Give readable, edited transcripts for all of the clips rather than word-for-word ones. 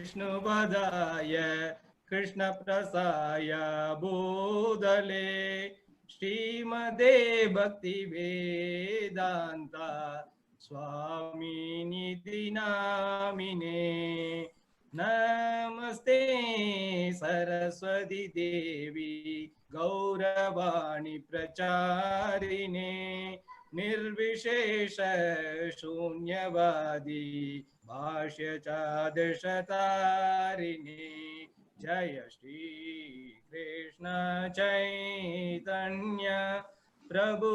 विष्णुपदाय कृष्णप्रसाय भूतले श्रीमते भक्तिवेदान्त स्वामिनिधि नामिने नमस्ते सरस्वती देवी गौरवाणी प्रचारिणे निर्विशेष शून्यवादी भाष्यचादशतारिणे जय श्री कृष्ण चैतन्य प्रभु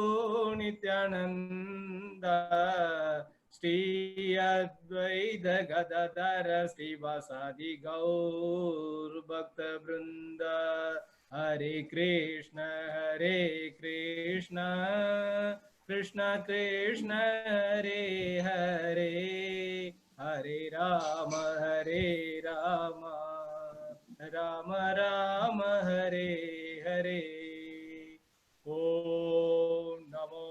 नित्यानंद श्री अद्वैत गदाधर श्रीवासादि गौर भक्त वृंद हरे कृष्ण कृष्ण कृष्ण हरे हरे हरे राम राम राम हरे हरे ओम नमो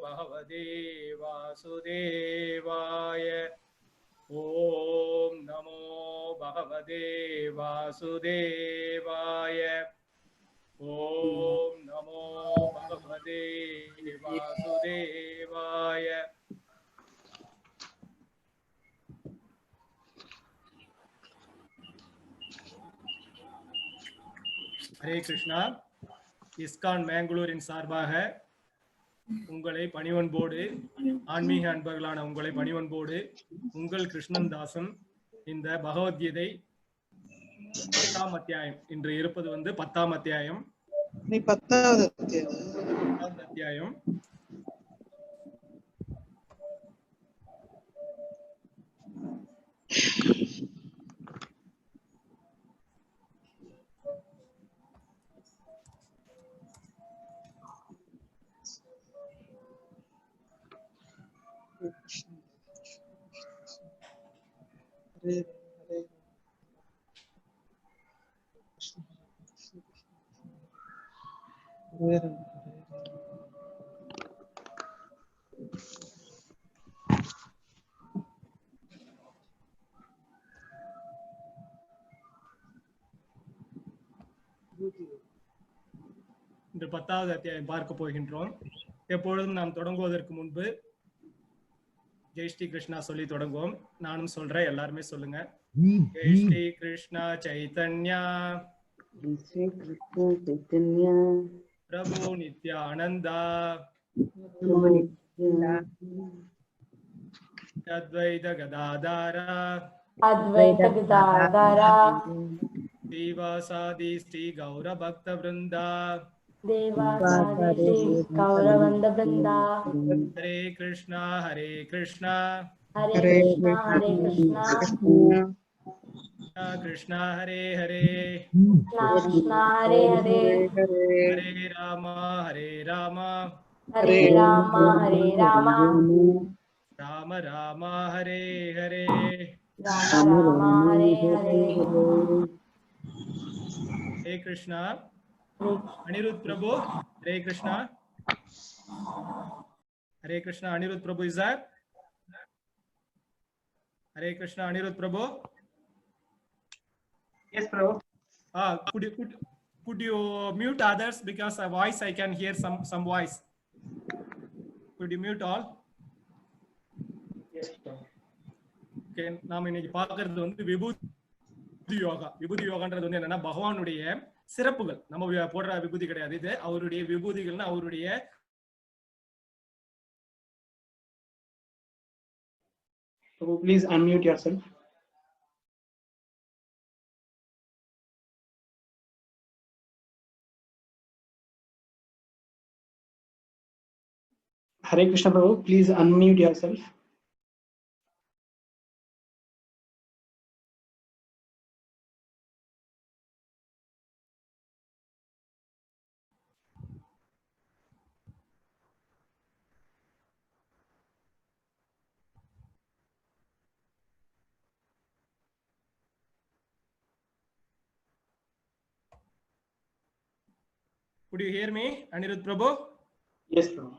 भगवते वासुदेवाय ओम नमो भगवते वासुदेवाय ओम नमो भगवते वासुदेवाय हरे कृष्णा இஸ்கான் மேங்களூரின் சார்பாக உங்களை பணிவன்போடு ஆன்மீக அன்பர்களான உங்களை பணிவன்போடு உங்கள் கிருஷ்ணன் தாசன் இந்த பகவத்கீதை 10ஆம் அத்தியாயம் இன்று இருப்பது 10ஆம் அத்தியாயம் நீ 10வது அத்தியாயம் இன்று 10வது அத்தியாயம் பார்க்க போகின்றோம். எப்பொழுதும் நாம் தொடங்குவதற்கு முன்பு ஜெய் ஸ்ரீ கிருஷ்ணா சொல்லி தொடங்குவோம். நானும் சொல்றேன், எல்லாருமே சொல்லுங்க. ஜெய் ஸ்ரீ கிருஷ்ணா சைதன்யா பிரபு நித்யானந்தா அத்வைத கதாதாரா श्रीवासादि श्री गौर भक्त वृंदा हरे कृष्णा हरे कृष्णा कृष्णा हरे हरे हरे राम राम राम हरे हरे हरे कृष्णा अनिरुद्ध प्रभु हरे कृष्णा अनिरुद्ध प्रभु is there? Hare Krishna Anirudh Prabhu. Yes Prabhu. Could you mute others because a voice I can hear some voice. Could you mute all? Yes Prabhu. Okay, நாம இன்னைக்கு பார்க்கிறது விபூதி யோகா. விபூதி யோகான்றது என்னன்னா பகவானுடைய சிறப்புகள். நம்ம போடுற விபூதி கிடையாது, இது அவருடைய விபூதிகள்னா அவருடைய So please unmute yourself. Hare Krishna Prabhu, please unmute yourself. Could you hear me, Anirudh Prabhu? Yes Prabhu.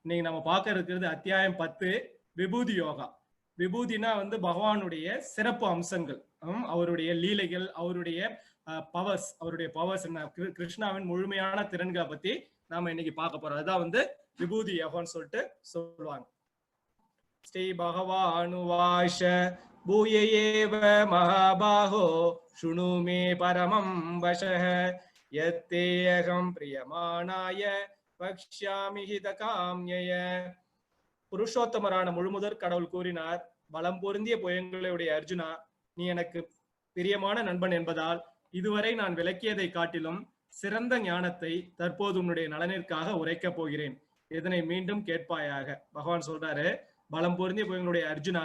இன்னைக்கு நம்ம பார்க்க இருக்கிறது அத்தியாயம் 10 விபூதி யோகா. விபூதினா வந்து பகவானுடைய சிறப்பு அம்சங்கள், அவருடைய லீலைகள், அவருடைய பவர்ஸ், அவருடைய பவர்ஸ் என்ன, கிருஷ்ணாவின் முழுமையான திறன்களை பத்தி நாம இன்னைக்கு பார்க்க போறோம். அதான் வந்து விபூதி யோகம்னு சொல்லிட்டு சொல்லுவாங்க. ஸ்ரீ பகவானுவாஷ பூய ஏவ மகாபாஹோ சுணு மே பரமம் வசஹ யத்தேஹம் பிரியமானாய வக்ஷ்யாமி ஹிதகாம்யய. புருஷோத்தமரான முழுமுதற் கடவுள் கூறினார், பலம் பொருந்திய புயங்களுடைய அர்ஜுனா, நீ எனக்கு பிரியமான நண்பன் என்பதால் இதுவரை நான் விளக்கியதை காட்டிலும் சிறந்த ஞானத்தை தற்போது உன்னுடைய நலனிற்காக உரைக்கப் போகிறேன். இதனை மீண்டும் கேட்பாயாக. பகவான் சொல்றாரு, பலம் பொருந்திய புயங்களுடைய அர்ஜுனா,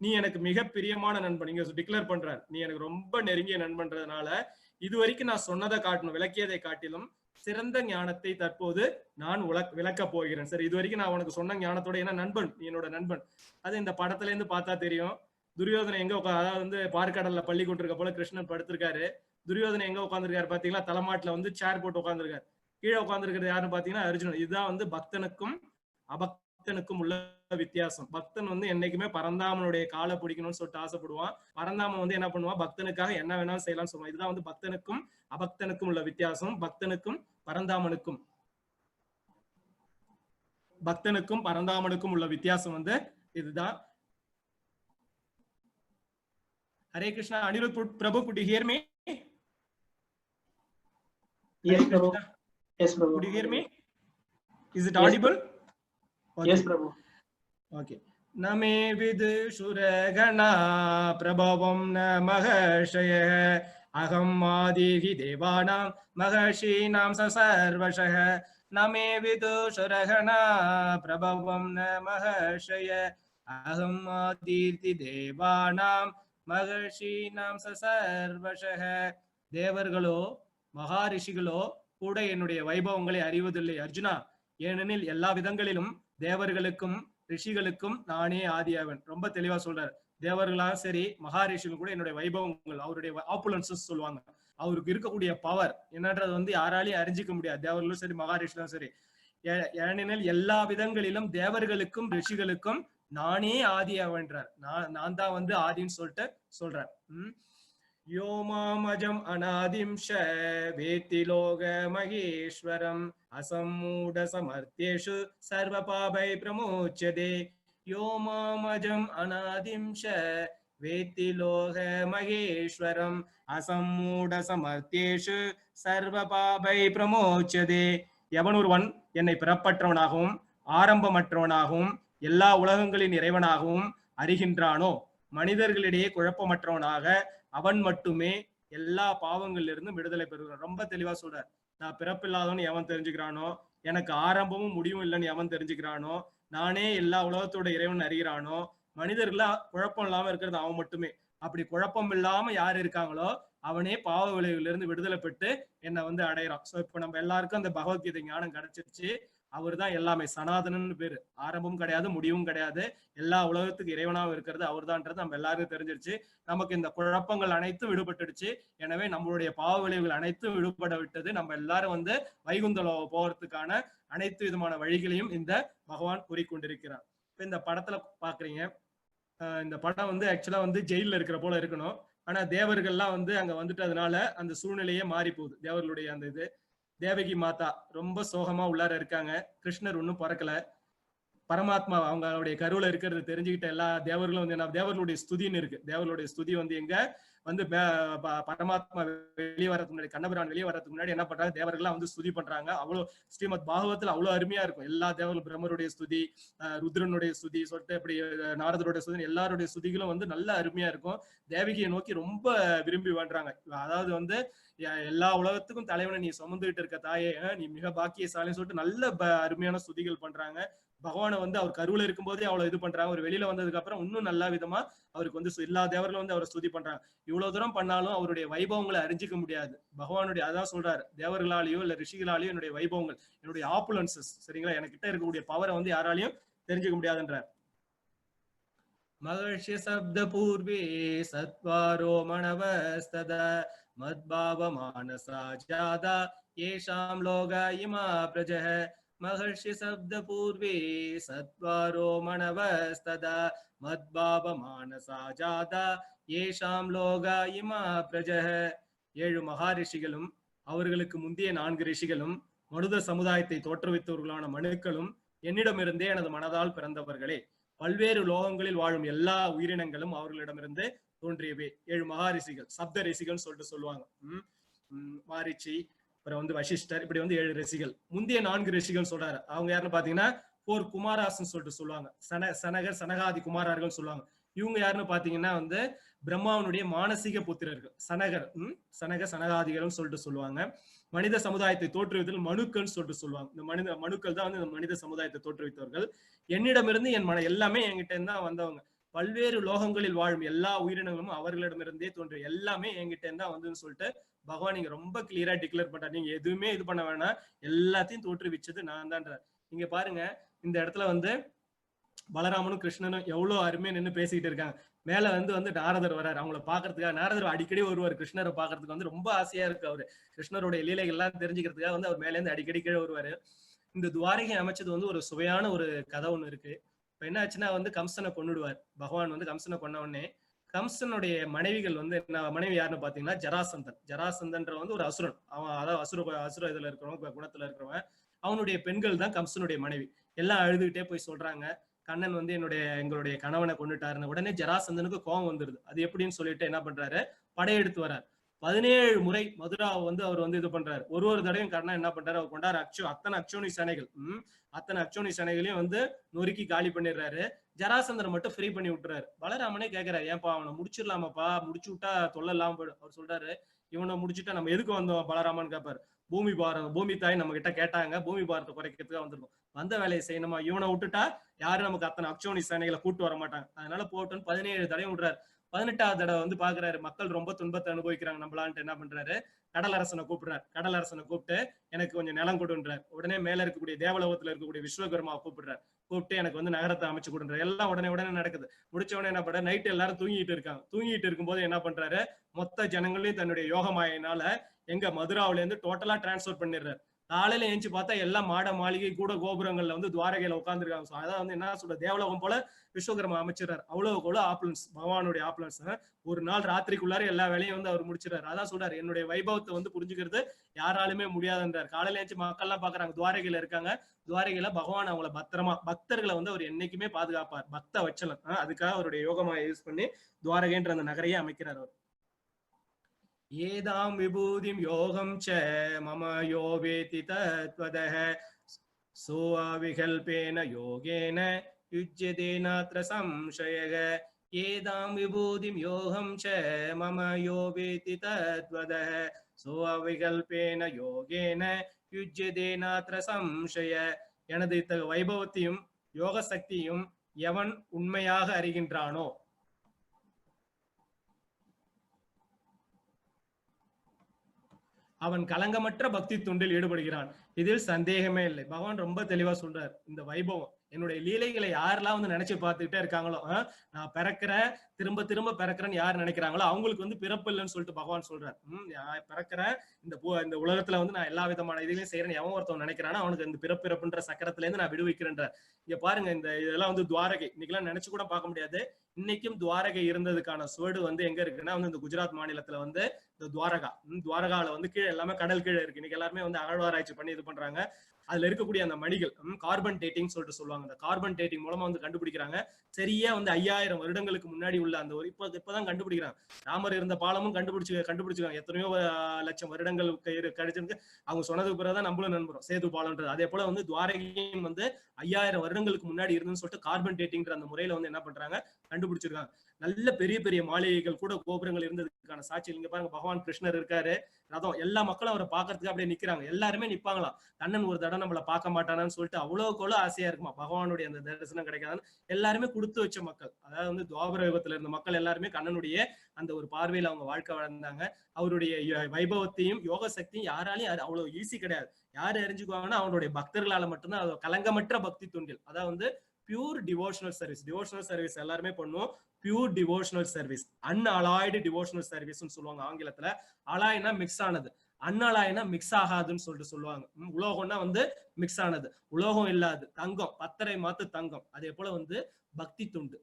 நீ எனக்கு மிக பிரியமான நண்பன். நீங்க டிக்ளேர் பண்றார், நீ எனக்கு ரொம்ப நெருங்கிய நண்பன்றதுனால இதுவரைக்கும் நான் சொன்னதை காட்டணும், விளக்கியதை காட்டிலும் சிறந்த ஞானத்தை தற்போது நான் விளக்க போகிறேன். சரி, இது வரைக்கும் நான் உனக்கு சொன்ன ஞானத்தோட என்ன நண்பன், நீ என்னோட நண்பன். அது இந்த படத்துல இருந்து பார்த்தா தெரியும். துரியோதனை எங்க அதாவது வந்து பார்க்கடல்ல பள்ளி கொண்டிருக்க போல கிருஷ்ணன் படுத்திருக்காரு. துரியோதனை எங்க உட்காந்துருக்காரு பாத்தீங்களா, தலைமாட்டுல வந்து சேர் போட்டு உட்காந்துருக்காரு. கீழே உட்காந்துருக்கிறது யாருன்னு பாத்தீங்கன்னா அர்ஜுனன். இதுதான் வந்து பக்தனுக்கும் அபக்தனுக்கும் உள்ள வித்தியாசம். பக்தன் வந்து என்னைக்குமே பரந்தாமனுடைய காலை பிடிக்கணும்னு சொல்லிட்டு ஆசைப்படுவான். பரந்தாமன் வந்து என்ன பண்ணுவான், பக்தனுக்காக என்ன வேணாலும் செய்யலாம்னு சொல்லுவான். இதுதான் வந்து பக்தனுக்கும் அபக்தனுக்கும் உள்ள வித்தியாசம். பக்தனுக்கும் பரந்தாமனுக்கும் உள்ள வித்தியாசம் வந்து இதுதான். Hare Krishna. Anirudh Prabhu, could you hear me? Yes, Prabhu. Yes, Prabhu. Could you hear me? Is it audible? Okay. Yes, Prabhu. Okay. Name vidshuragana prabhavam namahashaya aham adihi devanam mahashinam sasarvashah. Name vidshuragana prabhavam namahashaya aham adihi devanam மகர்ஷீனாம் சசர்வஷஹ. தேவர்களோ மகாரிஷிகளோ கூட என்னுடைய வைபவங்களை அறிவதில்லை அர்ஜுனா, ஏனெனில் எல்லா விதங்களிலும் தேவர்களுக்கும் ரிஷிகளுக்கும் நானே ஆதியாவன். ரொம்ப தெளிவா சொல்றாரு. தேவர்களாலும் சரி மகாரிஷிகள் கூட என்னுடைய வைபவங்கள், அவருடைய ஆப்புலன்சஸ் சொல்லுவாங்க, அவருக்கு இருக்கக்கூடிய பவர் என்னன்றது வந்து யாராலையும் அறிஞ்சிக்க முடியாது, தேவர்களும் சரி மகாரிஷிகளும் சரி. ஏனெனில் எல்லா விதங்களிலும் தேவர்களுக்கும் ரிஷிகளுக்கும் நானே ஆதியாவன்றார். நான் தான் வந்து ஆதின்னு சொல்லிட்டு சொல்றார். யோமாமஜம் அநாதிம்ஷ வேத்தி லோக மகேஸ்வரம் அசம்மூட சமர்த்தியேஷு சர்வ பாபை பிரமோச்சதே. யோமாமஜம் அநாதிம்ஷ வேத்தி லோக மகேஸ்வரம் அசம்மூட சமர்த்தியேஷு சர்வ பாபை பிரமோச்சதே. எவன் ஒருவன் என்னை பிறப்பற்றவனாகவும் ஆரம்பமற்றவனாகவும் எல்லா உலகங்களின் இறைவனாகவும் அறிகின்றானோ, மனிதர்களிடையே குழப்பமற்றவனாக அவன் மட்டுமே எல்லா பாவங்களிலிருந்து விடுதலை பெறுகிறான். ரொம்ப தெளிவா சொல்றார். நான் பிறப்பில்லாதவன் எவன் தெரிஞ்சுக்கிறானோ, எனக்கு ஆரம்பமும் முடிவும் இல்லைன்னு எவன் தெரிஞ்சுக்கிறானோ, நானே எல்லா உலகத்தோட இறைவன் அறிகிறானோ, மனிதர்களா குழப்பம் இல்லாம இருக்கிறது அவன் மட்டுமே. அப்படி குழப்பம் இல்லாம யார் இருக்காங்களோ அவனே பாவ விளைவுல விடுதலை பெற்று என்னை வந்து அடையிறான். சோ இப்ப நம்ம எல்லாருக்கும் அந்த பகவத்கீதை ஞானம் கிடைச்சிருச்சு. அவர் தான் எல்லாமே, சனாதனன்னு பேரு. ஆரம்பம் கிடையாது, முடிவும் கிடையாது, எல்லா உலகத்துக்கு இறைவனாவும் இருக்கிறது அவர் தான்ன்றது நம்ம எல்லாருக்கும் தெரிஞ்சிருச்சு. நமக்கு இந்த குழப்பங்கள் அனைத்தும் விடுபட்டுடுச்சு. எனவே நம்மளுடைய பாவ விளைவுகள் அனைத்தும் விடுபட விட்டது. நம்ம எல்லாரும் வந்து வைகுந்தல போறதுக்கான அனைத்து விதமான வழிகளையும் இந்த பகவான் கூறிக்கொண்டிருக்கிறார். இப்ப இந்த படத்துல பாக்குறீங்க, இந்த படம் வந்து ஆக்சுவலா வந்து ஜெயில இருக்கிற போல இருக்கணும். ஆனா தேவர்கள்லாம் வந்து அங்க வந்துட்டதுனால அந்த சூழ்நிலையே மாறி போகுது. தேவர்களுடைய அந்த இது, தேவகி மாதா ரொம்ப சோகமா உள்ளார இருக்காங்க. கிருஷ்ணர் ஒன்னும் பிறக்கல. பரமாத்மா அவங்களுடைய கருவுல இருக்கிறது தெரிஞ்சுக்கிட்ட எல்லா தேவர்களும் வந்து என்ன, தேவர்களுடைய ஸ்துதின்னு இருக்கு. தேவர்களுடைய ஸ்துதி வந்து எங்க வந்து பரமாத்மா வெளியே வரதுக்கு முன்னாடி, கண்ணபிரான் வெளியே வரதுக்கு முன்னாடி என்ன பண்றாங்க, தேவர்கள்லாம் வந்து ஸ்துதி பண்றாங்க. அவ்வளவு ஸ்ரீமத் பாகவத்துல அவ்வளவு அருமையா இருக்கும். எல்லா தேவர்களும், பிரம்மருடைய ஸ்துதி, ருத்ரனுடைய ஸ்துதி சொல்லிட்டு அப்படி நாரதருடைய ஸ்துதி, எல்லாருடைய ஸ்துதிகளும் வந்து நல்ல அருமையா இருக்கும். தேவகியை நோக்கி ரொம்ப விரும்பி பண்றாங்க. அதாவது வந்து எல்லா உலகத்துக்கும் தலைவனை நீ சுமந்துகிட்டு இருக்க தாயே, நீ மிக பாக்கியசாலின்னு சொல்லிட்டு நல்ல அருமையான ஸ்துதிகள் பண்றாங்க. பகவானை வந்து அவர் கருவுல இருக்கும் போதே அவ்வளவு இது பண்றாங்க. ஒரு வெளியில வந்ததுக்கு அப்புறம் இன்னும் நல்ல விதமா அவருக்கு வந்து எல்லா தேவர்களும் வந்து அவரை ஸ்துதி பண்றாங்க. இவ்வளவு தூரம் பண்ணாலும் அவருடைய வைபவங்களை அறிஞ்சிக்க முடியாது. பகவானுடைய அதான் சொல்றாரு, தேவர்களாலேயோ இல்ல ரிஷிகளாலேயோ என்னுடைய வைபவங்கள், என்னுடைய ஆப்புலன்சஸ், சரிங்களா, எனக்கிட்ட இருக்கக்கூடிய பவரை வந்து யாராலையும் தெரிஞ்சுக்க முடியாதுன்றார். மகர்ஷி சப்த பூர்வே சத்வாரோ மணவஸ்தத மத்பாவ மானசா ஜாதா ஏஷாம் லோக இமா பிரஜஹ. மகர்ஷி சப்த பூர்வே சத்வாரோ மணவஸ்தத மத்பாப மானசா ஜாதா ஏஷாம் லோகா இமா பிரஜஹ. 7 மகாரிஷிகளும் அவர்களுக்கு முந்தைய 4 ரிஷிகளும் மனுத சமுதாயத்தை தோற்றுவித்தவர்களான மனுக்களும் என்னிடமிருந்தே எனது மனதால் பிறந்தவர்களே. பல்வேறு லோகங்களில் வாழும் எல்லா உயிரினங்களும் அவர்களிடமிருந்து தோன்றியவே. 7 மகாரிஷிகள், சப்த ரிஷிகள் சொல்லிட்டு சொல்லுவாங்க. மாரிச்சி, அப்புறம் வசிஷ்டர், இப்படி 7 ரிஷிகள். முந்தைய 4 ரிஷிகள் சொல்றாரு. அவங்க யாருன்னு பாத்தீங்கன்னா 4 குமாராஸ்ன்னு சொல்லிட்டு சொல்லுவாங்க. சனகர், சனகாதி குமாரர்கள் சொல்லுவாங்க. இவங்க யாருன்னு பாத்தீங்கன்னா பிரம்மாவனுடைய மானசீக புத்திரர்கள். சனக சனகாதிகள் சொல்லிட்டு சொல்லுவாங்க. மனித சமுதாயத்தை தோற்றுவித்தல் மனுக்கள் சொல்லிட்டு சொல்லுவாங்க. இந்த மனுக்கள் தான் இந்த மனித சமுதாயத்தை தோற்றுவித்தவர்கள். என்னிடமிருந்து என் எல்லாமே என்கிட்ட இருந்தா வந்தவங்க. பல்வேறு லோகங்களில் வாழும் எல்லா உயிரினங்களும் அவர்களிடமிருந்தே தோன்றிய எல்லாமே என்கிட்ட இருந்தா வந்துன்னு சொல்லிட்டு பகவான் நீங்க ரொம்ப கிளியரா டிக்ளேர் பண்றாரு. நீங்க எதுவுமே இது பண்ண வேணாம், எல்லாத்தையும் தோற்றுவிச்சது நான் தான்றார். இங்க பாருங்க, இந்த இடத்துல பலராமனும் கிருஷ்ணனும் எவ்வளவு அருமையா நின்று பேசிக்கிட்டு இருக்காங்க. மேல நாரதர் வர்றாரு அவங்கள பாக்குறதுக்காக. நாரதர் அடிக்கடி வருவார் கிருஷ்ணரை பாக்குறதுக்கு. ரொம்ப ஆசையா இருக்கு அவரு கிருஷ்ணருடைய லீலைகள் எல்லாம் தெரிஞ்சுக்கிறதுக்காக அவர் மேல இருந்து அடிக்கடி கீழே வருவாரு. இந்த துவாரகை அமைச்சது ஒரு சுவையான ஒரு கதை ஒண்ணு இருக்கு. இப்ப என்ன ஆச்சுன்னா கம்சனை கொன்னுடுவார் பகவான். கம்சனை கொன்ன உடனே கம்சனுடைய மனைவிகள் மனைவி யாருன்னு பாத்தீங்கன்னா ஜராசந்தன். ஜராசந்தன்ற ஒரு அசுரன். அவன் அதாவது அசுர இதுல இருக்கிறவன், குணத்துல இருக்கிறவன். அவனுடைய பெண்கள் தான் கம்சனுடைய மனைவி. எல்லாம் அழுதுகிட்டே போய் சொல்றாங்க, கண்ணன் எங்களுடைய கணவனை கொண்டுட்டாருன்னு. உடனே ஜராசந்தனுக்கு கோபம் வந்துருது. அது எப்படின்னு சொல்லிட்டு என்ன பண்றாரு, படையெடுத்து வர்றாரு. 17 முறை மதுரா அவர் இது பண்றாரு. ஒரு தடவையும் கண்ணன் என்ன பண்றாரு, அவர் கொண்டாரு அத்தனை அக்ஷோனி சேனைகள், அத்தனை அக்ஷோனி சேனைகளையும் நொறுக்கி காலி பண்ணிடுறாரு. ஜராசந்தனை மட்டும் ஃப்ரீ பண்ணி விட்டுறாரு. பலராமனே கேட்கிறாரு, ஏன்பா அவனை முடிச்சிடலாமாப்பா, முடிச்சு விட்டா தொல்லை இல்லாம போயிடும். அவர் சொல்றாரு, இவனை முடிச்சுட்டா நம்ம எதுக்கு வந்தோம் பலராமன் கேட்பாரு. பூமி தாய் நம்ம கிட்ட கேட்டாங்க, பூமி பாரத்தை குறைக்கிறதுக்காக வந்திருக்கும். வந்த வேலையை செய்யணுமா, இவனை விட்டுட்டா யாரும் நமக்கு அத்தனை அக்ஷோனி சேனைகளை கூட்டு வர மாட்டாங்க. அதனால போட்டுன்னு 17 தடவை விடுறாரு. 18வது தடவை பாக்குறாரு மக்கள் ரொம்ப துன்பத்தை அனுபவிக்கிறாங்க நம்மளான்ட்டு என்ன பண்றாரு, கடலரசனை கூப்பிடுறாரு. கடலரசனை கூப்பிட்டு எனக்கு கொஞ்சம் நிலம் கொடுன்றார். உடனே மேல இருக்கக்கூடிய தேவலோகத்துல இருக்கக்கூடிய விஸ்வகர்மாவை கூப்பிடுறாரு. கூப்பிட்டு எனக்கு நகரத்தை அமைச்சு கொடுன்றாரு. எல்லாம் உடனே நடக்குது. முடிச்ச உடனே என்ன பண்றாரு, நைட்டு எல்லாரும் தூங்கிட்டு இருக்காங்க. தூங்கிட்டு இருக்கும்போது என்ன பண்றாரு, மொத்த ஜனங்களையும் தன்னுடைய யோகமாயினால எங்க மதுராவில இருந்து டோட்டலா டிரான்ஸ்பர் பண்ணிடுறாரு. காலையில ஏஞ்சி பார்த்தா எல்லாம் மாட மாளிகை கூட கோபுரங்கள்ல துவாரகையில உட்காந்துருக்காங்க. அதான் என்ன சொல்ற, தேவலோகம் போல விஸ்வகர்மா அமைச்சிடறாரு. அவ்வளவு ஆப்லன்ஸ், பகவானுடைய ஆப்லன்ஸ். ஒரு நாள் ராத்திரிக்குள்ளார எல்லா வேலையும் அவர் முடிச்சிடறாரு. அதான் சொல்றாரு, என்னுடைய வைபவத்தை புரிஞ்சுக்கிறது யாராலுமே முடியாதுன்றார். காலையில ஏஞ்சி மக்கள் எல்லாம் பாக்குறாங்க, துவாரகையில இருக்காங்க. துவாரகையில பகவான் அவங்களை பத்திரமா, பக்தர்களை அவர் என்னைக்குமே பாதுகாப்பார். பக்த வச்சலன். அதுக்காக அவருடைய யோகமாயை யூஸ் பண்ணி துவாரகைன்ற அந்த நகரையே அமைக்கிறார் அவர். ஏதாம் விபூதிம் யோகம் ச மம யோ வேதி தத்வதஹ சோ அவிகல்பேன யோகேன யுஜ்யதே நாத்ர சம்சயக. ஏதாம் விபூதிம் யோகம் ச மம யோ வேதி தத்வதஹ சோ அவிகல்பேன யோகேன யுஜ்யதே நாத்ர சம்சய. எனது இத்தகைய வைபவத்தையும் யோக சக்தியும் எவன் உண்மையாக அறிகின்றானோ அவன் கலங்கமற்ற பக்தி தொண்டில் ஈடுபடுகிறான். இதில் சந்தேகமே இல்லை. பகவான் ரொம்ப தெளிவா சொல்றார், இந்த வைபவம் என்னுடைய லீலைகளை யாரெல்லாம் நினைச்சு பார்த்துக்கிட்டே இருக்காங்களோ, நான் பிறக்கிறேன் திரும்ப திரும்ப பிறக்கிறேன்னு யார் நினைக்கிறாங்களோ அவங்களுக்கு பிறப்பு இல்லைன்னு சொல்லிட்டு பகவான் சொல்றார். நான் பிறக்கிறேன், இந்த உலகத்துல நான் எல்லா விதமான இதையும் செய்யறேன் எவன் ஒருத்தவன் நினைக்கிறானா அவனுக்கு இந்த பிறப்பிறப்புன்ற சக்கரத்துல இருந்து நான் விடுவிக்கிறேன்ற. இங்க பாருங்க, இந்த இதெல்லாம் துவாரகை இன்னைக்கெல்லாம் நினைச்சு கூட பார்க்க முடியாது. இன்னைக்கும் துவாரகை இருந்ததுக்கான சுவடு எங்க இருக்குன்னா இந்த குஜராத் மாநிலத்துல இந்த துவாரகால கீழே எல்லாமே கடல் கீழே இருக்கு. இன்னைக்கு எல்லாருமே அகழ்வாராய்ச்சி பண்ணி இது பண்றாங்க. அதுல இருக்கக்கூடிய அந்த மணிகள் கார்பன் டேட்டிங் சொல்லிட்டு சொல்லுவாங்க. அந்த கார்பன் டேட்டிங் மூலமா கண்டுபிடிக்கிறாங்க. சரியா 5000 வருடங்களுக்கு முன்னாடி உள்ள அந்த ஒரு இப்பதான் கண்டுபிடிக்கிறாங்க. ராமர் இருந்த பாலமும் கண்டுபிடிச்சிருக்காங்க. எத்தனையோ லட்சம் வருடங்கள் கழிச்சிருக்கு. அவங்க சொன்னதுக்கு பிறகுதான் நம்மளும் நம்புறோம் சேது பாலம்ன்றது. அதே போல துவாரகையும் 5000 வருடங்களுக்கு முன்னாடி இருந்துன்னு சொல்லிட்டு கார்பன் டேட்டிங்ன்ற அந்த முறையில என்ன பண்றாங்க, கண்டுபிடிச்சிருக்காங்க. நல்ல பெரிய பெரிய மாளிகைகள் கூட கோபுரங்கள் இருந்ததுக்கான சாட்சி இங்க பாருங்க. பகவான் கிருஷ்ணர் இருக்காரு, ரதம், எல்லா மக்களும் அவரை பாக்குறதுக்கு அப்படியே நிக்கிறாங்க. எல்லாருமே நிப்பாங்களாம். கண்ணன் ஒரு தடவை நம்மளை பார்க்க மாட்டானான்னு சொல்லிட்டு அவ்வளவு ஆசையா இருக்குமா பகவானுடைய அந்த தரிசனம் கிடைக்காதுன்னு. எல்லாருமே கொடுத்து வச்ச மக்கள். அதாவது துவாபர யுகத்துல இருந்த மக்கள் எல்லாருமே கண்ணனுடைய அந்த ஒரு பார்வையில அவங்க வாழ்க்கை வாழ்ந்தாங்க. அவருடைய வைபவத்தையும் யோக சக்தியும் யாராலையும் அவ்வளவு ஈஸி கிடையாது. யாரு அறிஞ்சுக்குவாங்கன்னா அவனுடைய பக்தர்களால மட்டும்தான். அது கலங்கமற்ற பக்தி தொண்டில், அதாவது pure devotional service. Devotional service எல்லாருமே பண்ணுவோம். Pure devotional service, unalloyed devotional service சொல்லுவாங்க ஆங்கிலத்துல. அலாய்னா மிக்ஸ் ஆனது, அன்அலாய்னா மிக்ஸ் ஆகாதுன்னு சொல்லிட்டு சொல்லுவாங்க. உலோகம்னா மிக்ஸ் ஆனது, உலோகம் இல்லாது தங்கம், பத்தரை மாத்து தங்கம். அதே போல பக்தி தொண்டு.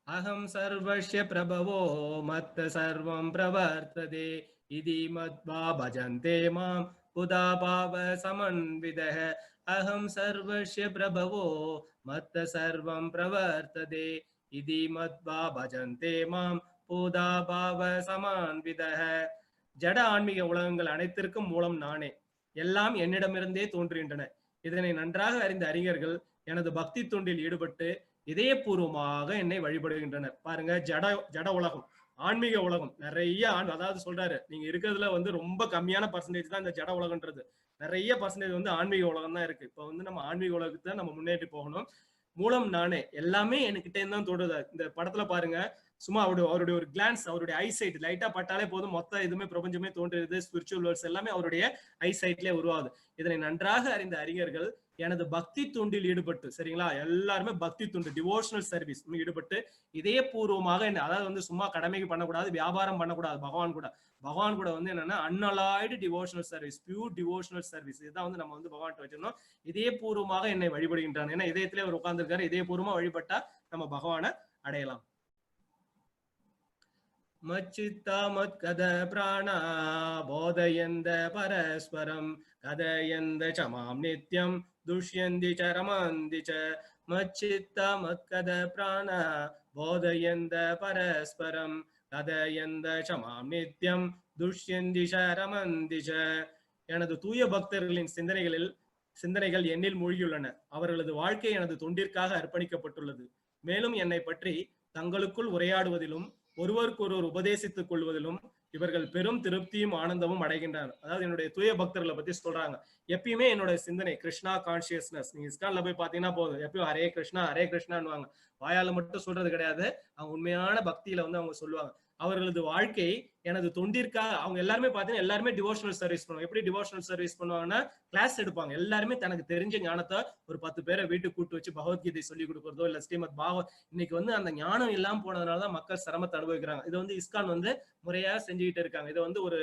अहं सर्वस्य प्रभवो मत्त सर्वं प्रवर्तते इति मत्वा भजन्ते मां बुधा भाव समन्वितः अहं सर्वस्य प्रभवो मत्त सर्वं प्रवर्तते इति मत्वा भजन्ते मां बुधा भाव समन्वितः ஜட ஆன்மீக உலகங்கள் அனைத்திற்கும் மூலம் நானே, எல்லாம் என்னிடமிருந்தே தோன்றுகின்றன. இதனை நன்றாக அறிந்த அறிஞர்கள் எனது பக்தி தொண்டில் ஈடுபட்டு இதயபூர்வமாக என்னை வழிபடுகின்றனர். பாருங்க, ஜட உலகம், ஆன்மீக உலகம் நிறைய அதாவது சொல்றாரு, நீங்க இருக்கிறதுல வந்து ரொம்ப கம்மியான பர்சன்டேஜ் தான் இந்த ஜட உலகன்றது. நிறைய பர்சன்டேஜ் வந்து ஆன்மீக உலகம் தான் இருக்கு. இப்ப வந்து நம்ம ஆன்மீக உலகத்தை நம்ம முன்னேறி போகணும். மூலம் நானே, எல்லாமே என்கிட்ட தான் தோன்றுது. இந்த படத்துல பாருங்க, சும்மா அவருடைய ஒரு கிளான்ஸ், அவருடைய ஐசைட் லைட்டா பட்டாலே போதும், மொத்த இதுமே பிரபஞ்சமே தோன்றுது. ஸ்பிரிச்சுவல் வேர்ட்ஸ் எல்லாமே அவருடைய ஐசைட்லயே உருவாகுது. இதனை நன்றாக அறிந்த அறிஞர்கள் எனது பக்தி தொண்டில் ஈடுபட்டு, சரிங்களா, எல்லாருமே பக்தி தொண்டு, டிவோஷனல் சர்வீஸ் ஈடுபட்டு இதயபூர்வமாக என்ன, அதாவது வந்து சும்மா கடமைக்கு பண்ணக்கூடாது, வியாபாரம் பண்ணக்கூடாது. பகவான் கூட வந்து என்னன்னா unalloyed devotional service, pure devotional service, இதுதான் வந்து நம்ம வந்து பகவான் வச்சிருந்தோம். இதயபூர்வமாக என்னை வழிபடுகின்றான். ஏன்னா இதயத்திலே அவர் உட்கார்ந்துருக்காரு. இதயபூர்வமா வழிபட்டா நம்ம பகவானை அடையலாம். மச்சித்தா மத்கத பிராணா போதயந்த பரஸ்பரம் கதயந்த சமாம் நித்யம் துஷ்யந்தி சரமந்தி ச மச்சித்தா மத்கத பிராணா போதயந்த பரஸ்பரம் கதயந்த சமாம் நித்யம் துஷ்யந்தி சரமந்தி ச. எனது தூய பக்தர்களின் சிந்தனைகள் என்னில் மூழ்கியுள்ளன. அவர்களது வாழ்க்கை எனது தொண்டிற்காக அர்ப்பணிக்கப்பட்டுள்ளது. மேலும் என்னை பற்றி தங்களுக்குள் உரையாடுவதிலும் ஒருவருக்கொருவர் உபதேசித்துக் கொள்வதிலும் இவர்கள் பெரும் திருப்தியும் ஆனந்தமும் அடைகின்றனர். அதாவது என்னுடைய தூய பக்தர்களை பத்தி சொல்றாங்க. எப்பயுமே என்னோட சிந்தனை கிருஷ்ணா கான்சியஸ்னஸ். நீங்க இஸ்கான்ல போய் பாத்தீங்கன்னா போதும், எப்பயும் ஹரே கிருஷ்ணான்னு வாயால மட்டும் சொல்றது கிடையாது. அவங்க உண்மையான பக்தியில வந்து அவங்க சொல்லுவாங்க. அவர்களது வாழ்க்கை எனது தொண்டிற்காக. அவங்க எல்லாருமே பாத்தீங்கன்னா எல்லாருமே டிவோஷனல் சர்வீஸ் பண்ணுவாங்க. எப்படி டிவோஷனல் சர்வீஸ் பண்ணுவாங்கன்னா, கிளாஸ் எடுப்பாங்க. எல்லாருமே தனக்கு தெரிஞ்ச ஞானத்தை ஒரு 10 பேரை வீட்டுக்கு கூட்டு வச்சு பகவத்கீதை சொல்லி கொடுக்கறதோ இல்ல ஸ்ரீமத் பாகவத். இன்னைக்கு வந்து அந்த ஞானம் இல்லாம போனதுனாலதான் மக்கள் சிரமத்தை அனுபவிக்கிறாங்க. இது வந்து இஸ்கான் வந்து முறையா செஞ்சுக்கிட்டு இருக்காங்க. இதை வந்து ஒரு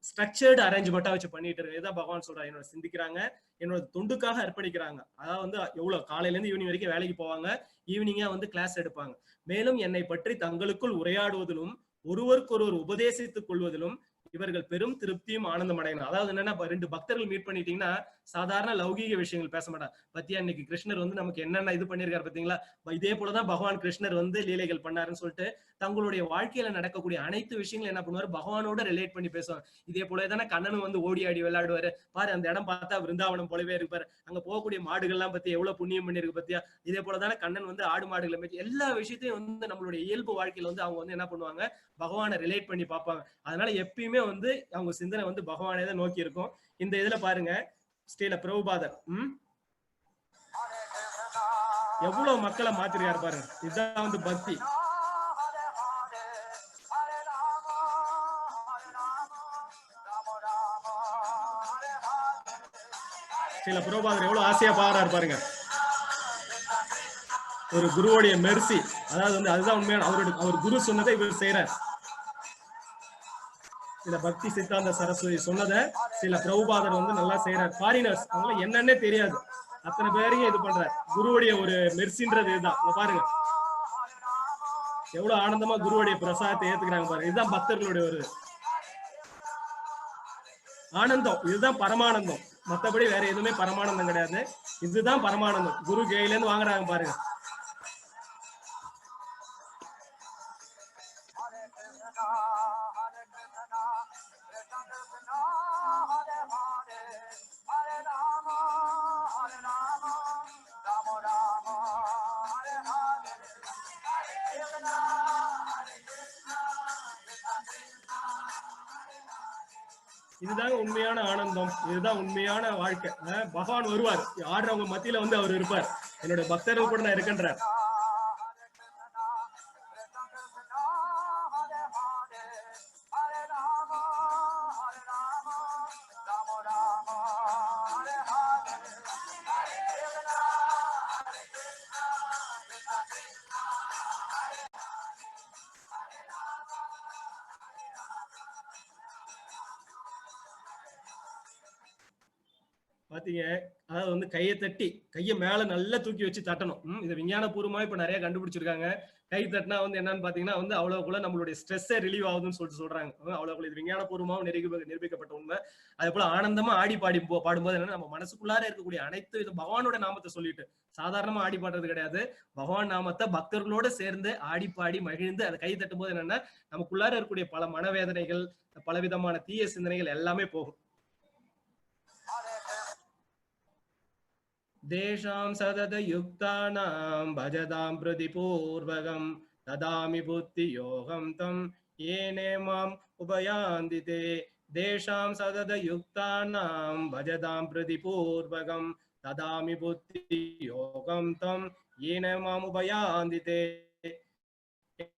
ஸ்ட்ரக்சர்டு அரேஞ்ச்மெண்டா வச்சு பண்ணிட்டு இருக்காங்க. இதான் பகவான் சொல்றாங்க, என்னோட சிந்திக்கிறாங்க, என்னோட தொண்டுக்காக அர்ப்பணிக்கிறாங்க. அதாவது வந்து எவ்வளவு காலையில இருந்து ஈவினிங் வரைக்கும் வேலைக்கு போவாங்க, ஈவினிங்கா வந்து கிளாஸ் எடுப்பாங்க. மேலும் என்னை பற்றி தங்களுக்குள் உரையாடுவதிலும் ஒருவருக்கொருவர் உபதேசித்துக் கொள்வதிலும் இவர்கள் பெரும் திருப்தியும் ஆனந்தம் அடையணும். அதாவது என்னன்னா, 2 பக்தர்கள் மீட் பண்ணிட்டீங்கன்னா சாதாரண லௌகீக விஷயங்கள் பேச மாட்டாங்க. பத்தியா இன்னைக்கு கிருஷ்ணர் வந்து நமக்கு என்னென்ன இது பண்ணிருக்காரு பாத்தீங்களா, இதே போலதான் பகவான் கிருஷ்ணர் வந்து லீலைகள் பண்ணாருன்னு சொல்லிட்டு தங்களுடைய வாழ்க்கையில நடக்கக்கூடிய அனைத்து விஷயங்களும் என்ன பண்ணுவாரு, பகவானோட ரிலேட் பண்ணி பேசுவாங்க. இதே போலதானே கண்ணனும் வந்து ஓடி ஆடி விளையாடுவாரு. பாரு, அந்த இடம் பார்த்தா விருந்தாவனம் போலவே இருப்பாரு. அங்க போகக்கூடிய மாடுகள்லாம் பத்தி எவ்வளவு புண்ணியம் பண்ணிருக்கு பத்தியா. இதே போலதானே கண்ணன் வந்து ஆடு மாடுகளை மேய்ச்சி எல்லா விஷயத்தையும் வந்து நம்மளுடைய இயல்பு வாழ்க்கையில வந்து அவங்க வந்து என்ன பண்ணுவாங்க, பகவானை ரிலேட் பண்ணி பார்ப்பாங்க. அதனால எப்பயுமே வந்து அவங்க சிந்தனை வந்து பகவானே தான் நோக்கி இருக்கும். இந்த இதுல பாருங்க, ஸ்ரீல பிரபுபாதர் எவ்வளவு மக்களை மாத்திருக்காரு பாருங்க. இதுதான் வந்து பக்தி. ஸ்ரீல பிரபுபாதர் எவ்வளவு ஆசையா பாடுறாரு பாருங்க. ஒரு குருவோடைய மெர்சி, அதாவது வந்து அதுதான் உண்மையான அவர் குரு சொன்னதை இவர் செய்யறார். சில பக்தி சித்தாந்த சரஸ்வதி சொன்னதை சில பிரபுபாதர் வந்து நல்லா செய்யறார். ஃபாரினர்ஸ் அவங்கள என்னன்னே தெரியாது, அத்தனை பேரையும் இது பண்றார். குருவுடைய ஒரு மெர்சின்றது இதுதான். பாருங்க எவ்வளவு ஆனந்தமா குருவுடைய பிரசாதத்தை ஏத்துக்கிறாங்க பாருங்க. இதுதான் பக்தர்களுடைய ஒரு ஆனந்தம். இதுதான் பரமானந்தம். மற்றபடி வேற எதுவுமே பரமானந்தம் கிடையாது. இதுதான் பரமானந்தம். குரு கையில இருந்து வாங்குறாங்க பாருங்க. இதுதாங்க உண்மையான ஆனந்தம். இதுதான் உண்மையான வாழ்க்கை. பகவான் வருவார், ஆடுறவங்க மத்தியில வந்து அவர் இருப்பார். என்னோட பக்தர்கள் கூட நான் இருக்கின்றார். பாத்தீங்க, அதாவது வந்து கையை தட்டி கையை மேல நல்லா தூக்கி வச்சு தட்டணும். இது விஞ்ஞான பூர்வமா இப்ப நிறைய கண்டுபிடிச்சிருக்காங்க. கை தட்டினா வந்து என்னன்னு பாத்தீங்கன்னா வந்து அவ்வளவுக்குள்ள நம்மளுடைய ஸ்ட்ரெஸ்ஸே ரிலீவ் ஆகுதுன்னு சொல்லிட்டு சொல்றாங்க. அவ்வளவுக்குள்ள இது விஞ்ஞான பூர்வமாவும் நிரூபிக்கப்பட்ட உண்மை. அதே போல ஆனந்தமா ஆடி பாடும்போது என்னன்னா நம்ம மனசுக்குள்ளார இருக்கக்கூடிய அனைத்து இது பகவானோட நாமத்தை சொல்லிட்டு சாதாரணமா ஆடி பாடுறது கிடையாது. பகவான் நாமத்தை பக்தர்களோட சேர்ந்து ஆடி பாடி மகிழ்ந்து அதை கை தட்டும் போது என்னன்னா நமக்குள்ளார இருக்கக்கூடிய பல மனவேதனைகள், பலவிதமான தீய சிந்தனைகள் எல்லாமே போகும். தேஷாம் சதத யுக்தானாம் பஜதாம் பிரதிபூர்வகம் ததாமி புத்தி யோகம் தம் ஏனே மாம் உபயாந்திதே. தேஷாம் சதத யுக்தானாம் பஜதாம் பிரதிபூர்வகம் ததாமி புத்தி யோகம் தம் ஏனே மாம் உபயாந்திதே.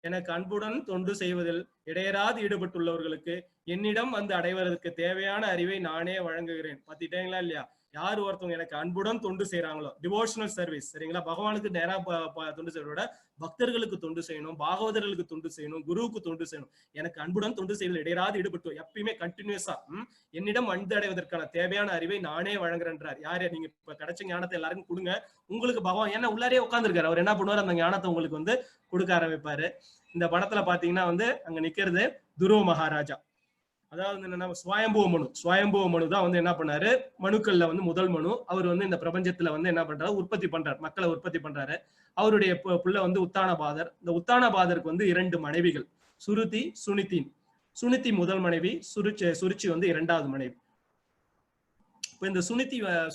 எனக்கு அன்புடன் தொண்டு செய்வதில் இடையராது ஈடுபட்டுள்ளவர்களுக்கு என்னிடம் வந்து அடைவதற்கு தேவையான அறிவை நானே வழங்குகிறேன். பாத்திட்டீங்களா இல்லையா? யார் ஒருத்தவங்க எனக்கு அன்புடன் தொண்டு செய்யறாங்களோ, டிவோஷனல் சர்வீஸ், சரிங்களா, பகவானுக்கு நேரா தொண்டு செய்யறத விட பக்தர்களுக்கு தொண்டு செய்யணும், பாகவதர்களுக்கு தொண்டு செய்யணும், குருவுக்கு தொண்டு செய்யணும். எனக்கு அன்புடன் தொண்டு செய்வதில் இடையராது ஈடுபட்டு எப்பயுமே கண்டினியூஸா என்னிடம் வந்து அடைவதற்கான தேவையான அறிவை நானே வழங்குறேன்றார். யாரு? நீங்க இப்ப கிடைச்ச ஞானத்தை எல்லாருக்கும் கொடுங்க. உங்களுக்கு பகவான் ஏன்னா உள்ளாரே உட்கார்ந்துருக்காரு, அவர் என்ன பண்ணுவார், அந்த ஞானத்தை உங்களுக்கு வந்து கொடுக்க ஆரம்பிப்பாரு. இந்த படத்துல பாத்தீங்கன்னா வந்து அங்க நிக்கிறது துருவ மகாராஜா. அதாவது என்னன்னா சுவயம்புவ மனு தான் வந்து என்ன பண்ணாரு, மனுக்கள்ல வந்து முதல் மனு. அவர் வந்து இந்த பிரபஞ்சத்துல வந்து என்ன பண்றாரு, உற்பத்தி பண்றாரு, மக்களை உற்பத்தி பண்றாரு. அவருடைய புள்ள வந்து உத்தானபாதர். இந்த உத்தானபாதருக்கு வந்து 2 மனைவிகள், சுருதி, சுனிதி. சுனிதி முதல் மனைவி, சுருச்சி வந்து 2வது மனைவி. இப்ப இந்த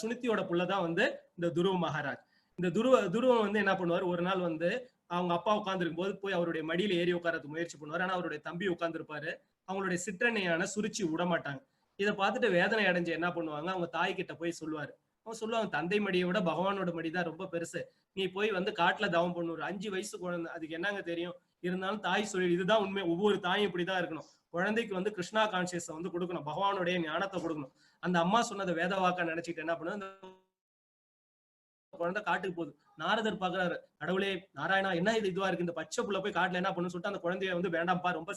சுனித்தியோட புள்ளதான் வந்து இந்த துருவ மகாராஜ். இந்த துருவம் வந்து என்ன பண்ணுவார், ஒரு நாள் வந்து அவங்க அப்பா உட்கார்ந்துருக்கும் போது போய் அவருடைய மடியில ஏறி உட்காரத்துக்கு முயற்சி பண்ணுவார். ஆனா அவருடைய தம்பி உட்கார்ந்துருப்பாரு. அவங்களுடைய சிற்றனையான சுருச்சி விட மாட்டாங்க. இதை பார்த்துட்டு வேதனை அடைஞ்சு என்ன பண்ணுவாங்க, அவங்க தாய் கிட்ட போய் சொல்லுவாரு. அவங்க சொல்லுவாங்க, தந்தை மடியை விட பகவானோட மடிதான் ரொம்ப பெருசு, நீ போய் வந்து காட்டுல தவம் பண்ணு. ஒரு 5 வயசு குழந்தை, அதுக்கு என்னங்க தெரியும். இருந்தாலும் தாய் சொல்லி, இதுதான் உண்மை, ஒவ்வொரு தாயும் இப்படிதான் இருக்கணும். குழந்தைக்கு வந்து கிருஷ்ணா கான்சியஸ் வந்து கொடுக்கணும், பகவானுடைய ஞானத்தை கொடுக்கணும். அந்த அம்மா சொன்னதை வேத வாக்கா நினைச்சிட்டு என்ன பண்ணுது, குழந்தை காட்டுக்கு போகுது. நாரதர் பாக்குறாரு, கடவுளே நாராயணா, என்ன இதுவா இருக்கு, இந்த பச்சை புள்ள போய் காட்டுல என்ன பண்ணு சொல்லிட்டு அந்த குழந்தைய வந்து வேண்டாம்ப்பா, ரொம்ப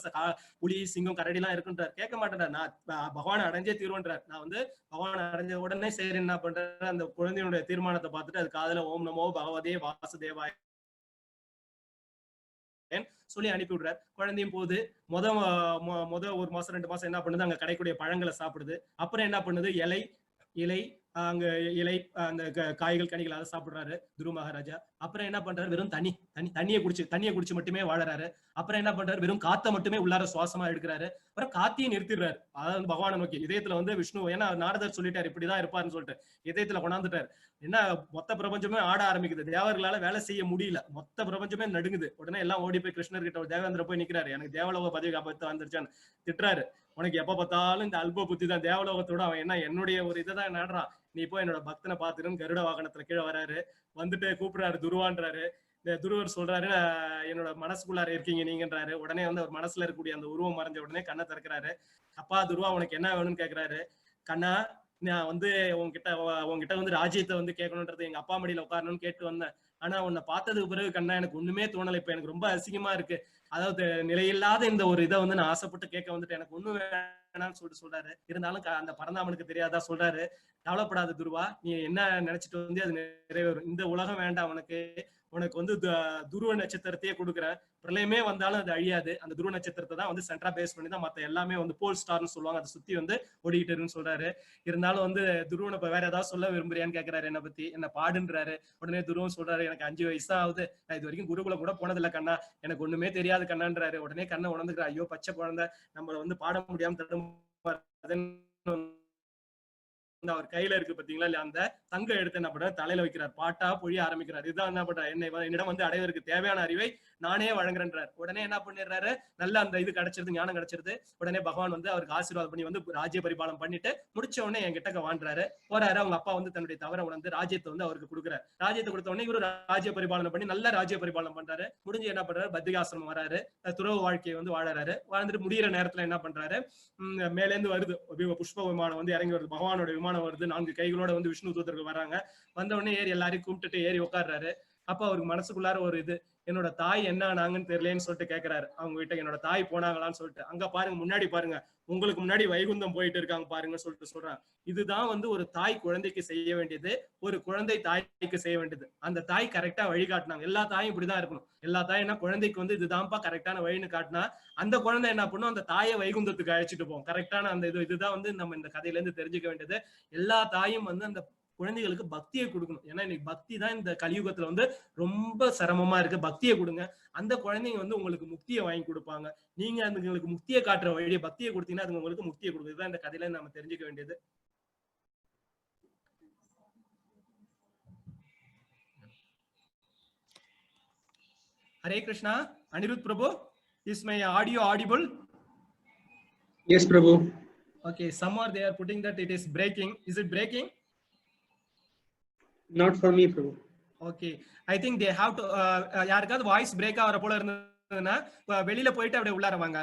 புலி சிங்கம் கரடி எல்லாம் இருக்குன்றார். கேட்க மாட்டேன்றார், நான் பகவானை அடைஞ்சே தீர்வுன்றார். நான் வந்து பகவானை அடைஞ்ச உடனே சரி என்ன பண்றேன், அந்த குழந்தையுடைய தீர்மானத்தை பார்த்துட்டு அது காதுல ஓம் நமோ பகவதே வாசுதேவாய சொல்லி அனுப்பி விடுறாரு. குழந்தையும் போது முத 1 மாசம் 2 மாசம் என்ன பண்ணுது, அங்க கிடைக்கூடிய பழங்களை சாப்பிடுது. அப்புறம் என்ன பண்ணுது, இலை அங்க இலை அந்த காய்கள் கனிகள் அதை சாப்பிடுறாரு துருவ மகாராஜா. அப்புறம் என்ன பண்றாரு, வெறும் தண்ணியை குடிச்சு மட்டுமே வாழறாரு. அப்புறம் என்ன பண்றாரு, வெறும் காத்த மட்டுமே உள்ளார சுவாசமா எடுக்கிறாரு. அப்புறம் காத்தையும் நிறுத்திடுறாரு. அதாவது பகவானை நோக்கி இதயத்துல வந்து விஷ்ணு, ஏன்னா நாரதர் சொல்லிட்டாரு இப்படிதான் இருப்பாருன்னு சொல்லிட்டு இதயத்துல கொண்டாந்துட்டாரு. என்ன மொத்த பிரபஞ்சமே ஆட ஆரம்பிக்குது, தேவர்களால வேலை செய்ய முடியல, மொத்த பிரபஞ்சமே நடுங்குது. உடனே எல்லாம் ஓடி போய் கிருஷ்ணர் கிட்ட தேவேந்திர போய் நிக்கிறாரு, எனக்கு தேவலோக பதவி காப்பாத்து வந்துருச்சான்னு திட்டுறாரு. உனக்கு எப்ப பார்த்தாலும் இந்த அல்ப புத்தி தான், தேவலோகத்தோட அவன் என்ன என்னுடைய ஒரு இதைதான் நாடுறான், நீ போய் என்னோட பக்தனை பாத்துருன்னு கருட வாகனத்துல கீழே வராரு. வந்துட்டு கூப்பிடுறாரு, துருவான்றாரு. இந்த துருவர் சொல்றாரு, என்னோட மனசுக்குள்ளார இருக்கீங்க நீங்கன்றாரு. உடனே வந்து அவர் மனசுல இருக்கக்கூடிய அந்த உருவம் மறைஞ்ச உடனே கண்ணை திறக்கிறாரு. அப்பா துருவா, உனக்கு என்ன வேணும்னு கேக்குறாரு. கண்ணா, நான் வந்து உங்ககிட்ட வந்து ராஜ்யத்தை வந்து கேட்கணுன்றது, எங்க அப்பா மடியில உட்காரணும்னு கேட்டு வந்தேன். ஆனா உன்னை பார்த்ததுக்கு பிறகு கண்ணா எனக்கு ஒண்ணுமே தோணலை, இப்ப எனக்கு ரொம்ப அசிங்கமா இருக்கு. அதாவது நிலையில்லாத இந்த ஒரு இதை வந்து நான் ஆசைப்பட்டு கேட்க வந்துட்டு எனக்கு ஒண்ணும் வேணாம்னு சொல்லிட்டு சொல்றாரு. இருந்தாலும் அந்த பரந்தாமனுக்கு தெரியாதா சொல்றாரு, கவலைப்படாத துருவா, நீ என்ன நினைச்சிட்டு வந்து அது நிறைவேறும். இந்த உலகம் வேண்டாம் உனக்கு, உனக்கு வந்து துருவ நட்சத்திரத்தையே கொடுக்குறேன். பிரளயமே வந்தாலும் அது அழியாது. அந்த துருவ நட்சத்திரத்தை தான் வந்து சென்டரா பேஸ் பண்ணி தான் மத்த எல்லாமே வந்து போல் ஸ்டார்னு சொல்லுவாங்க, அதை சுத்தி வந்து ஓடிக்கிட்டு இருக்குன்னு சொல்றாரு. இருந்தாலும் வந்து துருவனை வேற ஏதாவது சொல்ல விரும்புறியான்னு கேட்கிறாரு, என்ன பத்தி என்ன பாடுன்றாரு. உடனே துருவன் சொல்றாரு, எனக்கு 5 வயசு ஆகுது, நான் இது வரைக்கும் குருகுலம் கூட போனதில்லை கண்ணா, எனக்கு ஒண்ணுமே தெரியாது கண்ணான்றாரு. உடனே கண்ணை உணர்ந்துக்கிறார், ஐயோ பச்சை குழந்தை நம்மள வந்து பாட முடியாம அவர் கையில இருக்கு பாத்தீங்களா இல்ல, அந்த தங்க எடுத்து என்ன பண்றாரு, தலையில வைக்கிறார், பாட்டா பொழிய ஆரம்பிக்கிறார். இதுதான் என்ன பண்றாரு, என்னிடம் வந்து அடைவதற்கு தேவையான அறிவை நானே வழங்குறேன்றார். உடனே என்ன பண்ணிடுறாரு, நல்ல அந்த இது கிடைச்சிருது, ஞானம் கிடைச்சிருது. உடனே பகவான் வந்து அவருக்கு ஆசீர்வாதம் பண்ணி வந்து ராஜ்ய பரிபாலனம் பண்ணிட்டு முடிச்ச உடனே என் கிட்ட வாழ்றாரு போறாரு. அவங்க அப்பா வந்து தன்னுடைய தவறை உணர்ந்து ராஜ்யத்தை வந்து அவருக்கு கொடுக்குறாரு. ராஜ்யத்தை கொடுத்த உடனே இவரு ராஜ்ய பரிபாலனம் பண்ணி நல்ல ராஜ்ய பரிபாலனம் பண்றாரு. முடிஞ்சு என்ன பண்றாரு, பத்ரிகாசிரமம் வராரு, துறவு வாழ்க்கையை வந்து வாழறாரு. வாழ்ந்துட்டு முடிகிற நேரத்துல என்ன பண்றாரு, மேலேந்து வருது புஷ்ப விமானம் வந்து இறங்கி வருது, பகவானோட விமானம் வருது. 4 கைகளோட வந்து விஷ்ணு தூதர்கள் வராங்க. வந்த உடனே ஏறி எல்லாரையும் கும்பிட்டுட்டு ஏறி உட்கார்றாரு. அப்ப அவருக்கு மனசுக்குள்ளார ஒரு இது, என்னோட தாய் என்ன ஆனாங்கன்னு தெரியலன்னு சொல்லிட்டு கேட்கிறாரு அவங்க கிட்ட. என்னோட தாய் போனாங்களான்னு சொல்லிட்டு. அங்க பாருங்க, முன்னாடி பாருங்க, உங்களுக்கு முன்னாடி வைகுந்தம் போயிட்டு இருக்காங்க பாருங்கன்னு சொல்லிட்டு சொல்றாங்க. இதுதான் வந்து ஒரு தாய் குழந்தைக்கு செய்ய வேண்டியது, ஒரு குழந்தை தாய்க்கு செய்ய வேண்டியது. அந்த தாய் கரெக்டா வழிகாட்டினாங்க. எல்லா தாயும் இப்படிதான் இருக்கணும். எல்லா தாயும் என்ன, குழந்தைக்கு வந்து இதுதான்ப்பா கரெக்டான வழின்னு காட்டினா அந்த குழந்தை என்ன பண்ணும், அந்த தாயை வைகுந்தத்துக்கு அழைச்சிட்டு போகும். கரெக்டான அந்த இதுதான் வந்து நம்ம இந்த கதையில இருந்து தெரிஞ்சுக்க வேண்டியது. எல்லா தாயும் வந்து அந்த குழந்தைகளுக்கு பக்தியை கொடுக்கணும். ஏன்னா இன்னைக்கு பக்தி தான் இந்த கலியுகத்துல வந்து ரொம்ப சிரமமா இருக்கு. பக்தியை கொடுங்க. அந்த குழந்தைங்க வந்து உங்களுக்கு முக்தியை வாங்கி கொடுப்பாங்க. நீங்க அதுங்களுக்கு முக்தியை காட்டுற வழியை பக்தியை கொடுத்தீங்கன்னா அது உங்களுக்கு முக்தியை கொடுக்குது. இதுதான் இந்த கதையில நம்ம தெரிஞ்சுக்க வேண்டியது. Hare Krishna. Anirudh Prabhu, is my audio audible? Yes, Prabhu. Okay, somewhere they are putting that it is breaking. Is it breaking? Not for me, Prabhu. Okay, I think they have to யாருக்காவது voice break ஆகிற போல இருந்ததுன்னா வெளியில போயிட்டு அப்படியே உள்ளார வாங்க.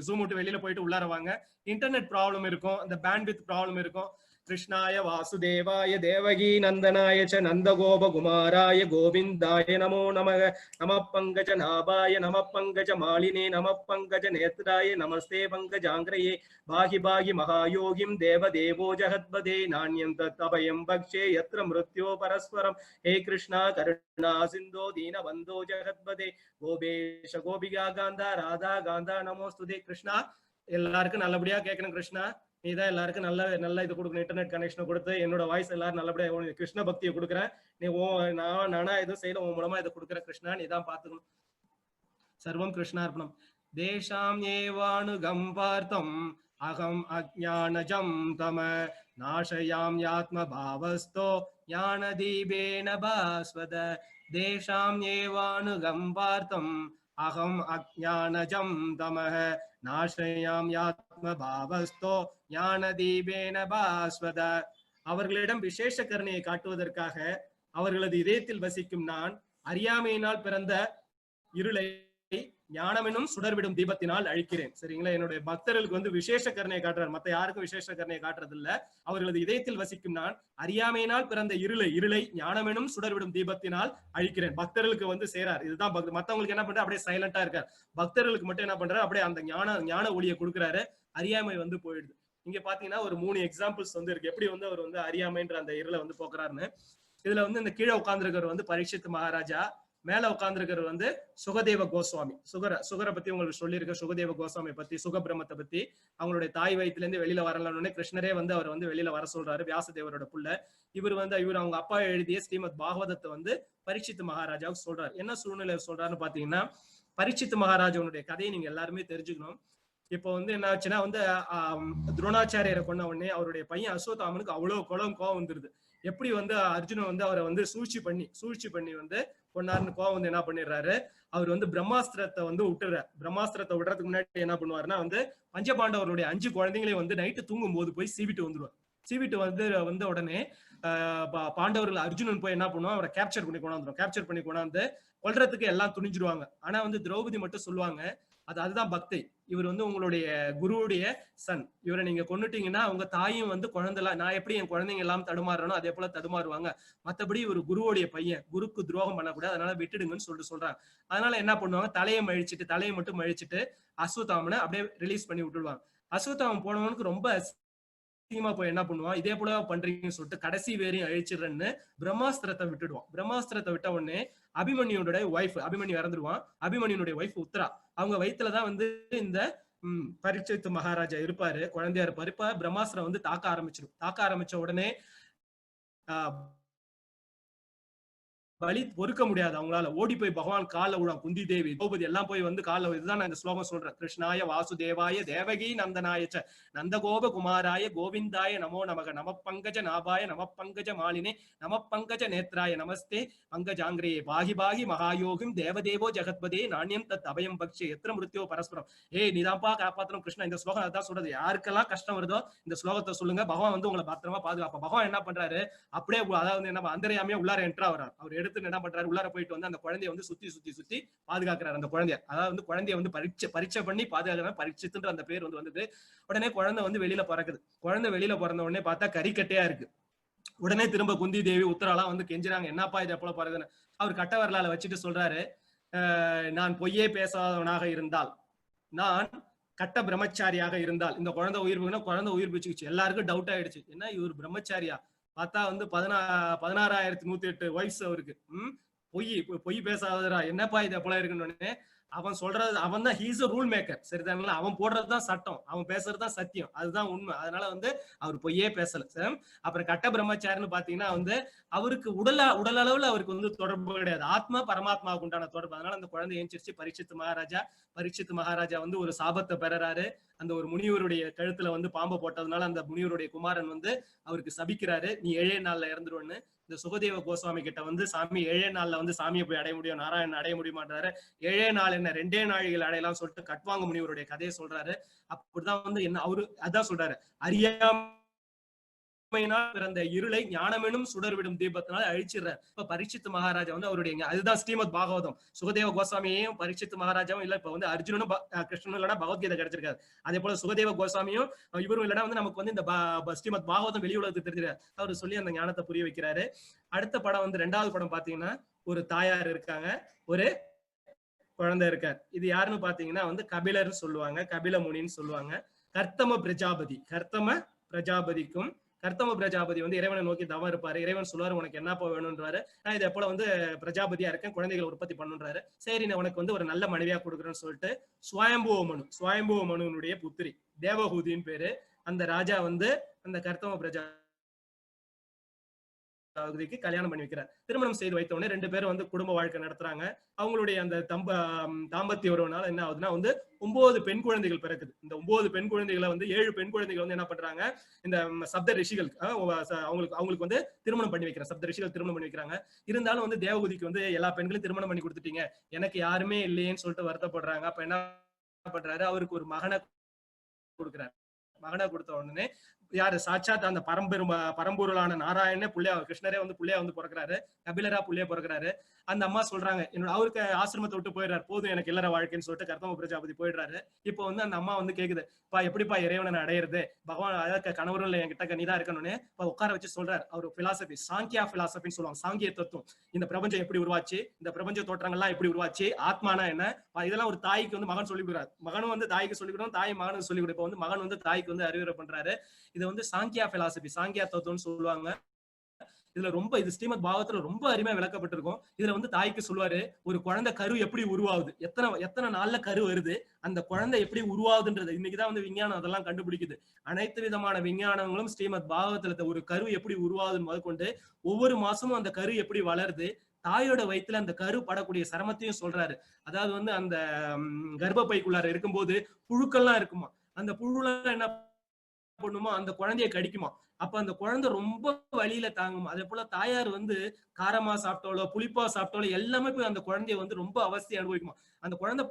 Zoom விட்டு வெளியில போயிட்டு உள்ளார வாங்க. இன்டர்நெட் ப்ராப்ளம் இருக்கும், இந்த பேண்ட்வித் ப்ராப்ளம் இருக்கும். கிருஷ்ணாய வாசுதேவாய தேவகி நந்தனாய ச நந்தகோப குமாராய கோவிந்தாய நமோ நமக. நம பங்கஜ நாபாய நம பங்கஜ மாலினே நம பங்கஜ நேத்ராய நமஸ்தே பங்கஜாங்கிரயே பாகி பாகி மகாயோகிம் தேவ தேவோ ஜகத்பதே நாண்யம் தபயம் பக்ஷே யத்ர மிருத்யோ பரஸ்பரம். ஹே கிருஷ்ணா கருணா சிந்தோ தீன பந்தோ ஜகத்பதே கோபேஷ கோபிகா காந்தா ராதா காந்தா நமோஸ்துதே. கிருஷ்ணா எல்லாருக்கும் நல்லபடியா கேட்கணும். கிருஷ்ணா நீதான் எல்லாருக்கும் நல்ல இது கொடுக்கணும். இன்டர்நெட் கனெக்ஷனை கொடுத்து என்னோட வாய்ஸ் எல்லாரும் நல்லபடியா கிருஷ்ண பக்தியை கொடுக்குறேன். நீ நானா எதுவும் செய்யல, உன் மூலமா இதை கொடுக்குறேன். கிருஷ்ணா நீ தான் பாத்துக்கணும். சர்வம் கிருஷ்ணார்ப்பணம். தேஷாம் ஏவானுகம் பார்த்தம் அகம் அஜ்ஞானஜம் தம நாசயாம் யாத்ம பாவஸ்தோ ஞான தீபேன பாஸ்வத. தேஷாம் ஏவானுகம் பார்த்தம் அகம் அஜ்ஞானஜம் தமஹ நாசயாம் யாத்ம பாவஸ்தோ ஞான தீபேன பாஸ்வத. அவர்களிடம் விசேஷ கருணையை காட்டுவதற்காக அவர்களது இதயத்தில் வசிக்கும் நான் அறியாமையினால் பிறந்த இருளை ஞானமெனும் சுடர்விடும் தீபத்தினால் அழிக்கிறேன். சரிங்களா? என்னுடைய பக்தர்களுக்கு வந்து விசேஷ கருணையை காட்டுறார். மத்த யாருக்கும் விசேஷ கருணையை காட்டுறது இல்ல. அவர்களது இதயத்தில் வசிக்கும் நான் அறியாமையினால் பிறந்த இருளை ஞானமெனும் சுடர்விடும் தீபத்தினால் அழிக்கிறேன். பக்தர்களுக்கு வந்து சேரார். இதுதான் மத்தவங்களுக்கு என்ன பண்றாரு, அப்படியே சைலண்டா இருக்கார். பக்தர்களுக்கு மட்டும் என்ன பண்றாரு, அப்படியே அந்த ஞான ஒளியை கொடுக்குறாரு. அறியாமை வந்து போயிடுது. இங்க பாத்தீங்கன்னா ஒரு 3 எக்ஸாம்பிள்ஸ் வந்து இருக்கு, எப்படி வந்து அவர் வந்து அறியாமைன்ற அந்த இருளை வந்து போக்குறாருன்னு. இதுல வந்து இந்த கீழே உட்கார்ந்துருக்கிற வந்து பரீட்சித் மகாராஜா, மேல உட்கார்ந்துருக்கிறது வந்து சுகதேவ கோஸ்வாமி. சுகரை பத்தி உங்களுக்கு சொல்லியிருக்க, சுகதேவ கோஸ்வாமி பத்தி, சுகபிரமத்தை பத்தி. அவங்களுடைய தாய் வயிற்றுல இருந்து வெளியில வரலான்னு கிருஷ்ணரே வந்து அவர் வந்து வெளியில வர சொல்றாரு, வியாசதேவரோட புள்ள. இவர் அவங்க அப்பா எழுதிய ஸ்ரீமத் பாகவதத்தை வந்து பரீட்சித் மகாராஜாவுக்கு சொல்றாரு. என்ன சூழ்நிலை சொல்றாருன்னு பாத்தீங்கன்னா, பரீட்சித் மகாராஜாவுடைய கதையை நீங்க எல்லாருமே தெரிஞ்சுக்கணும். இப்போ வந்து என்ன ஆச்சுன்னா வந்து துரோணாச்சாரியரை கொண்ட உடனே அவருடைய பையன் அஸ்வத்தாமனுக்கு அவ்வளவு கோபம் வந்துருது. எப்படி வந்து அர்ஜுனன் வந்து அவரை வந்து சூழ்ச்சி பண்ணி வந்து கொண்டாருன்னு கோவம் வந்து என்ன பண்ணிடுறாரு, அவர் வந்து பிரம்மாஸ்திரத்தை வந்து விட்டுறாரு. பிரம்மாஸ்திரத்தை விடுறதுக்கு முன்னாடி என்ன பண்ணுவாருன்னா வந்து பஞ்சபாண்டவருடைய 5 குழந்தைங்களையும் வந்து நைட்டு தூங்கும் போது போய் சீவிட்டு வந்துருவார். சீவிட்டு வந்த உடனே பாண்டவர்கள் அர்ஜுனன் போய் என்ன பண்ணுவான், அவரை கேப்சர் பண்ணி கொண்டாந்து கொல்றதுக்கு எல்லாம் துணிஞ்சிருவாங்க. ஆனா வந்து திரௌபதி மட்டும் சொல்லுவாங்க, அதுதான் பக்தி. இவர் வந்து உங்களுடைய குருவுடைய சன். இவரை நீங்க கொன்னுட்டீங்கன்னா உங்க தாயும் வந்து குழந்தைலாம், நான் எப்படி என் குழந்தைங்க எல்லாம் தடுமாறனோ அதே போல தடுமாறுவாங்க. மத்தபடி இவர் குருவுடைய பையன், குருக்கு துரோகம் பண்ணக்கூடாது, அதனால விட்டுடுங்கன்னு சொல்றாங்க. அதனால என்ன பண்ணுவாங்க, தலையை மட்டும் மழிச்சிட்டு அஸ்வத்தாமனை அப்படியே ரிலீஸ் பண்ணி விட்டுடுவாங்க. அஸ்வத்தாமன் போனவனுக்கு ரொம்ப போய் என்ன பண்ணுவான், இதே போல பண்றீங்கன்னு சொல்லிட்டு கடைசி வேறையும் அழிச்சிடுறேன்னு பிரம்மாஸ்திரத்தை விட்டுடுவான். பிரம்மாஸ்திரத்தை விட்ட உடனே அபிமன்யுடைய ஒய்ஃப், அபிமன்யு இறந்துருவான். அபிமன்யுடைய ஒய்ஃப் உத்தரா, அவங்க வயிற்றுலதான் வந்து இந்த பரீட்சித் மகாராஜா இருப்பாரு, குழந்தையா இருப்பாரு. இப்ப பிரம்மாஸ்திரம் வந்து தாக்க ஆரம்பிச்ச உடனே வலி பொறுக்க முடியாது அவங்களால. ஓடி போய் பகவான் கால விடும். குந்தி தேவி, திரௌபதி எல்லாம் போய் வந்து கால. இதுதான் நான் இந்த ஸ்லோகம் சொல்றேன். கிருஷ்ணாய வாசுதேவாய தேவகி நந்தனாய நந்தகோப குமாராய கோவிந்தாய நமோ நமக. நம பங்கஜ நாபாய நம பங்கஜ மாலினே நம பங்கஜ நேத்ராய நமஸ்தே பங்கஜாங்கிரே பாகி பாகி மகாயோகிம் தேவதேவோ ஜகத்பதே நாண்யம் தத் அபயம் பக்ஷே எத்திர மிருத்யோ பரஸ்பரம். நீதான்ப்பா காப்பாத்தணும் கிருஷ்ணா. இந்த ஸ்லோகம் அதான் சொல்றது. யாருக்கெல்லாம் கஷ்டம் வருதோ இந்த ஸ்லோகத்தை சொல்லுங்க, பகவான் வந்து உங்களை பத்திரமா பாதுகாப்பா. பகவான் என்ன பண்றாரு, அப்படியே அதாவது என்ன அந்தரையாமையா உள்ளார என்ட்ரா வர்றாரு. அவர் எடுத்து என்ன பண்றாரு, உள்ளார போயிட்டு வந்து அந்த குழந்தைய வந்து சுத்தி பாதுகாக்கிறார். அந்த குழந்தைய, அதாவது வந்து குழந்தைய வந்து பரீட்சை பண்ணி பாதுகாக்கிற பரீட்சித்துன்ற அந்த பேர் வந்து வந்தது. உடனே குழந்தை வந்து வெளியில பிறக்குது. குழந்தை வெளியில பிறந்த உடனே பார்த்தா கறிக்கட்டையா இருக்கு. உடனே திரும்ப குந்தி தேவி உத்தராலாம் வந்து கெஞ்சுறாங்க, என்னப்பா இது எப்பல பாருதுன்னு. அவர் கட்ட வரலால வச்சுட்டு சொல்றாரு, நான் பொய்யே பேசாதவனாக இருந்தால், நான் கட்ட பிரம்மச்சாரியாக இருந்தால், இந்த குழந்தை உயிர் போனா குழந்தை உயிர் பிச்சுக்குச்சு. எல்லாருக்கும் டவுட் ஆயிடுச்சு, என்ன இவர் பிரம்மச்சாரியா, பார்த்தா வந்து 16,108 வயசு அவருக்கு. பொய் பேசாதரா, என்னப்பா இது எப்பல இருக்குன்னு. அவன் சொல்றது, அவன் தான் ஹீஸ் ரூல் மேக்கர், சரிதாங்களா? அவன் போடுறதுதான் சட்டம், அவன் பேசுறதுதான் சத்தியம், அதுதான் உண்மை. அதனால வந்து அவர் பொய்யே பேசல. அப்புறம் கட்ட பிரம்மச்சாரின்னு பாத்தீங்கன்னா வந்து அவருக்கு உடல் அளவுல அவருக்கு வந்து தொடர்பு கிடையாது, ஆத்மா பரமாத்மாவுக்கு உண்டான தொடர்பு. அதனால அந்த குழந்தை ஏஞ்சிருச்சு. பரீட்சித் மகாராஜா வந்து ஒரு சாபத்தை பெறாரு. அந்த ஒரு முனிவருடைய கழுத்துல வந்து பாம்பை போட்டதுனால அந்த முனிவருடைய குமாரன் வந்து அவருக்கு சபிக்கிறாரு, நீ 7 நாள்ல இறந்துருவன்னு. இந்த சுகதேவ கோஸ்வாமி கிட்ட வந்து சாமி 7 நாள்ல வந்து சாமியை போய் அடைய முடியும், நாராயணன் அடைய முடியுமான்றாரு. 7 நாள் என்ன 2 நாழிகள் அடையலாம் சொல்லிட்டு கட்வாங்க முனிவருடைய கதையை சொல்றாரு. அப்படிதான் வந்து என்ன அவரு அதான் சொல்றாரு, பிறந்த இருளை ஞானமெனும் சுடர்விடும் தீபத்தினால அழிச்சிடுறார். இப்ப பரீட்சித் மகாராஜா வந்து அவருடைய, அதுதான் ஸ்ரீமத் பாகவதம். சுகதேவ கோஸ்வாமியையும் பரீட்சித் மகாராஜாவும் இல்ல, இப்ப வந்து அர்ஜுனனும் கிருஷ்ணனும் இல்லைன்னா பகவத்கீதை கிடைச்சிருக்காரு. அதே போல சுகதேவ கோஸ்வாமியும் இவரும் இல்லைன்னா வந்து நமக்கு வந்து இந்த ஸ்ரீமத் பாகவதம் வெளி உலகத்துக்கு தெரிஞ்சிருக்காரு. அவர் சொல்லி அந்த ஞானத்தை புரிய வைக்கிறாரு. அடுத்த படம் வந்து 2வது படம் பாத்தீங்கன்னா, ஒரு தாயார் இருக்காங்க, ஒரு குழந்தை இருக்கார். இது யாருன்னு பாத்தீங்கன்னா வந்து கபிலர்னு சொல்லுவாங்க, கபில முனின்னு சொல்லுவாங்க. கர்த்தம பிரஜாபதிக்கும் கர்த்தம பிரஜாபதி வந்து இறைவனை நோக்கி தவம் இருப்பாரு. இறைவன் சொல்லுவாரு, உனக்கு என்னப்பா வேணும்ன்றாரு. நான் இதை போல வந்து பிரஜாபதியா இருக்கேன், குழந்தைகளை உற்பத்தி பண்ணுன்றாரு. சரி, நான் உனக்கு வந்து ஒரு நல்ல மனைவியா கொடுக்குறேன்னு சொல்லிட்டு சுவயம்புவ மனுனுடைய புத்திரி தேவஹூதின்னு பேரு, அந்த ராஜா வந்து அந்த கர்த்தம பிரஜாபதிக்கு கல்யாணம் பண்ணி வைக்கிறார். திருமணம் செய்து வைத்த உடனே 2 பேரும் வந்து குடும்ப வாழ்க்கை நடத்துறாங்க. அவங்களுடைய அந்த தாம்பத்திய உறவுனால என்ன ஆகுதுன்னா வந்து 9 பெண் குழந்தைகள் பிறக்குது. இந்த 9 பெண் குழந்தைகளை வந்து 7 பெண் குழந்தைகள் வந்து என்ன பண்றாங்க, இந்த சப்த ரிஷிகள் அவங்களுக்கு வந்து திருமணம் பண்ணி வைக்கிறாங்க. சப்த ரிஷிகள் திருமணம் பண்ணி வைக்கிறாங்க. இருந்தாலும் வந்து தேவகுதிக்கு வந்து எல்லா பெண்களையும் திருமணம் பண்ணி கொடுத்துட்டீங்க, எனக்கு யாருமே இல்லையேன்னு சொல்லிட்டு வருத்தப்படுறாங்க. அப்ப என்ன பண்றாரு, அவருக்கு ஒரு மகனை கொடுக்குறாரு. மகனை கொடுத்த உடனே யாரு, சாட்சாத் அந்த பரம்பொருளான நாராயணே புள்ளையா, கிருஷ்ணரே வந்து புள்ளையா வந்து பிறக்கிறாரு, கபிலரா புள்ளையா பிறக்கிறாரு. அந்த அம்மா சொல்றாங்க, என்னோட அவருக்கு ஆசிரமத்தை விட்டு போயிடுறாரு, போதும் எனக்கு இல்லற வாழ்க்கைன்னு சொல்லிட்டு கர்த்தம பிரஜாபதி போயிடுறாரு. இப்போ வந்து அந்த அம்மா வந்து கேக்குது, எப்படிப்பா இறைவனை அடையிறது, பகவான் அதாவது கணவரும் இல்லை என்கிட்ட நீதான் இருக்கணும்னு உட்கார வச்சு சொல்றாரு. அவர் பிலாசபி, சாங்கியா பிலாசபின்னு சொல்லுவாங்க, சாங்கிய தத்துவம். இந்த பிரபஞ்சம் எப்படி உருவாச்சு, இந்த பிரபஞ்ச தோற்றங்கள்லாம் எப்படி உருவாச்சு, ஆத்மானா என்ன, இதெல்லாம் ஒரு தாய்க்கு வந்து மகன் சொல்லிக் கொடுக்குறாரு. மகனும் வந்து தாய்க்கு சொல்லிக் கொடுக்கணும், தாய் மகனுக்கு சொல்லிக் கொடுப்போம். வந்து மகன் வந்து தாய்க்கு வந்து அறிவுரை பண்றாரு. இது வந்து சாங்கியா பிலாசபி, சாங்கியா தத்துவம்னு சொல்லுவாங்க. இதுல ரொம்ப, இது ஸ்ரீமத் பாகவத்துல ரொம்ப அருமையா விளக்கப்பட்டிருக்கும். இதுல வந்து தாய்க்கு சொல்லுவாரு, ஒரு குழந்தை கரு எப்படி உருவாகுது, எத்தனை நாள்ல கரு வருது, அந்த குழந்தை எப்படி உருவாகுதுன்றது இன்னைக்குதான் வந்து விஞ்ஞானம் அதெல்லாம் கண்டுபிடிக்குது. அனைத்து விதமான விஞ்ஞானங்களும் ஸ்ரீமத் பாகவத்துல ஒரு கரு எப்படி உருவாகுதுன்னு முதற்கொண்டு ஒவ்வொரு மாசமும் அந்த கரு எப்படி வளருது, தாயோட வயிற்றுல அந்த கரு படக்கூடிய சிரமத்தையும் சொல்றாரு. அதாவது வந்து அந்த கர்ப்பப்பைக்குள்ளார இருக்கும்போது புழுக்கள்லாம் இருக்குமா, அந்த புழுலாம் என்ன பண்ணுமா, அந்த குழந்தைய கடிக்குமா. அப்ப அந்த குழந்தை ரொம்ப வலியில தாங்குமா. அதே போல தாயார் வந்து காரமா சாப்பிட்டாலோ புளிப்பா சாப்பிட்டாலோ எல்லாமே போய் அந்த குழந்தைய வந்து ரொம்ப அவஸ்தையை அனுபவிக்குமா. அந்த குழந்தை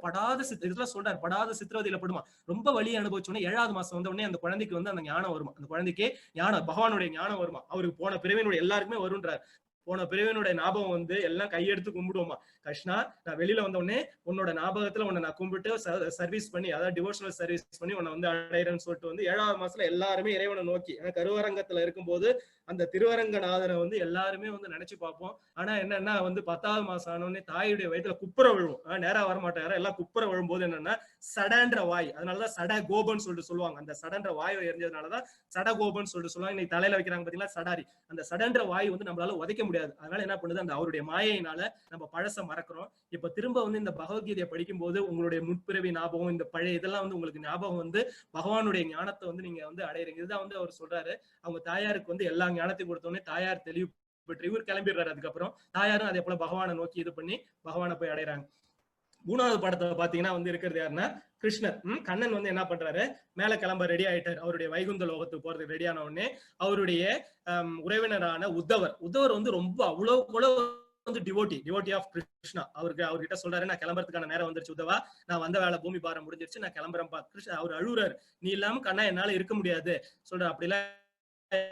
இதெல்லாம் சொல்றாரு, படாத சித்திரவதையில படுமா. ரொம்ப வலியை அனுபவிச்சோடனே 7வது மாசம் வந்த உடனே அந்த குழந்தைக்கு வந்து அந்த ஞானம் வருமா. அந்த குழந்தைக்கு ஞானம், பகவானுடைய ஞானம் வருமா. அவருக்கு போன பிறவியினுடைய எல்லாருக்குமே வரும்ன்றார். போன பிறவியினுடைய ஞாபகம் வந்து எல்லாம் கையெடுத்து கும்பிடுவோமா, கிருஷ்ணா நான் வெளியில வந்த உடனே உன்னோட ஞாபகத்துல உன்னை நான் கும்பிட்டு சர்வீஸ் பண்ணி, அதாவது டிவோஷனல் சர்வீஸ் பண்ணி உன்னை வந்து அடையிறேன்னு சொல்லிட்டு வந்து 7வது மாசத்துல எல்லாருமே இறைவனை நோக்கி, கருவரங்கத்துல இருக்கும்போது அந்த திருவரங்கநாதனை வந்து எல்லாருமே வந்து நினைச்சு பார்ப்போம். ஆனா என்னன்னா வந்து 10வது மாசம் ஆனோடனே தாயுடைய வயிற்றுல குப்புற விழுவும், நேரா வரமாட்டாரு, எல்லாம் குப்புற விழும்போது என்னன்னா சடன்ற வாய், அதனாலதான் சட கோபன்னு சொல்லிட்டு சொல்லுவாங்க. அந்த சடன்ற வாய் எரிஞ்சதுனாலதான் சட கோபன்னு சொல்லிட்டு சொல்லுவாங்க. இன்னைக்கு தலையில வைக்கிறாங்க பாத்தீங்களா சடாரி, அந்த சடன்ற வாய் வந்து நம்மளால உதைக்க முடியாது. அதனால என்ன பண்ணுது, அந்த அவருடைய மாயையினால நம்ம பழச மறக்கிறோம். இப்ப திரும்ப வந்து இந்த பகவத்கீதையை படிக்கும் போது உங்களுடைய முற்பிறவி ஞாபகம், இந்த பழைய இதெல்லாம் வந்து உங்களுக்கு ஞாபகம் வந்து பகவானுடைய ஞானத்தை வந்து நீங்க வந்து அடையிறீங்க. இதுதான் வந்து அவர் சொல்றாரு. அவங்க தாயாருக்கு வந்து எல்லா ஞானத்தையும் கொடுத்தோடனே தாயார் தெளிவு பெற்று இவர் கிளம்பிடுறாரு. அதுக்கப்புறம் தாயாரும் அதே போல பகவானை நோக்கி இது பண்ணி பகவானை போய் அடைறாங்க. 3வது படத்தை பாத்தீங்கன்னா வந்து இருக்கிறது யாருன்னா கிருஷ்ணர். கண்ணன் வந்து என்ன பண்றாரு, மேல கிளம்ப ரெடி ஆயிட்டார். அவருடைய வைகுந்த லோகத்துக்கு போறதுக்கு ரெடி ஆன உடனே அவருடைய உறவினரான உத்தவர் வந்து ரொம்ப அவ்வளவு வந்து டிவோட்டி ஆஃப் கிருஷ்ணா. அவர்கிட்ட சொல்றாரு, நான் கிளம்புறதுக்கான நேரம் வந்துருச்சு உத்தவா, நான் வந்த வேலை பூமி பாரம் முடிஞ்சிருச்சு, நான் கிளம்புறேன். கிருஷ்ணா அவர் அழுகுறாரு, நீ இல்லாம கண்ணா என்னால இருக்க முடியாது சொல்ற. அப்படிலாம்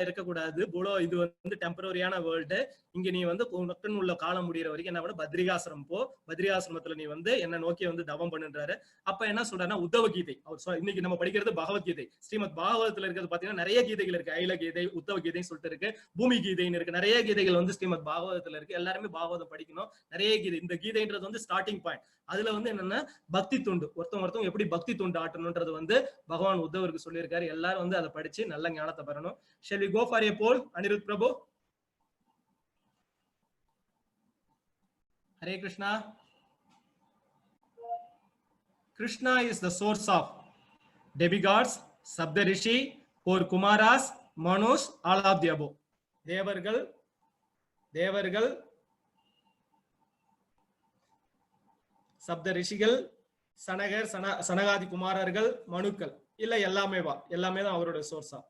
இருக்கக்கூடாது. இது வந்து டெம்பரரியான வேர்ல்டு. இங்க நீ வந்து உனக்குன்னு உள்ள காலம் முடியிற வரைக்கும் என்ன பண்ண, பத்ரிகாசிரமம் போ. பத்ரிகாசிரமத்துல நீ வந்து என்ன நோக்கி வந்து தவம் பண்ணுன்றாரு. அப்ப என்ன சொல்றாருன்னா உத்தவ கீதை. அவர் இன்னைக்கு நம்ம படிக்கிறது பகவத்கீதை. ஸ்ரீமத் பாகவதத்துல இருக்கிறது பாத்தீங்கன்னா நிறைய கீதைகள் இருக்கு. ஐல கீதை, உத்தவ கீதைன்னு சொல்லிட்டு இருக்கு, பூமி கீதைன்னு இருக்கு. நிறைய கீதைகள் வந்து ஸ்ரீமத் பாகவதத்துல இருக்கு. எல்லாருமே பாகவதம் படிக்கணும். நிறைய கீதை. இந்த கீதைன்றது வந்து ஸ்டார்டிங் பாயிண்ட். அதுல வந்து என்னன்னா பக்தி தொண்டு, ஒருத்தவங்க எப்படி பக்தி தொண்டு ஆட்டணும்ன்றது வந்து பகவான் உத்தவருக்கு சொல்லியிருக்காரு. எல்லாரும் வந்து அதை படிச்சு நல்ல ஞானத்தை பெறணும். Shall we go for a poll, Anirudh Prabhu? Hare Krishna. Krishna is the source of demigods, Sabdarishi, 4 Kumaras, Manus, all of the above. தேவர்கள், சப்த ரிஷிகள், சனகர், சனகாதி குமாரர்கள், மனுக்கள், இல்ல எல்லாமே தான் அவரோட சோர்ஸா.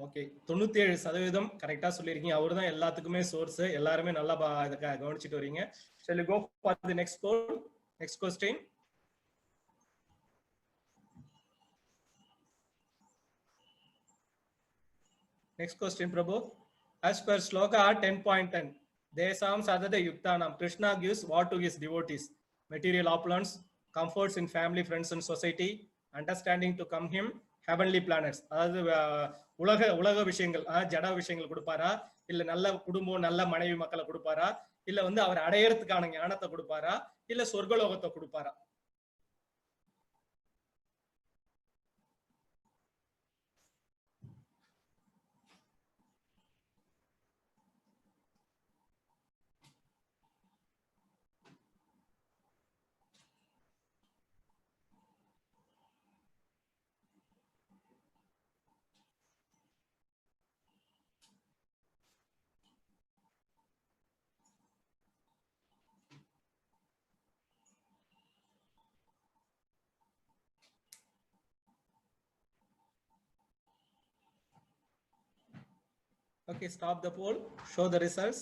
ஓகே, 97% கரெக்டா சொல்லிருக்கீங்க. அவரு தான் எல்லாத்துக்குமே சோர்ஸ். எல்லாருமே நல்லா கவனிச்சுட்டு வரீங்க. Shall we go for the next poll? Next question. Next question, Prabhu. As per Shloka 10.10, Desam Sadhata Yuktanam, Krishna gives what to his devotees? Material opulence, comforts in family, friends and society, understanding to come him, heavenly planets. அதாவது உலக விஷயங்கள், ஜட விஷயங்கள் கொடுப்பாரா, இல்ல நல்ல குடும்பம், நல்ல மனைவி மக்களை கொடுப்பாரா, இல்ல வந்து அவர் அடையறதுக்கான ஞானத்தை கொடுப்பாரா, இல்ல சொர்க்கலோகத்தை கொடுப்பாரா? Okay, stop the poll, show the results.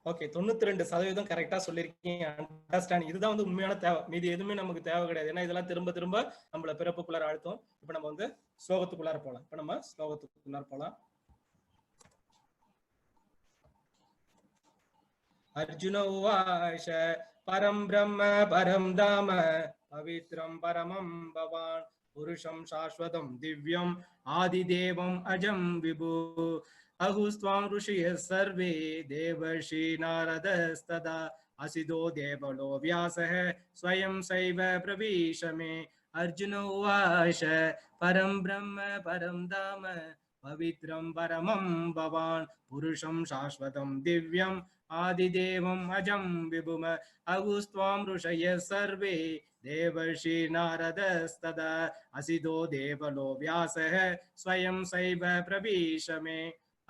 Okay, 92% கரெக்டா சொல்லிருக்கீங்க. அண்டர்ஸ்டாண்ட், இதுதான் வந்து உண்மையான தேவை. மீதி எதுவுமே நமக்கு தேவை கிடையாது. ஏன்னா இதெல்லாம் திரும்ப திரும்ப நம்மள பிறப்புக்குள்ளார அழுத்தம். இப்ப நம்ம வந்து ஸ்லோகத்துக்குள்ளார போலாம். அர்ஜுன உவாச பரம் பிரம்ம பரம் தாம பவித்ரம் பரமம் பவான் புருஷம் சாஸ்வதம் திவ்யம் ஆதிதேவம் அஜம் விபு அகுஸ்வாம் ருஷிய சர்வே தேவர்ஷி நாரதஸ்ததா அசிதோ தேவலோ வியாசः ஸ்வயம் சைவ பிரவீஷமே. அர்ஜுன உவாச பரம் பிரம்ம பரம் தாம பவித்ரம் பரமம் பவான் புருஷம் சாஸ்வதம் திவ்யம் ஆதிதேவம் அஜம் விபும அகுஸ்வாம் ருஷய சர்வே தேவர்ஷி நாரதஸ்ததா அசிதோ தேவலோ வியாசः ஸ்வயம் சைவ பிரவீஷமே.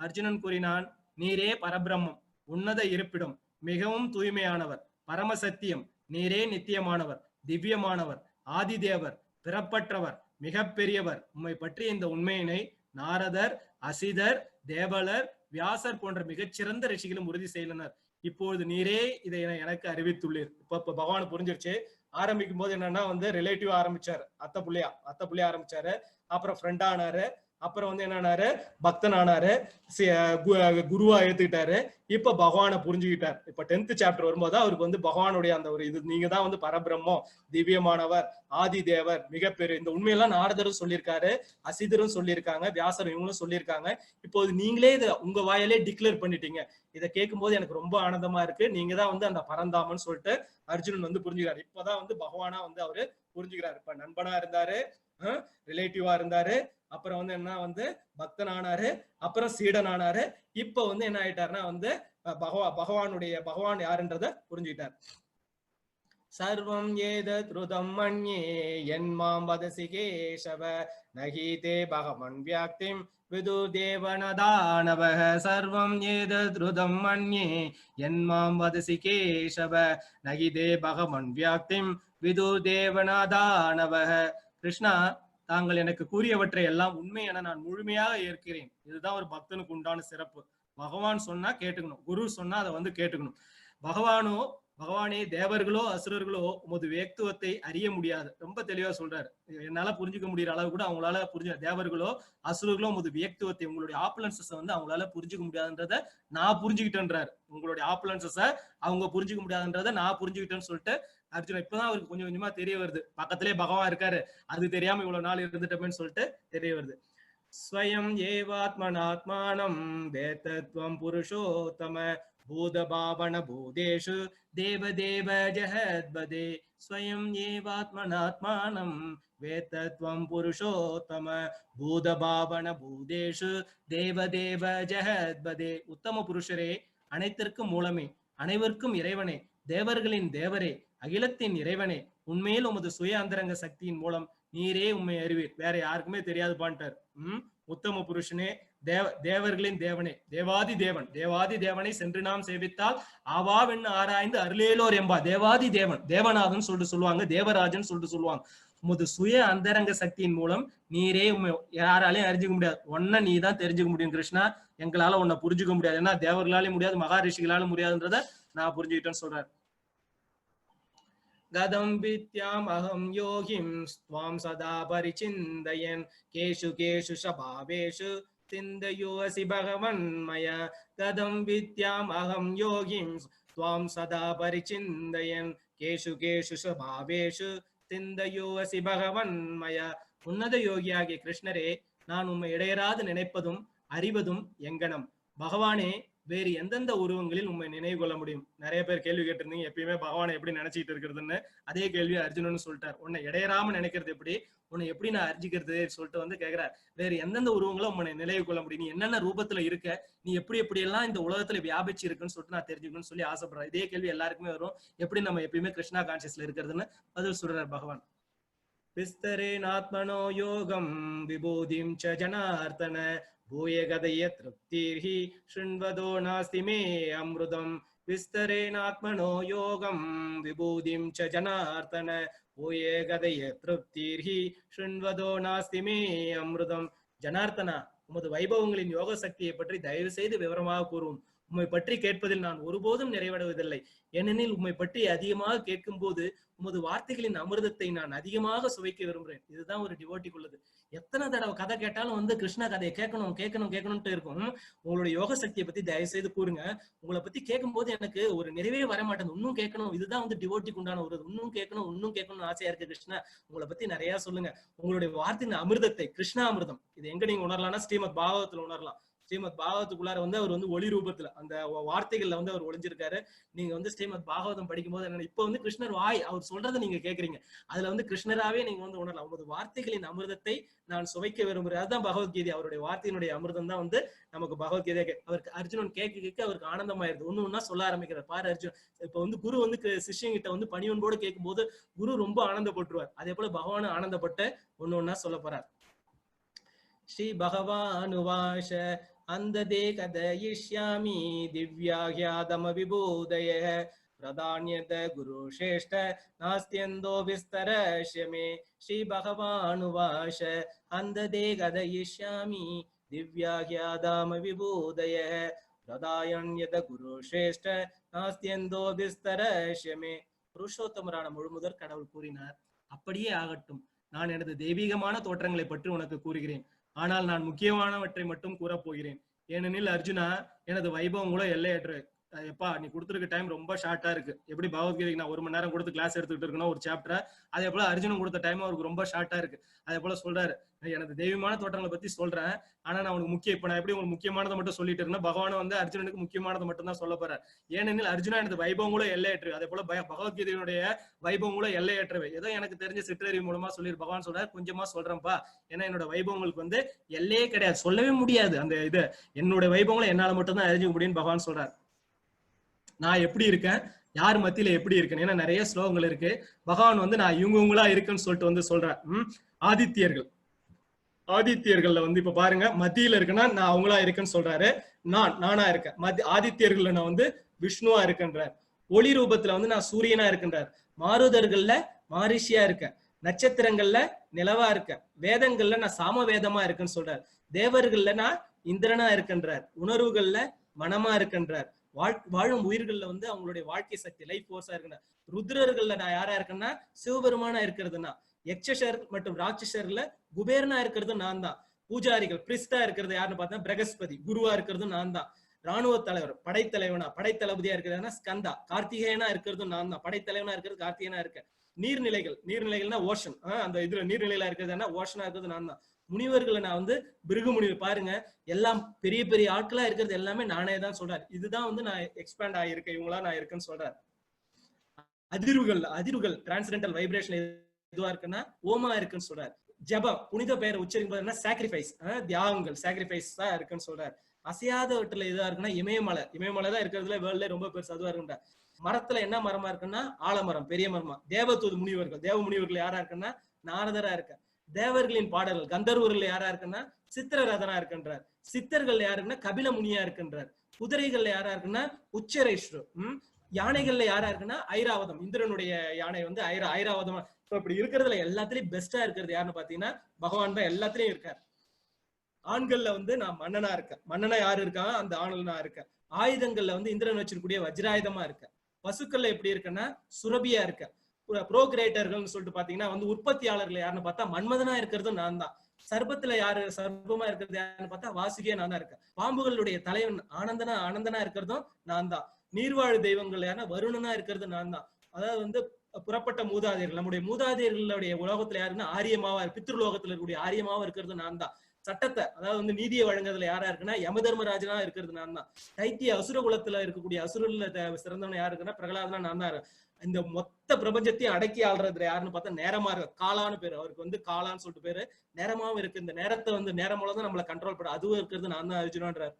அர்ஜுனன் கூறினான், நீரே பரபிரம்மம், உன்னத இருப்பிடம், மிகவும் தூய்மையானவர், பரமசத்தியம், நீரே நித்தியமானவர், திவ்யமானவர், ஆதிதேவர், பிறப்பற்றவர், மிக பெரியவர். உம்மை பற்றி இந்த உண்மையினை நாரதர், அசிதர், தேவலர், வியாசர் போன்ற மிகச்சிறந்த ரிஷிகளும் உறுதி செய்தனர். இப்பொழுது நீரே இதை எனக்கு அறிவித்துள்ளீர். இப்ப பகவான் புரிஞ்சிருச்சு. ஆரம்பிக்கும் போது என்னன்னா வந்து ரிலேட்டிவ் ஆரம்பிச்சாரு, அத்தை புள்ளையா ஆரம்பிச்சாரு. அப்புறம் ஃப்ரெண்ட் ஆனாரு. அப்புறம் வந்து என்னன்னாரு, பக்தன் ஆனாரு, குருவா ஏத்துக்கிட்டாரு. இப்ப பகவானை புரிஞ்சுக்கிட்டார். இப்ப 10th சாப்டர் வரும்போது அவருக்கு வந்து பகவானுடைய அந்த ஒரு இது, நீங்க தான் வந்து பரபிரம்மம், திவ்யமானவர், ஆதி தேவர், மிகப்பெரிய, இந்த உண்மையெல்லாம் நாரதரும் சொல்லியிருக்காரு, அசிதரும் சொல்லியிருக்காங்க, வியாசரும் இவங்களும் சொல்லியிருக்காங்க. இப்போது நீங்களே இதை உங்க வாயிலே டிக்ளேர் பண்ணிட்டீங்க. இதை கேட்கும் போது எனக்கு ரொம்ப ஆனந்தமா இருக்கு. நீங்க தான் வந்து அந்த பரந்தாமன்னு சொல்லிட்டு அர்ஜுனன் வந்து புரிஞ்சுக்கிறாரு. இப்பதான் வந்து பகவானா வந்து அவரு புரிஞ்சுக்கிறாரு. இப்ப நண்பனா இருந்தாரு, ரிலேட்டிவா இருந்தாரு, அப்புறம் வந்து என்ன வந்து பக்தன் ஆனாரு, அப்புறம் சீடன் ஆனாரு. இப்ப வந்து என்ன ஆயிட்டாருன்னா வந்து பகவான் யாருன்றத புரிஞ்சுக்கிட்டார். சர்வம் ஏதத்ருதம் மன்யே யன்மாம் வதசி கேசவ நகி தே பகவன் வியாக்திம் விதுர்தேவனதானவः சர்வம் ஏதத்ருதம் மன்யே யன்மாம் வதசி கேசவ நகி தே பகவன் வியாக்திம் விதுர்தேவனதானவः. கிருஷ்ணா, தாங்கள் எனக்கு கூறியவற்றை எல்லாம் உண்மை என நான் முழுமையாக ஏற்கிறேன். இதுதான் ஒரு பக்தனுக்கு உண்டான சிறப்பு. பகவான் சொன்னா கேட்டுக்கணும், குரு சொன்னா அதை வந்து கேட்டுக்கணும். பகவானே தேவர்களோ அசுரர்களோ உமது வேக்துவத்தை அறிய முடியாது. ரொம்ப தெளிவா சொல்றாரு. என்னால புரிஞ்சுக்க முடியற அளவு கூட அவங்களால தேவர்களோ அசுரர்களோ உமது வேக்துவத்தை, உங்களுடைய ஆப்புலன்சஸ் வந்து அவங்களால புரிஞ்சுக்க முடியாதுன்றத நான் புரிஞ்சுக்கிட்டேன்றாரு. உங்களுடைய ஆப்புலன்சஸ அவங்க புரிஞ்சுக்க முடியாதுன்றத நான் புரிஞ்சுக்கிட்டேன்னு சொல்லிட்டு அர்ஜுனா இப்பதான் அவருக்கு கொஞ்சம் கொஞ்சமா தெரிய வருது. பக்கத்திலே பகவான் இருக்காரு, அது தெரியாம இவ்வளவு நாள் இருந்துட்டோமேன்னு சொல்லிட்டு தெரிய வருது. ஸ்வயம் ஏவாத்மனாத்மானம் வேதத்வம் புருஷோத்தம பூதபாவன பூதேஷு தேவதேவ ஜஹத்பதே. ஸ்வயம் ஏவாத்மனாத்மானம் வேதத்வம் புருஷோத்தம பூதபாவன பூதேஷு தேவதேவ ஜஹத்பதே. உத்தம புருஷரே, அனைத்திற்கும் மூலமே, அனைவருக்கும் இறைவனே, தேவர்களின் தேவரே, அகிலத்தின் இறைவனே, உண்மையில் உமது சுய அந்தரங்க சக்தியின் மூலம் நீரே உண்மை அறிவீர், வேற யாருக்குமே தெரியாது பாண்டார். உத்தம புருஷனே, தேவர்களின் தேவனே, தேவாதி தேவன், தேவாதி தேவனை சென்று நாம் சேவித்தால் ஆவாவென்னு ஆராய்ந்து அருளேலோர் என்பா. தேவாதி தேவன், தேவநாதன் சொல்லிட்டு சொல்லுவாங்க, தேவராஜன் சொல்லிட்டு சொல்லுவாங்க. உமது சுய அந்தரங்க சக்தியின் மூலம் நீரே உண்மை யாராலையும் அறிஞ்சுக்க முடியாது. ஒன்ன நீ தான் தெரிஞ்சுக்க முடியும் கிருஷ்ணா, எங்களால உன்னை புரிஞ்சுக்க முடியாது. ஏன்னா தேவர்களாலும் முடியாது, மகாரிஷிகளாலும் முடியாதுன்றத நான் புரிஞ்சுக்கிட்டேன்னு சொல்றாரு. கதம் வித்யாம் அகம் யோகிம் ஸ்வாம் சதா பரிசிந்தயன் கேஷு கேஷு ஷபாவேஷு சிந்தயோசி பகவன் மய. கதம் வித்யாம் அகம் யோகிம் ஸ்வாம் சதா பரிசிந்தயன் கேஷு கேஷு ஷபாவேஷு சிந்தயோசி பகவன் மய. உன்னத யோகியாகிய கிருஷ்ணரே, நான் உம்மை இடையராது நினைப்பதும் அறிவதும் எங்கனம். பகவானே, வேறு எந்தெந்த உருவங்களில் உண்மை நினைவு கொள்ள முடியும்? நிறைய பேர் கேள்வி கேட்டிருந்தீங்க, எப்பயுமே பகவானை எப்படி நினைச்சிட்டு இருக்கிறதுன்னு. அதே கேள்வி அர்ஜுனன் சொல்லிட்டார். உன்னை இடையராம நினைக்கிறது எப்படி, உன்னை எப்படி நான் அர்ஜிக்கிறது சொல்லிட்டு வந்து கேட்கிறார். வேறு எந்தெந்த உருவங்களும் உன்னை நினைவு கொள்ள முடியும், நீ என்னென்ன ரூபத்துல இருக்க, நீ எப்படி எப்படி எல்லாம் இந்த உலகத்துல வியாபிச்சு இருக்குன்னு சொல்லிட்டு நான் தெரிஞ்சுக்கணும்னு சொல்லி ஆசைப்படுறேன். இதே கேள்வி எல்லாருக்குமே வரும், எப்படி நம்ம எப்பயுமே கிருஷ்ணா கான்சியஸ்ல இருக்கிறதுன்னு பதில் சொல்றார் பகவான். விஸ்தரேனாத்மனோ யோகம் விபூதிம் ச ஜனார்த்தன பூய கதய திருப்திர்ஹி ஷுண்வதோ நாஸ்தி மே அம்ருதம். விஸ்தரேனாத்மனோ யோகம் விபூதிம் ச ஜனார்த்தன பூய கதய திருப்திர்ஹி ஷுண்வதோ நாஸ்தி மே அம்ருதம். ஜனார்த்தனா, உமது வைபவங்களின் யோக சக்தியை பற்றி தயவு செய்து விவரமாக கூறுவோம். உம்மை பற்றி கேட்பதில் நான் ஒருபோதும் நிறைவடைவதில்லை. ஏனெனில் உம்மை பற்றி அதிகமாக கேட்கும் போது உமது வார்த்தைகளின் அமிர்தத்தை நான் அதிகமாக சுவைக்க விரும்புகிறேன். இதுதான் ஒரு டிவோட்டிக்கு உள்ளது. எத்தனை தடவை கதை கேட்டாலும் வந்து கிருஷ்ணா கதையை கேட்கணும் கேட்கணும் கேட்கணும்ட்டு இருக்கும். உங்களுடைய யோக சக்தியை பத்தி தயவு செய்து கூறுங்க. உங்களை பத்தி கேட்கும் போது எனக்கு ஒரு நிறைவே வர மாட்டேன், இன்னும் கேட்கணும். இதுதான் வந்து டிவோட்டிக்கு உண்டான ஒரு இன்னும் கேட்கணும்னு ஆசையா இருக்கு. கிருஷ்ணா, உங்களை பத்தி நிறைய சொல்லுங்க. உங்களுடைய வார்த்தையின் அமிர்தத்தை, கிருஷ்ணா அமிர்தம், இது எங்க நீங்க உணரலாம்னா ஸ்ரீமத் பாகவத்துல உணரலாம். ஸ்ரீமத் பாகவத்துக்குள்ளார வந்து அவர் வந்து ஒளி ரூபத்துல அந்த வார்த்தைகள்ல வந்து அவர் ஒளிஞ்சிருக்காரு. நீங்க வந்து ஸ்ரீமத் பாகவதம் படிக்கும் போது என்ன, இப்ப வந்து கிருஷ்ணர் வாய் அவர் சொல்றதை நீங்க கேக்குறீங்க, அதுல வந்து கிருஷ்ணராவே நீங்க வந்து உணரலாம். உங்களது வார்த்தைகளின் அமிர்தத்தை நான் சுவைக்க விரும்புறேன். அதுதான் பகவத்கீதை. அவருடைய வார்த்தையினுடைய அமிர்தம் தான் வந்து நமக்கு பகவத்கீதை. அவருக்கு அர்ஜுனன் கேட்க அவருக்கு ஆனந்தமாயிருது. ஒண்ணு ஒன்னா சொல்ல ஆரம்பிக்கிறார். பாரு அர்ஜுன், இப்ப வந்து குரு வந்து சிஷ்யங்கிட்ட வந்து பணிவன்போடு கேட்கும் போது குரு ரொம்ப ஆனந்தப்பட்டுருவார். அதே போல பகவான் ஆனந்தப்பட்ட ஒண்ணு ஒன்னா சொல்ல போறார். ஸ்ரீ பகவானுவாச அந்ததே கதயிஷ்யாமி திவ்யாஹ்யாதம விபூதய பிரதான்யத குரு ஸ்ரேஷ்ட நாஸ்தியந்தோ விஸ்தரஸ்ய மே. ஸ்ரீ பகவானுவாச அந்ததே கதயிஷ்யாமி திவ்யாஹ்யாதம விபூதய பிரதான்யத குரு ஸ்ரேஷ்ட நாஸ்தியந்தோ விஸ்தரஸ்ய மே. புருஷோத்தமரான முழுமுதற் கடவுள் கூறினார், அப்படியே ஆகட்டும், நான் எனது தெய்வீகமான தோற்றங்களை பற்றி உனக்கு கூறுகிறேன். ஆனால் நான் முக்கியமானவற்றை மட்டும் கூறப் போகிறேன். ஏனெனில் அர்ஜுனா, எனது வைபவங்களோ எல்லையற்ற. எப்பா, நீ கொடுத்துருக்க டைம் ரொம்ப ஷார்ட்டா இருக்கு. எப்படி பகவத்கீதைக்கு நான் 1 மணி நேரம் கொடுத்து கிளாஸ் எடுத்துக்கிட்டு இருக்கணும் ஒரு சாப்டர், அதே போல அர்ஜுனன் கொடுத்த டைம் அவருக்கு ரொம்ப ஷார்ட்டா இருக்கு. அதே போல சொல்றாரு, எனது தெய்வீகமான தோற்றங்களை பத்தி சொல்றேன், ஆனா நான் உனக்கு இப்ப நான் எப்படி உங்களுக்கு முக்கியமானதை மட்டும் சொல்லிட்டு இருக்கேன், பகவான் வந்து அர்ஜுனனுக்கு முக்கியமானதை மட்டும் தான் சொல்ல போறாரு. ஏனெனில் அர்ஜுனா, எனது வைபவங்களும் எல்லையற்று. அதே போல பகவத்கீதையுடைய வைபவங்களும் எல்லையற்றவை. ஏதோ எனக்கு தெரிஞ்ச சிற்றறிவு மூலமா சொல்லி பகவான் சொல்றாரு, கொஞ்சமா சொல்றேன்ப்பா, ஏன்னா என்னோட வைபவங்களுக்கு வந்து எல்லையே கிடையாது, சொல்லவே முடியாது. அந்த இது என்னோட வைபவங்களை என்னால மட்டும் தான் அறிஞ்சுக்க முடியும்னு பகவான் சொல்றாரு. நான் எப்படி இருக்கேன், யார் மத்தியில எப்படி இருக்குன்னு. ஏன்னா நிறைய ஸ்லோகங்கள் இருக்கு. பகவான் வந்து நான் இவங்களா இருக்குன்னு சொல்லிட்டு வந்து சொல்றேன். ஆதித்யர்கள், ஆதித்யர்கள்ல வந்து இப்ப பாருங்க, மத்தியில இருக்குன்னா நான் அவங்களா இருக்கேன்னு சொல்றாரு. நானா இருக்கேன். ஆதித்யர்கள்ல நான் வந்து விஷ்ணுவா இருக்கின்றார். ஒளி ரூபத்துல வந்து நான் சூரியனா இருக்கின்றார். மாருதர்கள்ல மாரிஷியா இருக்கேன். நட்சத்திரங்கள்ல நிலவா இருக்கேன். வேதங்கள்ல நான் சாம வேதமா இருக்கேன்னு சொல்றார். தேவர்கள்ல நான் இந்திரனா இருக்கின்றார். உணர்வுகள்ல மனமா இருக்கின்றார். வாழும் உயிர்கள்ல வந்து அவங்களுடைய வாழ்க்கை சக்தி லைஃப் ஃபோர்ஸா இருக்கின்றார். ருத்ரர்கள்ல நான் யாரா இருக்கேன்னா சிவபெருமானா இருக்கிறதுனா. யக்ஷர் மற்றும் ராட்சசர்ல குபேரனா இருக்கிறது நான் தான். பூஜாரிகள் பிரிஸ்டா இருக்கிறது யாருன்னு பார்த்தா பிரகஸ்பதி. குருவா இருக்கிறது நான் தான். ராணுவ தலைவர் படைத்தளபதியா இருக்கிறதுனா ஸ்கந்தா. கார்த்திகேயனா இருக்கிறது நான் தான். படைத்தலைவனா இருக்கிறது கார்த்திகேயனா இருக்க. நீர்நிலைகள்னா ஓஷன். அந்த இதுல நீர்நிலையில இருக்கிறதுனா ஓஷனா இருக்கிறது நான் தான். முனிவர்களை நான் வந்து பிருகு முனிவர் பாருங்க, எல்லாம் பெரிய பெரிய ஆட்களா இருக்கிறது எல்லாமே நானே தான் சொல்றாரு. இதுதான் வந்து நான் எக்ஸ்பேண்ட் ஆகியிருக்கேன், இவங்களா நான் இருக்கேன்னு சொல்றாரு. அதிர்வுகள் டிரான்ஸ்டென்டல் வைப்ரேஷன் எதுவா இருக்குன்னா ஓமா இருக்குன்னு சொல்றாரு. ஜபம் புனித பெயரை உச்சரிக்கும் சாக்ரிஃபைஸ், தியாகங்கள் சாக்ரிஃபைஸ் தான் இருக்குன்னு சொல்றாரு. அசையாதவற்றில எதுவா இருக்குன்னா இமயமலை தான் இருக்கிறதுல வேர்ல்ட்ல ரொம்ப பெருசு அதுவா இருக்குன்ற. மரத்துல என்ன மரமா இருக்குன்னா ஆலமரம், பெரிய மரமா. தேவ முனிவர்கள் யாரா இருக்குன்னா நாரதரா இருக்க. தேவர்களின் பாடல்கள் கந்தர்வர்கள் யாரா இருக்குன்னா சித்திரரதனா இருக்கின்றார். சித்தர்கள் யாருக்குன்னா கபில முனியா இருக்கின்றார். குதிரைகள்ல யாரா இருக்குன்னா உச்சரேஸ்வரர். யானைகள்ல யாரா இருக்குன்னா ஐராவதம், இந்திரனுடைய யானை வந்து ஐராவதம். இப்படி இருக்கிறதுல எல்லாத்துலயும் பெஸ்டா இருக்கிறது யாருன்னு பாத்தீங்கன்னா பகவான் தான் எல்லாத்துலயும் இருக்காரு. ஆண்கள்ல வந்து நான் மன்னனா இருக்கேன். மன்னனா யாரு இருக்காங்க, அந்த ஆண்கள் நான் இருக்கேன். ஆயுதங்கள்ல வந்து இந்திரன் வச்சிருக்கூடிய வஜ்ராயுதமா இருக்கேன். பசுக்கள்ல எப்படி இருக்குன்னா சுரபியா இருக்கேன். ப்ரோகிரேட்டர்கள் சொல்லிட்டு பாத்தீங்கன்னா வந்து உற்பத்தியாளர்கள் யாருன்னு பார்த்தா மன்மதனா இருக்கிறது நான் தான். சர்பத்துல யாரு சர்பமா இருக்கிறது யாருன்னு பார்த்தா வாசுகியா நான் தான் இருக்கேன். பாம்புகளுடைய தலைவன் ஆனந்தனா இருக்கிறதும் நான் தான். நீர்வாழ் தெய்வங்கள் யாருன்னா வருணனா இருக்கிறது நான் தான். அதாவது வந்து புறப்பட்ட மூதாதையர்கள், நம்முடைய மூதாதையர்களுடைய உலகத்துல யாருன்னா ஆரியமாவா, பித்ருலோகத்துல இருக்கக்கூடிய ஆரியமாவா இருக்கிறது நான் தான். சட்டத்தை அதாவது வந்து நீதியை வழங்குறதுல யாரா இருக்குன்னா யமதர்மராஜனா இருக்கிறது நான் தான். தைத்திய அசுர குலத்துல இருக்கக்கூடிய அசுரல்ல சிறந்தவன் யாரு இருக்குன்னா பிரகலாதனா நான் தான். இந்த மொத்த பிரபஞ்சத்தையும் அடக்கி ஆள்றதுல யாருன்னு பார்த்தா நேரமா இருக்கு. காலான்னு பேரு அவருக்கு வந்து காலான்னு சொல்லிட்டு பேரு. நேரமாவும் இருக்கு. இந்த நேரத்தை வந்து நேரமூலம் தான் நம்மளை கண்ட்ரோல் பண்ண அதுவும் இருக்கிறது நான் தான் அர்ஜுனான்றார்.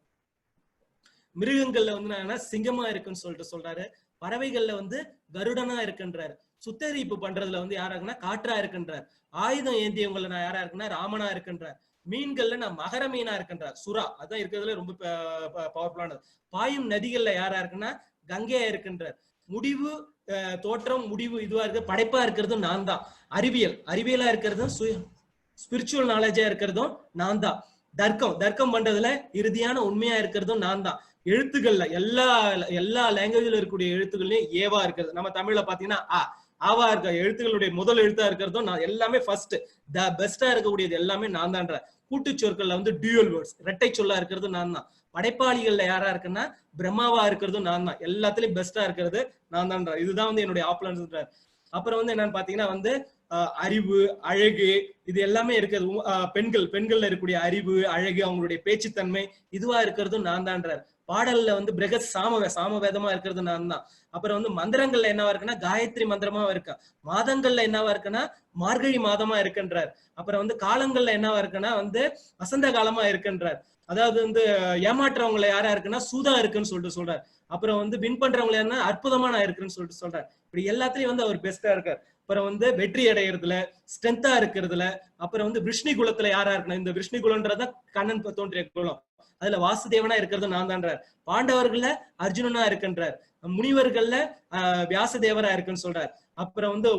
மிருகங்கள்ல வந்து நான் சிங்கமா இருக்குன்னு சொல்லிட்டு சொல்றாரு. பறவைகள்ல வந்து கருடனா இருக்குன்றாரு. சுத்தரிப்பு பண்றதுல வந்து யாரா இருக்குன்னா காற்றா இருக்குன்றார். ஆயுதம் ஏந்தியவங்கள நான் யாரா இருக்குன்னா ராமனா இருக்குன்றார். மீன்கள்ல நான் மகர மீனா இருக்கின்றார். சுறா அதான் இருக்கிறதுல ரொம்ப பவர்ஃபுல்லானது. பாயும் நதிகள்ல யாரா இருக்குன்னா கங்கையா இருக்கின்றார். முடிவு தோற்றம் முடிவு இதுவா இருக்கு படைப்பா இருக்கிறது நான் தான். அறிவியலா இருக்கிறதும் ஸ்பிரிச்சுவல் நாலேஜா இருக்கிறதும் நான் தான். தர்க்கம் பண்றதுல இறுதியான உண்மையா இருக்கிறதும் நான் தான். எழுத்துக்கள்ல எல்லா லாங்குவேஜ்ல இருக்கக்கூடிய எழுத்துக்கள்லயும் ஏவா இருக்கிறது. நம்ம தமிழ்ல பாத்தீங்கன்னா ஆவா இருக்க எழுத்துக்களுடைய முதல் எழுத்தா இருக்கிறதும் நான். எல்லாமே ஃபர்ஸ்ட் பெஸ்டா இருக்கக்கூடியது எல்லாமே நான் தான்ற. கூட்டு சொற்கள்ல வந்து டியூவல் வேர்ட்ஸ் இரட்டை சொல்லா இருக்கிறது நான் தான். படைப்பாளிகள்ல யாரா இருக்குன்னா பிரம்மாவா இருக்கிறதும் நான் தான். எல்லாத்துலயும் பெஸ்டா இருக்கிறது நான் தான்ற. இதுதான் வந்து என்னுடைய ஆப்லன்ஸ். அப்புறம் வந்து என்னன்னு பாத்தீங்கன்னா வந்து அறிவு அழகு இது எல்லாமே இருக்கிறது. பெண்கள்ல இருக்கக்கூடிய அறிவு அழகு அவங்களுடைய பேச்சுத்தன்மை இதுவா இருக்கிறதும் நான் தான்றார். பாடல்ல வந்து பிரகத் சாமவேதமா இருக்கிறது நான் தான். அப்புறம் வந்து மந்திரங்கள்ல என்னவா இருக்குன்னா காயத்ரி மந்திரமா இருக்கா. மாதங்கள்ல என்னவா இருக்குன்னா மார்கழி மாதமா இருக்குன்றார். அப்புறம் வந்து காலங்கள்ல என்னவா இருக்குன்னா வந்து வசந்த காலமா இருக்குன்றார். அதாவது வந்து ஏமாற்றவங்களை யாரா இருக்குன்னா சூதா இருக்குன்னு சொல்லிட்டு சொல்றாரு. அப்புறம் வந்து வின் பண்றவங்களை என்ன அற்புதமா நான் இருக்குன்னு சொல்லிட்டு சொல்றாரு. இப்படி எல்லாத்துலயும் வந்து அவர் பெஸ்டா இருக்கார். அப்புறம் வந்து வெற்றி அடைகிறதுல ஸ்ட்ரென்த்தா இருக்கிறதுல. அப்புறம் வந்து விஷ்ணு குலத்துல யாரா இருக்கணும், இந்த விஷ்ணு குலம்ன்றத கண்ணன் தோன்றிய குலம். அதுல வாசுதேவனா இருக்கிறது நான் தான்றார். பாண்டவர்கள்ல அர்ஜுனனா இருக்குன்றார். முனிவர்கள்ல வியாசதேவரா இருக்குன்னு சொல்றார். அப்புறம் வந்து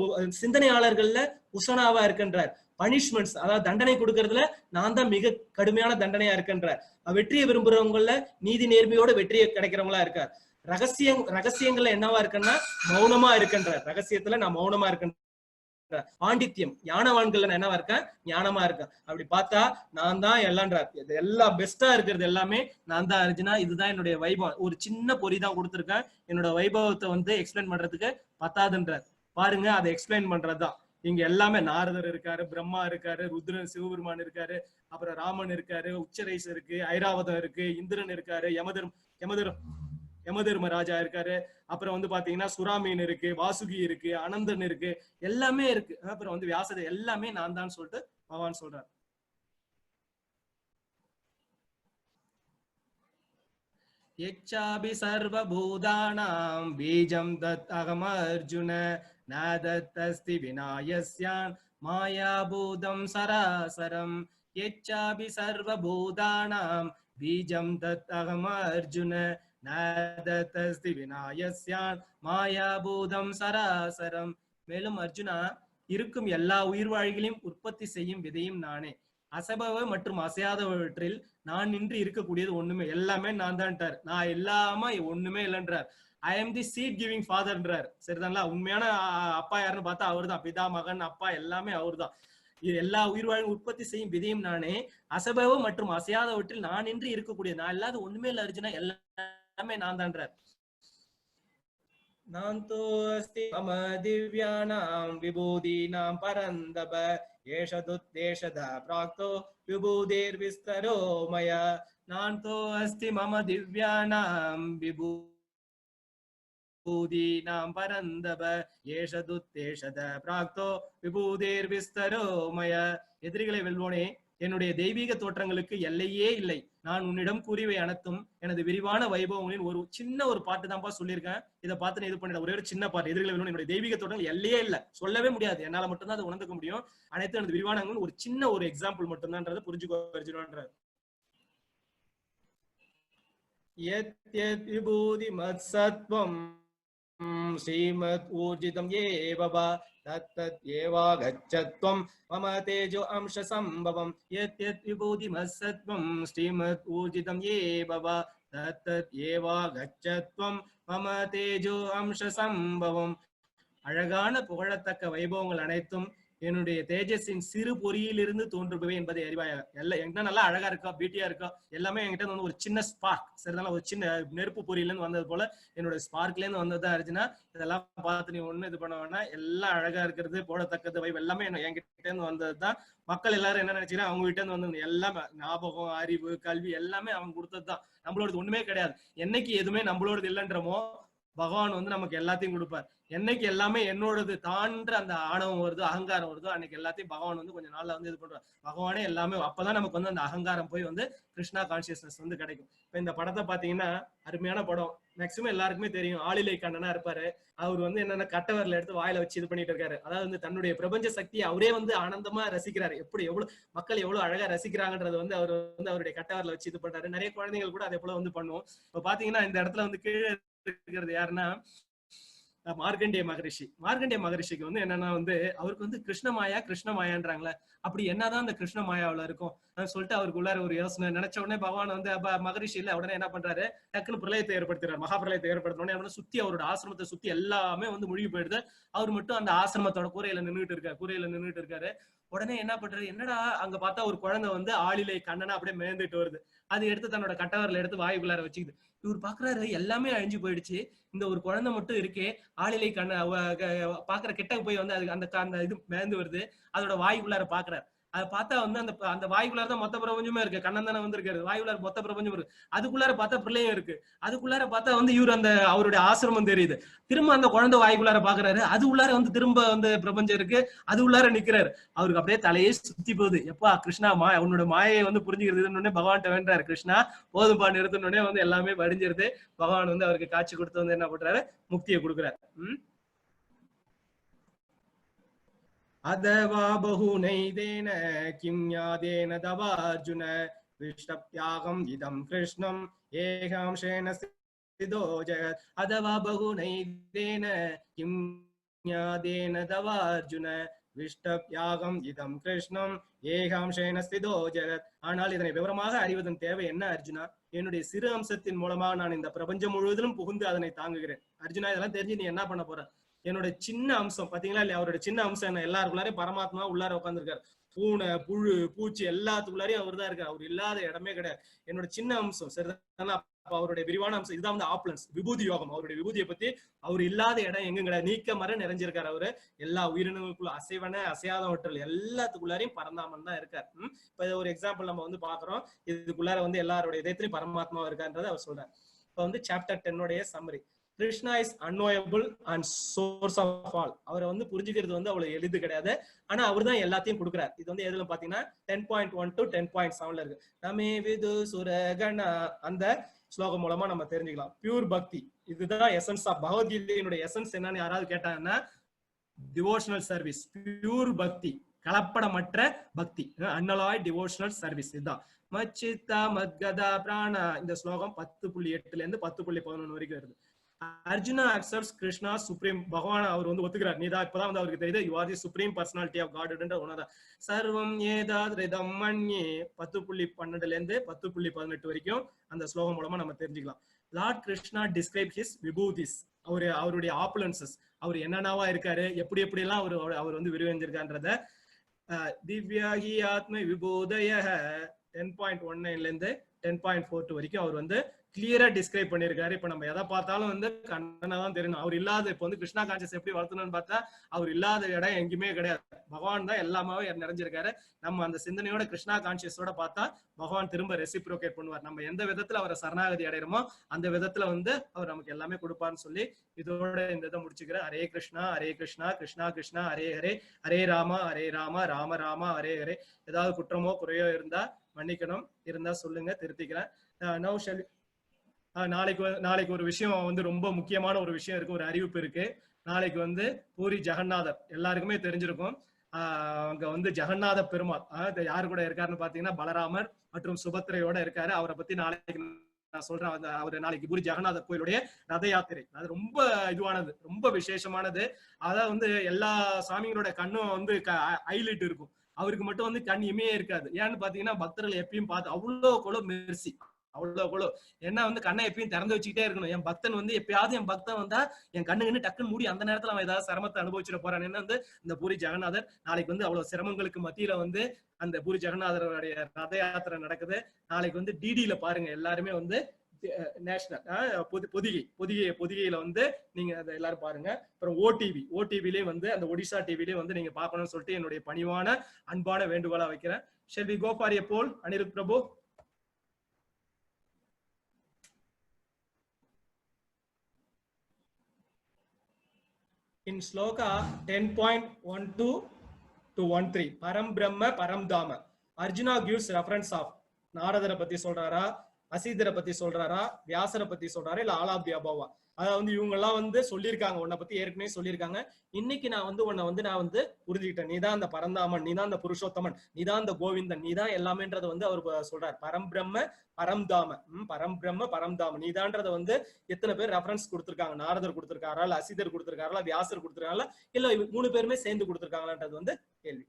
சிந்தனையாளர்கள்ல உசனாவா இருக்கின்றார். பனிஷ்மெண்ட்ஸ் அதாவது தண்டனை கொடுக்கறதுல நான் தான் மிக கடுமையான தண்டனையா இருக்கின்றார். வெற்றியை விரும்புறவங்கள நீதி நேர்மையோட வெற்றியை கிடைக்கிறவங்களா இருக்கார். ரகசியங்கள்ல என்னவா இருக்குன்னா மௌனமா இருக்கின்றார். ரகசியத்துல நான் மௌனமா இருக்கின்ற. பாண்டித்யம் ஞானவான்கள் நான் என்னவா இருக்கேன் ஞானமா இருக்கேன். அப்படி பார்த்தா நான் தான் எல்லான்றார். எல்லாம் பெஸ்டா இருக்கிறது எல்லாமே நான் தான் அர்ஜுனா. இதுதான் என்னுடைய வைபவம். ஒரு சின்ன பொறி தான் கொடுத்துருக்கேன். என்னோட வைபவத்தை வந்து எக்ஸ்பிளைன் பண்றதுக்கு பத்தாதுன்றார். பாருங்க அதை எக்ஸ்பிளைன் பண்றதுதான். இங்க எல்லாமே நாரதர் இருக்காரு, பிரம்மா இருக்காரு, ருத்ரன் சிவபெருமான் இருக்காரு, அப்புறம் ராமன் இருக்காரு, உச்சரைஸ் இருக்கு, ஐராவதம் இருக்கு, இந்திரன் இருக்காரு, யமதர்ம ராஜா இருக்காரு. அப்புறம் வந்து பாத்தீங்கன்னா சுறாமீன் இருக்கு, வாசுகி இருக்கு, அனந்தன் இருக்கு, எல்லாமே இருக்கு. அப்புறம் வந்து வியாசதை எல்லாமே நான் தான் சொல்லிட்டு பகவான் சொல்றாரு. யச்சாபி சர்வபூதானாம் பீஜம் தத் அகமர்ஜுன ந தத்தஸ்தி விநாயஸ்யான் மாயாபூதம் சராசரம். யச்சாபி சர்வபூதானாம் பீஜம் தத் அகமர்ஜுன ந தத்தஸ்தி விநாயஸ்யான் மாயாபூதம் சராசரம். மேலும் அர்ஜுனா, இருக்கும் எல்லா உயிர்வாழிகளையும் உற்பத்தி செய்யும் விதையும் நானே. அசைபவ மற்றும் அசையாதவற்றில் நான் நின்று இருக்கக்கூடியது ஒண்ணுமே, எல்லாமே நான் தான்ட்டார். நான் இல்லாம ஒண்ணுமே இல்லைன்றார். I am the seed giving ஃபாதர்ன்றார். சரிதான்ல? உண்மையான அப்பா யாருன்னு பார்த்தா அவர் தான். பிதா, மகன், அப்பா எல்லாமே அவர் தான். எல்லா உயிர்வாழும் உற்பத்தி செய்யும் விதையும் நானே. அசைபவ மற்றும் அசையாதவற்றில் நான் நின்று இருக்கக்கூடிய, நான் இல்லாத ஒண்ணுமே இல்லை அர்ஜுனா, எல்லாமே நான் தான்றார். நாந்தோ அஸ்தி மம திவ்யானாம் விபூதீனாம் பரந்தப ஏஷதுத்தேஷத ப்ராக்தோ விபூதிர் விஸ்தரோ மய. நாந்தோ அஸ்தி மம திவ்யானாம் விபூதீனாம் பரந்தப ஏஷதுத்தேஷத ப்ராக்தோ விபூதிர் விஸ்தரோ மய. எதிரிகளை வெல்வோனே, என்னுடைய தெய்வீக தோற்றங்களுக்கு எல்லையே இல்லை. நான் உன்னிடம் கூறியவை அனைத்தும் எனது விரிவான வைபவங்களின் ஒரு சின்ன ஒரு பாட்டு தான்ப்பா சொல்லியிருக்கேன். இதை பார்த்து இது பண்ணிட ஒரே ஒரு சின்ன பாட்டு. எதிர்களை என்னுடைய தெய்வீக தோற்றங்கள் எல்லையே இல்லை, சொல்லவே முடியாது. என்னால மட்டும்தான் அதை உணர்ந்துக்க முடியும். அனைத்து எனது விரிவான ஒரு சின்ன ஒரு எக்ஸாம்பிள் மட்டும்தான்றதை புரிஞ்சுக்கோ அர்ஜுனன்ற. விபூதி மத் சத்வம் ஸ்ரீமத் ஊர்ஜிதம் ஏவ தத்தத் ஏவாகச்சத்வம் மம தேஜோ அம்ச சம்பவம். யத் விபூதி மத் சத்வம் ஸ்ரீமத் ஊர்ஜிதம் ஏவ தத்தத் ஏவாகச்சத்வம் மம தேஜோ அம்ச சம்பவம். அழகான புகழத்தக்க வைபவங்கள் அனைத்தும் என்னுடைய தேஜஸின் சிறு பொறியிலிருந்து தோன்றுபவை என்பதை அறிவாயாக. எல்லாம் எங்க நல்லா அழகா இருக்கா, பியூட்டியா இருக்கா, எல்லாமே என்கிட்ட வந்து ஒரு சின்ன ஸ்பார்க், சரிதான, ஒரு சின்ன நெருப்பு பொறியிலிருந்து வந்தது போல என்னோட ஸ்பார்க்ல இருந்து வந்ததா இருந்துச்சுன்னா, இதெல்லாம் பார்த்து நீ ஒண்ணு இது பண்ண வேணா. எல்லாம் அழகா இருக்கிறது, போடத்தக்கது வைப் எல்லாமே என்கிட்ட இருந்து வந்ததுதான். மக்கள் எல்லாரும் என்ன நினைச்சீங்கன்னா அவங்க கிட்ட இருந்து வந்தது எல்லாமே ஞாபகம், அறிவு, கல்வி எல்லாமே அவங்க கொடுத்ததுதான். நம்மளோடது ஒண்ணுமே கிடையாது. என்னைக்கு எதுவுமே நம்மளோடது இல்லைன்றமோ பகவான் வந்து நமக்கு எல்லாத்தையும் கொடுப்பார். என்னைக்கு எல்லாமே என்னோடது தான்ற அந்த ஆணவம் வருதோ, அகங்காரம் வருதோ, அன்னைக்கு எல்லாத்தையும் பகவான் வந்து கொஞ்சம் நாள்ல வந்து இது பண்றார். பகவானே எல்லாமே, அப்பதான் நமக்கு வந்து அந்த அகங்காரம் போய் வந்து கிருஷ்ணா கான்சியஸ்னஸ் வந்து கிடைக்கும். இப்ப இந்த படத்தை பாத்தீங்கன்னா அருமையான படம். மேக்சிமம் எல்லாருக்குமே தெரியும். ஆளிலை கண்ணனா இருப்பாரு. அவர் வந்து என்னென்ன கட்டவரில் எடுத்து வாயில வச்சு இது பண்ணிட்டு இருக்காரு. அதாவது வந்து தன்னுடைய பிரபஞ்ச சக்தியை அவரே வந்து ஆனந்தமா ரசிக்கிறாரு. எப்படி எவ்வளவு மக்கள் எவ்வளவு அழகா ரசிக்கிறாங்கன்றது வந்து அவர் வந்து அவருடைய கட்டவரில் வச்சு இது பண்றாரு. நிறைய குழந்தைகள் கூட அதே போல வந்து பண்ணுவோம். இப்ப பாத்தீங்கன்னா இந்த இடத்துல வந்து கீழே இருக்கிறது யாருன்னா மார்கண்டேய மகரிஷி. மார்கண்டேய மகரிஷிக்கு வந்து என்னன்னா வந்து அவருக்கு வந்து கிருஷ்ணமாயான்றாங்களே, அப்படி என்னதான் அந்த கிருஷ்ண மாயாவில இருக்கும் சொல்லிட்டு அவருக்குள்ளார ஒரு யோசனை. நினைச்ச உடனே பகவான் வந்து மகரிஷி இல்ல உடனே என்ன பண்றாரு, டக்குன்னு பிரளயத்தை ஏற்படுத்துறாரு. மகா பிரளயத்தை ஏற்படுத்தினோடனே சுத்தி அவரோட ஆசிரமத்தை சுத்தி எல்லாமே வந்து மூழ்கி போயிடுது. அவர் மட்டும் அந்த ஆசிரமத்தோட கூரையில நின்றுட்டு இருக்காரு. உடனே என்ன பண்றாரு, என்னடா அங்க பார்த்தா ஒரு குழந்தை வந்து ஆளிலை கண்ணனா அப்படியே மேந்துட்டு வருது. அது எடுத்து தன்னோட கட்டவரில் எடுத்து வாயுக்குள்ளார வச்சுக்குது. இவர் பாக்குறாரு எல்லாமே அழிஞ்சு போயிடுச்சு, இந்த ஒரு குழந்தை மட்டும் இருக்கே ஆளிலை கண்ண பாக்குற கிட்ட போய் வந்து அதுக்கு அந்த இது மேந்து வருது. அதோட வாயுக்குள்ளார பாக்குறாரு. அதை பார்த்தா வந்து அந்த வாயுக்குள்ளார தான் மொத்த பிரபஞ்சமே இருக்கு. கண்ணன் தானே வந்திருக்காரு, வாயுக்குள்ளார மொத்த பிரபஞ்சம் இருக்கு. அதுக்குள்ளார பார்த்தா பிரளயம் இருக்கு. அதுக்குள்ளார பார்த்தா வந்து இவர் அந்த அவருடைய ஆசிரமம் தெரியுது. திரும்ப அந்த குழந்தை வாய்க்குள்ளார பாக்குறாரு. அது உள்ளார வந்து திரும்ப வந்து பிரபஞ்சம் இருக்கு. அது உள்ளார நிக்கிறாரு. அவருக்கு அப்படியே தலையே சுத்தி போகுது. எப்பா கிருஷ்ணா உன்னோட மாயை வந்து புரிஞ்சுக்கிறது பகவான்கிட்ட வேண்டாரு. கிருஷ்ணா போதும்பா நிறுத்தினோடனே வந்து எல்லாமே வடிஞ்சிருது. பகவான் வந்து அவருக்கு காட்சி கொடுத்து வந்து என்ன பண்றாரு, முக்தியை கொடுக்குறாரு. அதவா பகுநைதேன கிம் ஞாதேன தவார்ஜுன விஷ்டப்யாகம் இதம் கிருஷ்ணம் ஏகாம்சேன ஸ்திதோ ஜெகத். அதவா பகுநைதேன கிம் ஞாதேன தவார்ஜுன விஷ்டப்யாகம் இதம் கிருஷ்ணம் ஏகாம்சேன ஸ்திதோ ஜெகத். ஆனால் இதனை விவரமாக அறிவதன் தேவை என்ன அர்ஜுனா? என்னுடைய சிறு அம்சத்தின் மூலமாக நான் இந்த பிரபஞ்சம் முழுவதிலும் புகுந்து அதனை தாங்குகிறேன். அர்ஜுனா, இதெல்லாம் தெரிஞ்சு நீ என்ன பண்ண போற? என்னோட சின்ன அம்சம் பாத்தீங்களா இல்லையா? அவரோட சின்ன அம்சம் என்ன? எல்லாருக்குள்ளாரையும் பரமாத்மா உள்ளார உட்காந்துருக்காரு. பூனை, புழு, பூச்சி எல்லாத்துக்குள்ளாரையும் அவர் தான் இருக்காரு. அவர் இல்லாத இடமே கிடையாது. என்னோட சின்ன அம்சம் சரிதானா? அவருடைய விரிவான அம்சம் இதுதான் வந்து ஆப்லன்ஸ், விபூதி யோகம். அவருடைய விபூதியை பத்தி அவர் இல்லாத இடம் எங்கும் கிடையாது. நீக்க மர நிறைஞ்சிருக்காரு. அவரு எல்லா உயிரினங்களுக்குள்ள அசைவன அசையாதவற்றல் எல்லாத்துக்குள்ளாரையும் பரந்தாமன் தான் இருக்காரு. இப்ப ஒரு எக்ஸாம்பிள் நம்ம வந்து பாக்குறோம். இதுக்குள்ளார வந்து எல்லாருடைய இதயத்திலையும் பரமாத்மா இருக்கான்றதை அவர் சொல்றாரு. இப்ப வந்து chapter 10 summary. Krishna is unknowable and source of all. அவரை வந்து புரிஞ்சுக்கிறது வந்து அவ்வளவு எளிது கிடையாது. ஆனா அவர் தான் எல்லாத்தையும் கொடுக்குறாரு. இது வந்து எதுல பாத்தீங்கன்னா 10.1 to 10.7 இருக்கு. நமே விது சுரகணா அந்த ஸ்லோகம் மூலமா நம்ம தெரிஞ்சுக்கலாம். பியூர் பக்தி, இதுதான் எசன்ஸ் ஆஃப் பகவத்கீதையினுடைய எசன்ஸ் என்னன்னு யாராவது கேட்டாங்கன்னா டிவோஷனல் சர்வீஸ், பியூர் பக்தி, கலப்படமற்ற பக்தி, அன்னலாய் டிவோஷனல் சர்வீஸ். இதுதான் மச்சித்தா மத்கதா பிராணா. இந்த ஸ்லோகம் 10.8 இருந்து 10.11 வரைக்கும் வருது. Arjuna accepts Krishna supreme. பகவான் அவர் வந்து ஒத்துக்கிறார், நீதான் இப்பதான் வந்து அவருக்கு தெரியுது you are the supreme personality of God உணர்தான். சர்வம் ஏதாத் ரிதம் மன்யே 10.12 இருந்து 10.18 வரைக்கும் அந்த ஸ்லோகம் மூலமா நம்ம தெரிஞ்சுக்கலாம். லார்ட் கிருஷ்ணா டிஸ்கிரைப் ஹிஸ் விபூதிஸ், அவருடைய ஆப்புலன்சஸ், அவர் என்னென்னவா இருக்காரு, எப்படி எல்லாம் அவர் வந்து விரிவடைஞ்சிருக்கான்றத திவ்யாஹி ஆத்ம விபூதய 10.19 இருந்து 10.42 வரைக்கும் அவர் வந்து கிளியரா டிஸ்கிரைப் பண்ணிருக்காரு. இப்ப நம்ம எதை பார்த்தாலும் வந்து கண்ணனை தான் தெரியணும். அவர் இல்லாத, இப்ப வந்து கிருஷ்ணா கான்சியஸ் எப்படி வளர்த்தணும்னு பார்த்தா அவர் இல்லாத இடம் எங்கேயுமே கிடையாது. பகவான் தான் எல்லாமே நிறைஞ்சிருக்காரு. நம்ம அந்த சிந்தனையோட கிருஷ்ணா கான்சியஸோட பார்த்தா பகவான் திரும்ப ரெசிப்ரோகேட் பண்ணுவார். நம்ம எந்த விதத்துல அவரை சரணாகதி அடைகிறோமோ அந்த விதத்துல வந்து அவர் நமக்கு எல்லாமே கொடுப்பார்னு சொல்லி இதோட இந்த இதை முடிச்சுக்கிறேன். ஹரே கிருஷ்ணா ஹரே கிருஷ்ணா கிருஷ்ணா கிருஷ்ணா ஹரே ஹரே, ஹரே ராமா ராம ராம ஹரே ஹரே. ஏதாவது குற்றமோ குறையோ இருந்தா மன்னிக்கணும், இருந்தா சொல்லுங்க, திருத்திக்கிறேன். நாளைக்கு ஒரு விஷயம் வந்து ரொம்ப முக்கியமான ஒரு விஷயம் இருக்கு, ஒரு அறிவிப்பு இருக்கு. நாளைக்கு வந்து பூரி ஜெகநாதர் எல்லாருக்குமே தெரிஞ்சிருக்கும். அங்க வந்து ஜெகநாத பெருமாள் யாரு கூட இருக்காருன்னு பாத்தீங்கன்னா பலராமர் மற்றும் சுபத்திரையோட இருக்காரு. அவரை பத்தி நாளைக்கு நான் சொல்றேன். அவர் நாளைக்கு பூரி ஜெகநாதர் கோயிலுடைய ரத யாத்திரை, அது ரொம்ப இதுவானது, ரொம்ப விசேஷமானது. அதான் வந்து எல்லா சாமிகளோட கண்ணும் வந்து ஹைலைட் இருக்கும், அவருக்கு மட்டும் வந்து கண் இமையே இருக்காது. ஏன்னு பாத்தீங்கன்னா பக்தர்கள் எப்பயும் பார்த்து அவ்வளோ மெர்சி, அவ்வளோ ஏன்னா வந்து கண்ணை எப்பயும் திறந்து வச்சுக்கிட்டே இருக்கணும். என் பக்தன் வந்து எப்பயாவது என் பக்தன் வந்தா என் கண்ணுன்னு டக்குன்னு மூடி அந்த நேரத்துல அவன் ஏதாவது சிரமத்தை அனுபவிச்சிட போறான். என்ன வந்து இந்த பூரி ஜெகநாதர் நாளைக்கு வந்து அவ்வளவு சிரமங்களுக்கு மத்தியில வந்து அந்த பூரி ஜெகநாதருடைய ரத யாத்திரை நடக்குது. நாளைக்கு வந்து டிடியில பாருங்க, எல்லாருமே வந்து நேஷனல் பொதிகையில வந்து நீங்க அதை எல்லாரும் பாருங்க. அப்புறம் ஓடிவிலயும் வந்து அந்த ஒடிசா டிவிலயும் வந்து நீங்க பாக்கணும்னு சொல்லிட்டு என்னுடைய பணிவான அன்பான வேண்டுகோளா வைக்கிறேன். Shall we go for a poll? Anirudh Prabhu. In Shloka 10.12 to 13, Param Brahma Param Dhamma, Arjuna gives reference of நாரதரை பத்தி சொல்றாரா, அசீதரை பத்தி சொல்றாரா, வியாசரை பத்தி சொல்றாரா, இல்ல ஆல் ஆஃப் தி அபவ். அதாவது வந்து இவங்க எல்லாம் வந்து சொல்லியிருக்காங்க, உன்னை பத்தி ஏற்கனவே சொல்லியிருக்காங்க. இன்னைக்கு நான் வந்து உன்னை வந்து நான் வந்து புரிஞ்சுக்கிட்டேன், நீதான் அந்த பரந்தாமன், நீதான் அந்த புருஷோத்தமன், நீதான் அந்த கோவிந்தன், நீதான் எல்லாமேன்றத வந்து அவர் சொல்றாரு. பரம் பிரம்ம பரம்தாம, பரம் பிரம்ம பரம்தாம நீதான்றத வந்து எத்தனை பேர் ரெஃபரன்ஸ் கொடுத்திருக்காங்க? நாரதர் கொடுத்திருக்காரா, இல்ல அசீதர் கொடுத்திருக்காரா, வியாசர் கொடுத்திருக்காங்களா, இல்ல 3 பேருமே சேர்ந்து கொடுத்திருக்காங்களான்றது வந்து கேள்வி.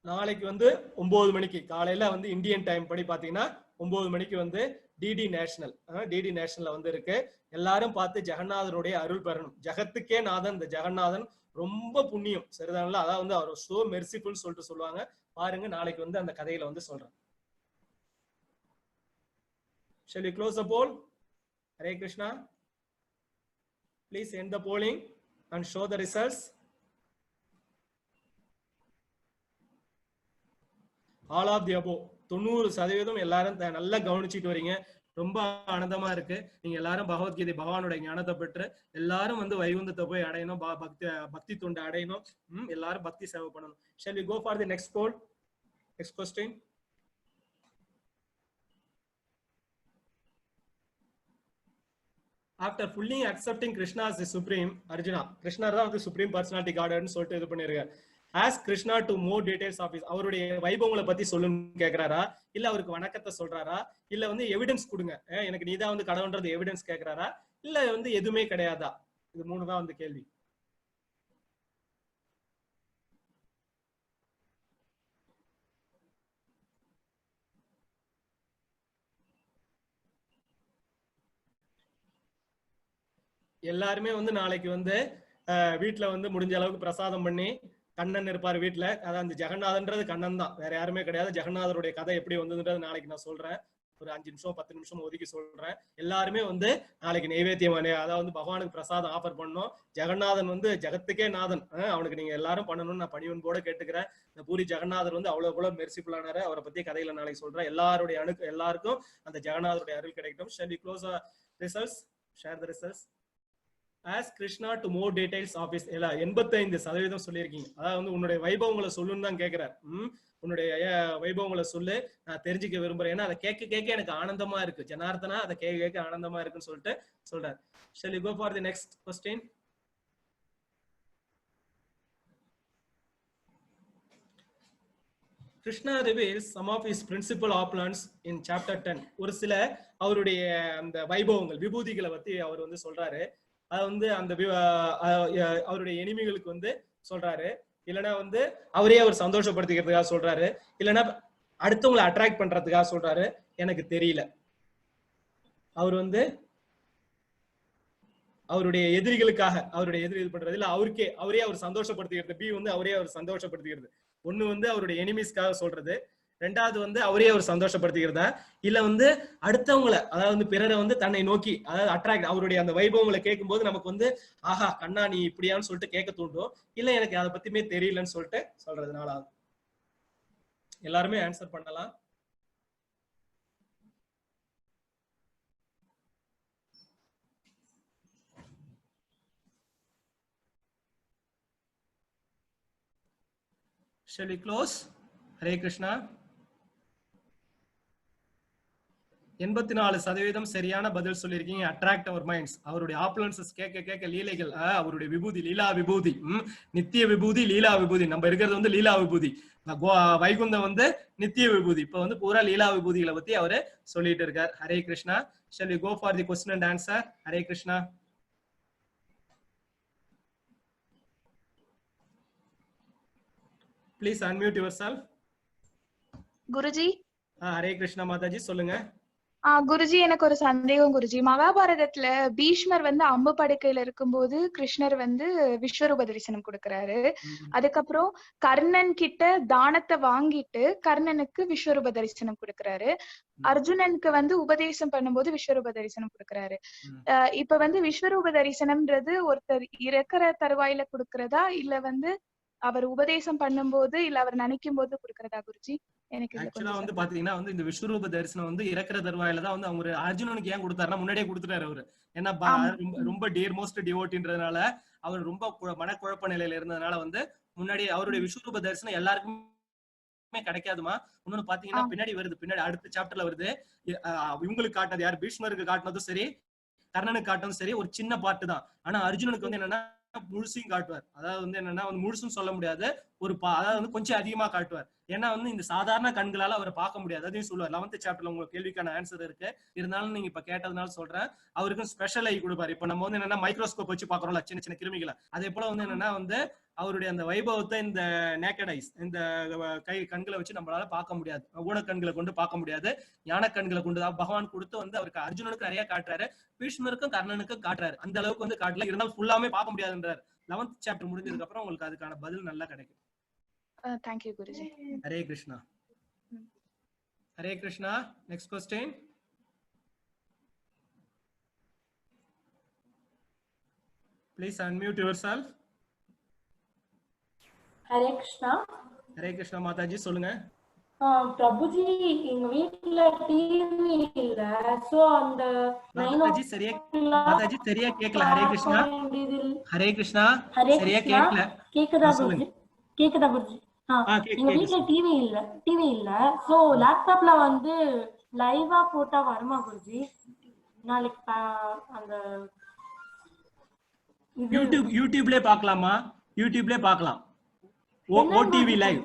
நாளைக்கு வந்து 9 மணிக்கு காலையில வந்து இந்தியன் டைம் படி பாத்தீங்கன்னா 9 மணிக்கு வந்து டிடி நேஷனல்ல வந்து இருக்கு. எல்லாரும் பார்த்து ஜெகநாதனுடைய அருள் பெறணும். ஜெகத்துக்கே நாதன் இந்த ஜெகநாதன், ரொம்ப புண்ணியம் சரிதான்ல. அதாவது வந்து அவர் சோ மெர்சிஃபுல் சொல்லிட்டு சொல்லுவாங்க. பாருங்க நாளைக்கு வந்து அந்த கதையில வந்து சொல்றேன். Shall we close the poll? Hare Krishna. Please end the polling and show the results. All of the above 90% எல்லாரும் நல்லா கவனிச்சுட்டு வரீங்க. ரொம்ப ஆனந்தமா இருக்கு. நீங்க எல்லாரும் பகவத்கீதை பகவானுடைய ஞானத்தை பெற்று எல்லாரும் வந்து வைகுந்தத்தை போய் அடையணும், பக்தி தொண்டை அடையணும். எல்லாரும் பக்தி சேவை பண்ணணும். Shall we go for the next poll? Next question. After fully accepting Krishna as the supreme, Arjuna, Krishna தான் வந்து supreme personality godன்னு சொல்லிட்டு இது பண்ணிருக்காரு. Ask Krishna to more details of his, அவருடைய வைபவங்களை பத்தி சொல்லுன்னு கேக்குறாரா, இல்ல அவருக்கு வணக்கத்தை சொல்றாரா, இல்ல வந்து எவிடன்ஸ் கொடுங்க, எனக்கு நீதான் வந்து கடவுள்ன்றது எவிடன்ஸ் கேக்குறாரா, இல்ல வந்து எதுவுமே கிடையாதா? இது 3 தான் வந்து கேள்வி. எல்லாருமே வந்து நாளைக்கு வந்து வீட்டுல வந்து முடிஞ்ச அளவுக்கு பிரசாதம் பண்ணி, கண்ணன் இருப்பாரு வீட்டுல, அதான் அந்த ஜெகநாதன்றது கண்ணன் தான், வேற யாருமே கிடையாது. ஜெகநாதருடைய கதை எப்படி வந்ததுன்றது நாளைக்கு நான் சொல்றேன். ஒரு 5 நிமிஷம் 10 நிமிஷம் ஒதுக்கி சொல்றேன். எல்லாருமே வந்து நாளைக்கு நைவேத்தியம், அதாவது வந்து பகவானுக்கு பிரசாதம் ஆஃபர் பண்ணணும். ஜெகநாதன் வந்து ஜெகத்துக்கே நாதன், அவனுக்கு நீங்க எல்லாரும் பண்ணணும்னு நான் பணிவன்போட கேட்டுக்கிறேன். இந்த பூரி ஜெகநாதர் வந்து அவ்வளவு மெர்சிஃபுல்லானாரு. அவரை பத்தி கதையில நாளைக்கு சொல்றேன். எல்லாருக்கும் அந்த ஜெகநாதருடைய அருள் கிடைக்கட்டும். Shall we close the results? Share the results. As Krishna to more details of his 85% சொல்லியிருக்கீங்க. அதாவது வந்து உன்னுடைய வைபவங்களை சொல்லுன்னு தான் கேட்கிறார். உன்னுடைய வைபவங்களை சொல்லு, நான் தெரிஞ்சுக்க விரும்புறேன். ஏன்னா அதை கேட்க கேட்க எனக்கு ஆனந்தமா இருக்கு. ஜனார்த்தனா அதை கேட்க கேட்க ஆனந்தமா இருக்குன்னு சொல்லிட்டு சொல்றாரு. Shall we go for the next question? Krishna reveals some of his principal opulence in chapter 10. ஒரு சில அவருடைய அந்த வைபவங்கள் விபூதிகளை பத்தி அவர் வந்து சொல்றாரு. அது வந்து அந்த அவருடைய எனிமிகளுக்கு வந்து சொல்றாரு, இல்லைன்னா வந்து அவரே அவர் சந்தோஷப்படுத்திக்கிறதுக்காக சொல்றாரு, இல்லைன்னா அடுத்தவங்களை அட்ராக்ட் பண்றதுக்காக சொல்றாரு, எனக்கு தெரியல. அவர் வந்து அவருடைய எதிரிகளுக்காக அவருடைய எதிரி பண்றது இல்ல, அவரே அவர் சந்தோஷப்படுத்திக்கிறது. பி வந்து அவரே அவர் சந்தோஷப்படுத்திக்கிறது. ஒண்ணு வந்து அவருடைய எனிமீஸ்க்காக சொல்றது, ரெண்டாவது வந்து அவரே அவர் சந்தோஷப்படுத்திக்கிறதா, இல்ல வந்து அடுத்தவங்களை, அதாவது வந்து பிறரை வந்து தன்னை நோக்கி, அதாவது அட்ராக்ட், அவருடைய அந்த வைபவங்களை கேட்கும் போது நமக்கு வந்து ஆஹா கண்ணா நீ இப்படியான்னு சொல்லிட்டு கேட்க தூண்டும், இல்ல எனக்கு அதை பத்தியுமே தெரியலன்னு சொல்லிட்டு சொல்றதுனால. எல்லாருமே ஆன்சர் பண்ணலாம். Shall we close? Hare Krishna. 84% சரியான பதில் சொல்லியிருக்கீங்க. அட்ராக்ட் அவர் மைண்ட்ஸ், அவருடைய ஆப்லன்சஸ் கேட்க கேட்க லீலைகள், அவருடைய விபூதி, லீலா விபூதி, நித்திய விபூதி, லீலா விபூதி. நம்ம இருக்கிறது வந்து லீலா விபூதி, வைகுந்தம் வந்து நித்திய விபூதி. இப்ப வந்து பூரா லீலா விபூதிகளை பத்தி அவரு சொல்லிட்டு இருக்கார். Hare Krishna. Shall we go for the question and answer? Hare Krishna. Please unmute yourself. Guruji. Hare Krishna Mataji, சொல்லுங்க. குருஜி, எனக்கு ஒரு சந்தேகம் குருஜி. மகாபாரதத்துல பீஷ்மர் வந்து அம்பு படுக்கையில இருக்கும்போது கிருஷ்ணர் வந்து விஸ்வரூப தரிசனம் கொடுக்கிறாரு. அதுக்கப்புறம் கர்ணன் கிட்ட தானத்தை வாங்கிட்டு கர்ணனுக்கு விஸ்வரூப தரிசனம் கொடுக்கிறாரு. அர்ஜுனனுக்கு வந்து உபதேசம் பண்ணும்போது விஸ்வரூப தரிசனம் கொடுக்கிறாரு. இப்ப வந்து விஸ்வரூப தரிசனம்ன்றது ஒருத்தர் இறக்குற தருவாயில கொடுக்கறதா, இல்ல வந்து அவர் உபதேசம் பண்ணும்போது, இல்ல அவர் நினைக்கும் போது கொடுக்கறதா குருஜி? எனக்கு ஆக்சுவலா வந்து பாத்தீங்கன்னா வந்து இந்த விஸ்வரூப தரிசனம் வந்து இறக்குற தருவாயில தான் வந்து அவங்க அர்ஜுனனுக்கு ஏன் கொடுத்தாருன்னா முன்னாடியே கொடுத்துட்டாரு அவரு. ஏன்னா ரொம்ப டியர் மோஸ்ட் டிவோட்டின்றதுனால, அவர் ரொம்ப மனக்குழப்ப நிலையில இருந்ததுனால வந்து முன்னாடி அவருடைய விஸ்வரூப தரிசனம் எல்லாருக்குமே கிடைக்காதுமா. இன்னொன்னு பாத்தீங்கன்னா பின்னாடி வருது, பின்னாடி அடுத்த சாப்டர்ல வருது. இவங்களுக்கு காட்டினது யார், பீஷ்மருக்கு காட்டினதும் சரி கர்ணனுக்கு காட்டினதும் சரி ஒரு சின்ன பாட்டு தான். ஆனா அர்ஜுனனுக்கு வந்து என்னன்னா முழுசையும் காட்டுவார். அதாவது வந்து என்னன்னா வந்து முழுசும் சொல்ல முடியாது, அதாவது வந்து கொஞ்சம் அதிகமா காட்டுவார். ஏன்னா வந்து இந்த சாதாரண கண்களால அவரை பார்க்க முடியாது, அதையும் சொல்லுவார். 11th சாப்டர்ல உங்களுக்கு கேள்விக்கான ஆன்சர் இருக்கு. இருந்தாலும் நீங்க இப்ப கேட்டதுனால சொல்றேன், அவருக்கும் ஸ்பெஷல் ஐ கொடுப்பாரு. இப்ப நம்ம வந்து என்னன்னா மைக்ரோஸ்கோப் வச்சு பாக்குறோம்ல சின்ன சின்ன கிருமிகளை, அதே போல வந்து என்னன்னா வந்து அவருடைய அந்த வைபவத்தை இந்த நேக்கட் ஐஸ், இந்த கண்களை வச்சு நம்மளால பார்க்க முடியாது, ஊன கண்களை கொண்டு பார்க்க முடியாது, ஞான கண்களை கொண்டு பகவான் கொடுத்து வந்து அவருக்கு அர்ஜுனனுக்கு நிறைய காட்டுறாரு, பீஷ்மருக்கும் கர்ணனுக்கும் காட்டுறாரு. அந்த அளவுக்கு வந்து காட்டல, இருந்தாலும் ஃபுல்லாமே பார்க்க முடியாதுன்றாரு. 11th சாப்டர் முடிஞ்சதுக்கு அப்புறம் உங்களுக்கு அதுக்கான பதில் நல்லா கிடைக்கும். Thank you Guruji. Hare Krishna. Hare Krishna. Next question. Please unmute yourself. Hare Krishna. Hare Krishna Mataji, சொல்லுங்க. பிரபுஜி, எங்க வீட்ல டிவி இல்ல, சோ அந்த மாதாஜி சரியா கேக்கல. ஹரே கிருஷ்ணா. ஹரே கிருஷ்ணா. சரியா கேக்கல. கேக்குதா குருஜி? கேக்குதா குருஜி? எங்க வீட்ல டிவி இல்ல, சோ லேப்டாப்ல வந்து லைவா போட்டா வருமா குருஜி? நாளைக்கு அந்த யூடியூப்ல பார்க்கலாமா? யூடியூப்ல பார்க்கலாம். ஓடிவி லைவ்,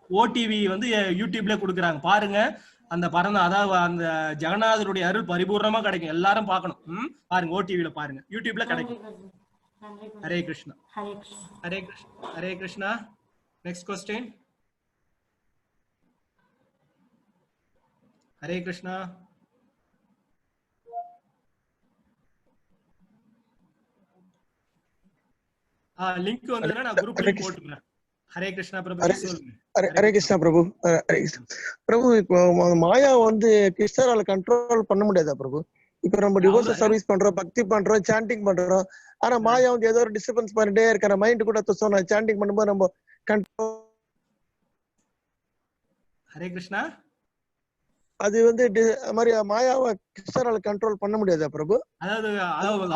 ஓடிவி வந்து யூடியூப்ல கொடுக்குறாங்க, பாருங்க. அந்த பரந்த, அதாவது அந்த ஜெகநாதருடைய அருள் பரிபூர்ணமா கிடைக்கும், எல்லாரும் பார்க்கணும். பாருங்க, ஓடிவில பாருங்க, யூடியூப்ல கிடைக்கும். Hare Krishna. Hare Krishna. Hare Krishna. Next question. Hare Krishna. Link வந்ததுன்னா நான் குரூப் லிங்க் போட்டுறேன். ஹரே கிருஷ்ணா பிரபு. ஹரே கிருஷ்ணா பிரபு. பிரபு, இப்போ மாயா வந்து கிருஷ்ணரால கண்ட்ரோல் பண்ண முடியாதா பிரபு? இப்ப நம்ம டிவோஷனல் சர்வீஸ் பண்றோம், பக்தி பண்றோம், சாண்டிங் பண்றோம், ஆனா மாயா வந்து ஏதோ ஒரு டிஸ்டர்பன்ஸ் பண்ணிட்டே இருக்கிற மைண்ட் கூட சொன்ன சாண்டிங் பண்ணும்போது நம்ம கண்ட்ரோல். ஹரே கிருஷ்ணா. அது வந்து மாதிரி மாயாவை கிருஷ்ணரால கண்ட்ரோல் பண்ண முடியாதா பிரபு? அதாவது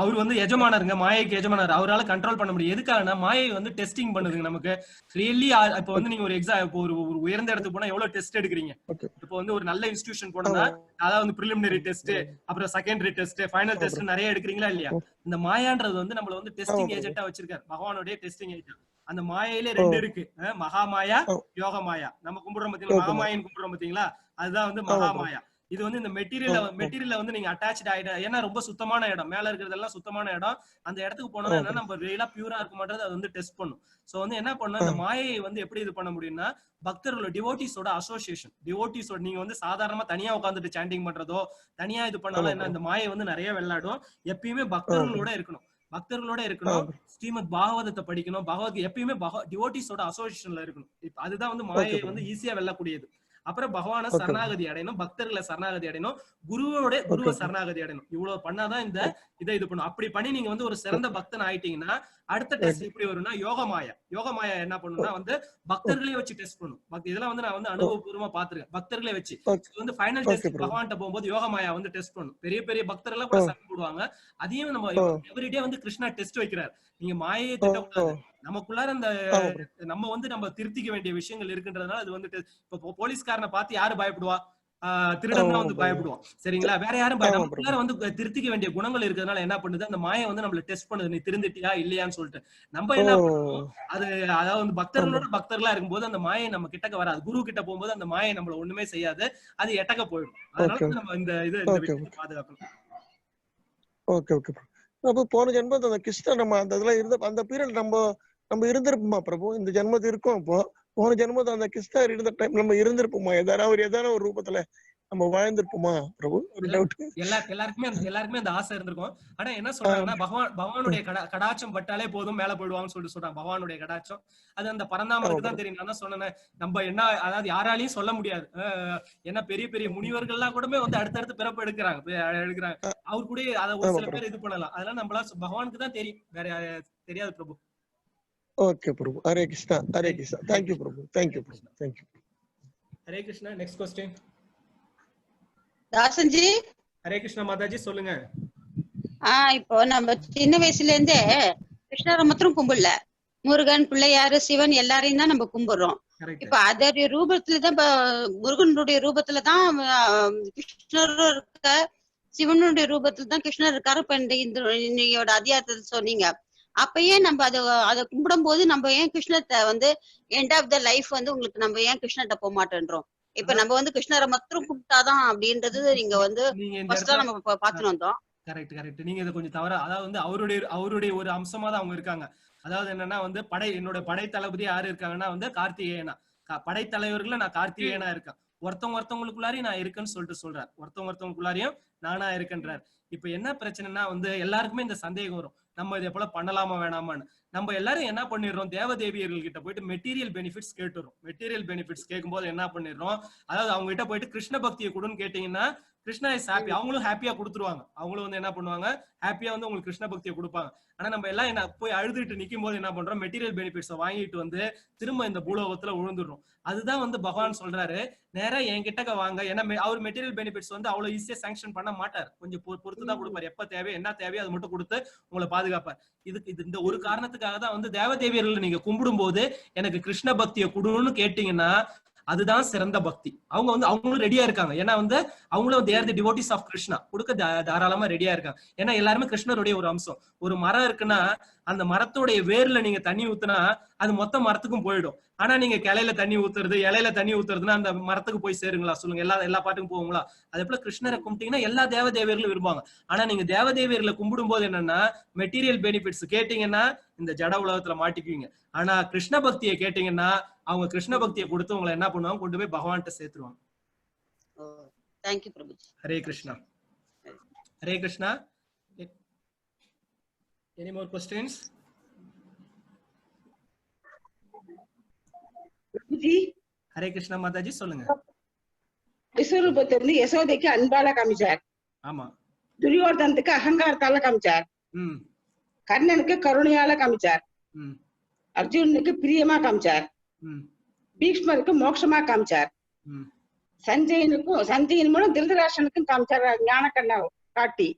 அவர் வந்து எஜமானருங்க, மாயைக்கு எஜமானர். அவரால் கண்ட்ரோல் பண்ண முடியும். எதுக்காகனா மாயை வந்து டெஸ்டிங் பண்ணுதுங்க நமக்கு. ரியலி இப்ப வந்து நீங்க ஒரு எக்ஸாம், இப்போ ஒரு உயர்ந்த இடத்துக்கு போனா எவ்வளவு டெஸ்ட் எடுக்கிறீங்க? இப்போ வந்து ஒரு நல்ல இன்ஸ்டிடியூஷன் போனா அதாவது வந்து பிரிலிமினரி டெஸ்ட், அப்புறம் செகண்டரி டெஸ்ட், ஃபைனல் டெஸ்ட் நிறைய எடுக்கிறீங்களா இல்லையா? இந்த மாயான்றது வந்து நம்மள வந்து டெஸ்டிங் ஏஜென்ட்டா வச்சிருக்காரு, பகவானுடைய டெஸ்டிங் ஏஜென்ட். அந்த மாயையில 2 இருக்கு, மகாமாயா, யோக மாயா. நம்ம கும்பிடுறோம் பாத்தீங்களா, மகாமாயன் கும்பிடுறோம் பாத்தீங்களா, அதுதான் வந்து மகாமாயா. இது வந்து இந்த மெட்டீரியல்ல வந்து நீங்க அட்டாச் ஆயிட, ஏன்னா ரொம்ப சுத்தமான இடம், மேல இருக்கிறதெல்லாம் சுத்தமான இடம். அந்த இடத்துக்கு போனா என்ன, நம்ம ரியலா பியூரா இருக்குமான்றது அது வந்து டெஸ்ட் பண்ணும். சோ வந்து என்ன பண்ணும், இந்த மாயை வந்து எப்படி இது பண்ண முடியும்னா, பக்தர்களோட டிவோட்டிஸோட அசோசியேஷன், டிவோட்டிஸோட நீங்க வந்து சாதாரணமா தனியா உட்காந்துட்டு சாண்டிங் பண்றதோ தனியா இது பண்ணாலும் என்ன, இந்த மாயை வந்து நிறைய விளையாடும். எப்பயுமே பக்தர்களோட இருக்கணும், பக்தர்களோட இருக்கணும். ஸ்ரீமத் பாகவதத்தை படிக்கணும், பகவத் எப்பயுமே டிவோட்டிஸோட அசோசியேஷன்ல இருக்கணும். அதுதான் வந்து மாயை வந்து ஈஸியா வெல்லக்கூடியது. அப்புறம் பகவான சரணாகதி அடையணும், பக்தர்களை சரணாகதி அடையணும், குருவை சரணாகதி அடையணும். இவ்வளவு பண்ணாதான் இந்த இதை இது பண்ணும். அப்படி பண்ணி நீங்க வந்து ஒரு சிறந்த பக்தன் ஆயிட்டீங்கன்னா அடுத்த டெஸ்ட் எப்படி வரும்னா, யோகமாயா என்ன பண்ணும்னா வந்து பக்தர்களே வச்சு டெஸ்ட் பண்ணும். இதெல்லாம் வந்து நான் வந்து அனுபவபூர்வமா பாத்துருக்கேன். பக்தர்களே வச்சு வந்து ஃபைனல் டெஸ்ட் பகவான்கிட்ட போகும்போது யோகமாயா வந்து டெஸ்ட் பண்ணும். பெரிய பெரிய பக்தர்கள் எல்லாம் கூட சண்டை போடுவாங்க. அதையும் நம்ம எவ்ரிடே வந்து கிருஷ்ணா டெஸ்ட் வைக்கிறார். நீங்க மாயையை திட்டக்கூடாது, நமக்குள்ளார இந்த நம்ம வந்து நம்ம திருத்திக்க வேண்டிய விஷயங்கள் இருக்குன்றதுனால அது வந்து இப்போ போலீஸ்காரனை பார்த்து யாரு பயப்படுவா? திருடன் தான் வந்து பயப்படுவான், சரிங்களா? வேற யாரும் நமக்குள்ளார வந்து திருத்திக்க வேண்டிய குணங்கள் இருக்கிறதுனால என்ன பண்ணுது, அந்த மாயை வந்து நம்மள டெஸ்ட் பண்ணுது, நீ திருந்திட்டியா இல்லையான்னு சொல்லிட்டு. நம்ம என்ன பண்ணுவோம், அது அதாவது வந்து பக்தர்களோட பக்தர்களா இருக்கும்போது அந்த மாயை நம்ம கிட்டக்க வராது. குரு கிட்ட போகும்போது அந்த மாயை நம்மள ஒண்ணுமே செய்யாது, அது எட்டக்க போயிடும். அதனால நம்ம இந்த விஷயத்தை பாதுகாக்கணும். Okay okay. அப்போ போன ஜென்மத்தை அந்த கிருஷ்ணன் நம்ம அந்த இதெல்லாம் இருந்த அந்த பீரியட் நம்ம இருந்திருப்போமா பிரபு? இந்த ஜென்மத்து இருக்கோம். இப்போ போன ஜென்மத்தை அந்த கிருஷ்ணர் இருந்த டைம் நம்ம இருந்திருப்போமா? ஏதாவது ஒரு ரூபத்துல நம்ம வாழ்ந்திருப்போமா பிரபு? ஒரு டவுட். எல்லாருக்குமே அந்த ஆசை இருந்திருக்கும். ஆனா என்ன சொல்றாங்கன்னா, பகவானுடைய கடாட்சம் பட்டாலே போதும் மேல போயிடுவாங்கன்னு சொல்லிட்டு சொல்றாங்க. பகவானுடைய கடாட்சம் அது அந்த பரந்தாமனுக்கு தான் தெரியும். நான் தான் சொன்னேன், நம்ம என்ன அதாவது யாராலையும் சொல்ல முடியாது. ஏன்னா பெரிய பெரிய முனிவர்கள் எல்லாம் கூட வந்து அடுத்தடுத்து பிறப்பு எடுக்கிறாங்க. அவர் கூட அதை ஒரு சில பேர் இது பண்ணலாம். அதெல்லாம் நம்மளா பகவானுக்கு தான் தெரியும், வேற தெரியாது prabhu. Okay prabhu. Hare Krishna, Hare Krishna. Thank you prabhu, thank you prabhu, thank you. Hare Krishna. Next question Dasanji. Hare Krishna Mataji, சொல்லுங்க. இப்போ நம்ம சின்ன வயசுல இருந்தே கிருஷ்ணரை மாத்திரம் கும்பிடல, முருகன், பிள்ளையாரு, சிவன் எல்லாரையும் தான் நம்ம கும்பிடுறோம். இப்ப அதோடைய ரூபத்துலதான், முருகனுடைய ரூபத்துலதான் கிருஷ்ணரும் இருக்க, சிவனுடைய ரூபத்துல தான் கிருஷ்ணர் இருக்காரு. இப்ப இன்னையோட அத்தியாயத்துல சொன்னீங்க. அப்பயே நம்ம அதை கும்பிடும் போது நம்ம ஏன் கிருஷ்ணத்தை வந்து எண்ட் ஆஃப் த லைஃப் வந்து உங்களுக்கு நம்ம ஏன் கிருஷ்ணர்கிட்ட போக மாட்டேன்றோம்? இப்ப நம்ம வந்து கிருஷ்ணரை மாத்திரம் கும்பிட்டாதான் அப்படின்றது நீங்க வந்து நம்ம பாத்துட்டு வந்தோம். கரெக்ட். நீங்க இதை கொஞ்சம் தவறா, அதாவது வந்து அவருடைய ஒரு அம்சமா தான் அவங்க இருக்காங்க. அதாவது என்னன்னா வந்து என்னோட படை தளபதி யாரு இருக்காங்கன்னா வந்து கார்த்திகேயனா. படைத்தலைவர்கள நான் கார்த்திகேயனா இருக்கேன். ஒருத்தவங்களுக்குள்ளாரையும் நான் இருக்கேன்னு சொல்லிட்டு சொல்றாரு. ஒருத்தவங்களுக்குள்ளாரையும் நானா இருக்கேன்றார். இப்ப என்ன பிரச்சனைனா வந்து எல்லாருக்குமே இந்த சந்தேகம் வரும், நம்ம இதை போல பண்ணலாமா வேணாமான்னு. நம்ம எல்லாரும் என்ன பண்ணிடுறோம், தேவதேவியர்கள் கிட்ட போயிட்டு மெட்டீரியல் பெனிஃபிட்ஸ் கேட்டுறோம். மெட்டீரியல் பெனிஃபிட்ஸ் கேட்கும்போது என்ன பண்ணிடுறோம், அதாவது அவங்க கிட்ட போயிட்டு கிருஷ்ண பக்தியை கொடுன்னு கேட்டீங்கன்னா கிருஷ்ணா இஸ் ஹாப்பி, அவங்களும் ஹாப்பியா கொடுத்துருவாங்க. அவங்களும் வந்து என்ன பண்ணுவாங்க, ஹாப்பியா வந்து உங்களுக்கு கிருஷ்ண பக்தியை கொடுப்பாங்க. ஆனா நம்ம எல்லாம் என்ன போய் அழுதுட்டு நிக்கும் போது என்ன பண்றோம், மெட்டீரியல் பெனிஃபிட்ஸை வாங்கிட்டு வந்து திரும்ப இந்த பூலோகத்துல விழுந்துடுறோம். அதுதான் வந்து பகவான் சொல்றாரு, நேரா என்கிட்ட வாங்க. ஏன்னா அவர் மெட்டீரியல் பெனிஃபிட்ஸ் வந்து அவ்வளவு ஈஸியா சாங்ஷன் பண்ண மாட்டார், கொஞ்சம் பொறுத்துதான் கொடுப்பாரு. எப்ப தேவை என்ன தேவையோ அது மட்டும் கொடுத்து உங்களை பாதுகாப்பார். இது இந்த ஒரு காரணத்துக்காக தான் வந்து தேவதேவியர்கள் நீங்க கும்பிடும் போது எனக்கு கிருஷ்ண பக்தியை கொடுன்னு கேட்டீங்கன்னா அதுதான் சிறந்த பக்தி. அவங்களும் ரெடியா இருக்காங்க. ஏன்னா வந்து அவங்களும் they are the devotees of Krishna, கொடுக்க தாராளமா ரெடியா இருக்காங்க. ஏன்னா எல்லாருமே கிருஷ்ணருடைய ஒரு அம்சம். ஒரு மரம் இருக்குன்னா அந்த மரத்தோடைய வேர்ல நீங்க தண்ணி ஊத்துனா அது மொத்த மரத்துக்கும் போயிடும். ஆனா நீங்க கிளையில தண்ணி ஊத்துறது, இலையில தண்ணி ஊத்துறதுன்னா அந்த மரத்துக்கு போய் சேருங்களா சொல்லுங்க? எல்லா பாட்டுக்கும் போகுங்களா? அதே போல கிருஷ்ணரை கும்பிட்டீங்கன்னா எல்லா தேவதேவியர்களும் விரும்புவாங்க. ஆனா நீங்க தேவதேவியர்களை கும்பிடும் போது என்னன்னா மெட்டீரியல் பெனிஃபிட்ஸ் கேட்டீங்கன்னா இந்த ஜட உலகத்துல மாட்டிக்குவீங்க. ஆனா கிருஷ்ண பக்தியை கேட்டீங்கன்னா அவங்க கிருஷ்ண பக்தியை கொடுத்து உங்களை என்ன பண்ணுவாங்க, கொண்டு போய் பகவான்கிட்ட சேர்த்துருவாங்க. Thank you Prabhu. Hare Krishna. Hare Krishna. Any more questions? Hare Krishna Mataji, சொல்லுங்க. விஸ்வரூபத்தை வந்து யசோதைக்கு அன்பால காமிச்சார். ஆமா. துரியோதனத்துக்கு அகங்காரத்தால காமிச்சார். கர்ணனுக்கு கருணையால காமிச்சார். அர்ஜுனனுக்கு பிரியமா காமிச்சார். பீஷ்மருக்கு மோட்சமா காமிச்சார். சஞ்சயன் மூலம் திருதராஷ்டிரனுக்கும் காமிச்சாரு ஞான கண்ணா காட்டி.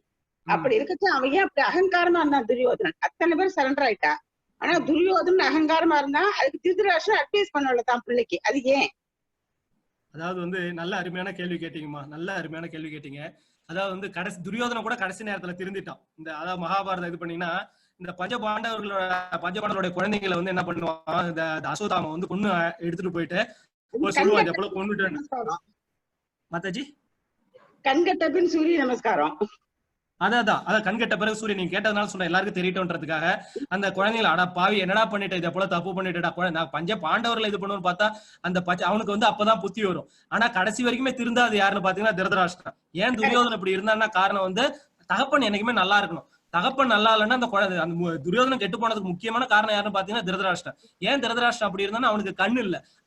அப்படி இருக்கச்சு அவன் ஏன் அப்படி அகங்காரமா இருந்தான் துரியோதனன்? அத்தனை பேர் சரண்டர் ஆயிட்டா. ஆனா துரியோதனன் அகங்காரமா இருந்தா அதுக்கு திருதராஷ்டிரன் அட்வைஸ் பண்ணல தான் பிள்ளைக்கு. அது ஏன்? அதாவது வந்து நல்ல அருமையான கேள்வி கேட்டீங்கம்மா, நல்ல அருமையான கேள்வி கேட்டீங்க. அதாவது வந்து கடைசி துரியோதன கூட கடைசி நேரத்துல திருந்திட்டான். இந்த அதாவது மகாபாரதம் இது பண்ணீங்கன்னா இந்த பஞ்சபாண்டவர்களுடைய குழந்தைங்களை வந்து என்ன பண்ணுவான், இந்த அசோதாம வந்து கொன்னு எடுத்துட்டு போயிட்டு சொல்லுவான் இதை போல கொண்டுட்டு மாதாஜி கண்கட்ட பின் சூரிய நமஸ்காரம். அதான் கண்கட்ட பிறகு சூரியன் நீங்க கேட்டதுனால சொன்ன எல்லாருக்கும் தெரியட்டும்ன்றதுக்காக அந்த குழந்தைகளை அடா பாவி என்னடா பண்ணிட்டு இதை போல தப்பு பண்ணிட்டுடா நான் பஞ்ச பாண்டவர்களை இது பண்ணுவோம்னு பார்த்தா அந்த அவனுக்கு வந்து அப்பதான் புத்தி வரும். ஆனா கடைசி வரைக்குமே திருந்தாது யாருன்னு பாத்தீங்கன்னா திருதராஷ்டிரன். ஏன் துரியோதனன் இப்படி இருந்தான்னா காரணம் வந்து தகப்பன் என்னைக்குமே நல்லா இருக்கணும். தகப்பன் நல்லா இல்லைன்னா அந்த குழந்தை அந்த துரியோதனம் கெட்டு போனதுக்கு முக்கியமான காரணம் யாருன்னு பாத்தீங்கன்னா திருதராஷ்டிரன். ஏன் திருதராஷ்டிரன் அப்படி இருந்தான்னா அவனுக்கு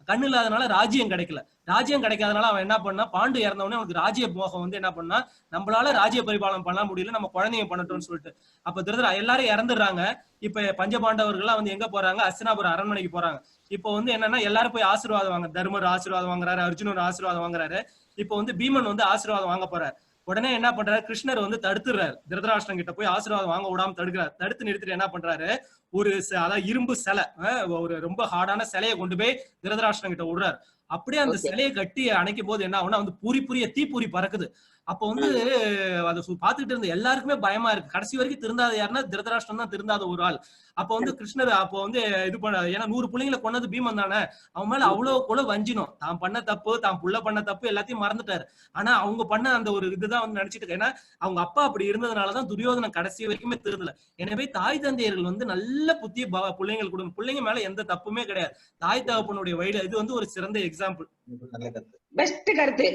கண்ணு இல்லாதனால ராஜ்யம் கிடைக்கல. ராஜ்யம் கிடைக்காதனால அவன் என்ன பண்ணா, பாண்டு இறந்தவனே அவனுக்கு ராஜ்ய போகம் வந்து என்ன பண்ணா, நம்மளால ராஜ்ய பரிபாலனம் பண்ண முடியல, நம்ம குழந்தைங்க பண்ணட்டும்னு சொல்லிட்டு அப்ப எல்லாரும் இறந்துடுறாங்க. இப்ப பஞ்சபாண்டவர்கள்லாம் வந்து எங்க போறாங்க, அஸ்தினாபுரம் அரண்மனைக்கு போறாங்க. இப்போ வந்து என்னன்னா எல்லாரும் போய் ஆசீர்வாதம் வாங்க, தர்மர் ஆசீர்வாதம் வாங்குறாரு, அர்ஜுனன் ஆசீர்வாதம் வாங்குறாரு. இப்போ வந்து பீமன் வந்து ஆசீர்வாதம் வாங்க போறாரு. உடனே என்ன பண்றாரு, கிருஷ்ணர் வந்து தடுத்துறாரு. திருதராஷ்டிரன் கிட்ட போய் ஆசீர்வாதம் வாங்க விடாம தடுக்கிறார். தடுத்து நிறுத்திட்டு என்ன பண்றாரு, ஒரு அதாவது இரும்பு சிலை, ஒரு ரொம்ப ஹார்டான சிலையை கொண்டு போய் திருதராஷ்டிரன் கிட்ட விடுறாரு. அப்படியே அந்த சிலையை கட்டி அணைக்கும் போது என்ன ஆகுனா வந்து பூரிய தீப்பொறி பறக்குது. அப்போ வந்து அதை பாத்துக்கிட்டு இருந்த எல்லாருக்குமே பயமா இருக்கு. கடைசி வரைக்கும் திருந்தாத யாருன்னா திருதராஷ்டிரன் தான் திருந்தாத ஒரு ஆள். அப்போ வந்து கிருஷ்ணர் அப்போ வந்து இது பண்ண, ஏன்னா 100 பிள்ளைங்களை கொன்னது பீமன் தானே, அவன் மேல அவ்வளவு கூட வஞ்சினோம். தான் பண்ண தப்பு, தான் புள்ள பண்ண தப்பு எல்லாத்தையும் மறந்துட்டாரு. ஆனா அவங்க பண்ண அந்த ஒரு இதுதான் வந்து நினைச்சிட்டு, ஏன்னா அவங்க அப்பா அப்படி இருந்ததுனாலதான் துரியோதனன் கடைசி வரைக்குமே திருந்தல. எனவே தாய் தந்தையர்கள் வந்து நல்ல புத்திய பிள்ளைங்கள் கொடுங்க. பிள்ளைங்க மேல எந்த தப்புமே கிடையாது. தாய் தகப்பனுடைய வயது இது வந்து ஒரு சிறந்த எக்ஸாம்பிள். பெஸ்ட் கருத்து.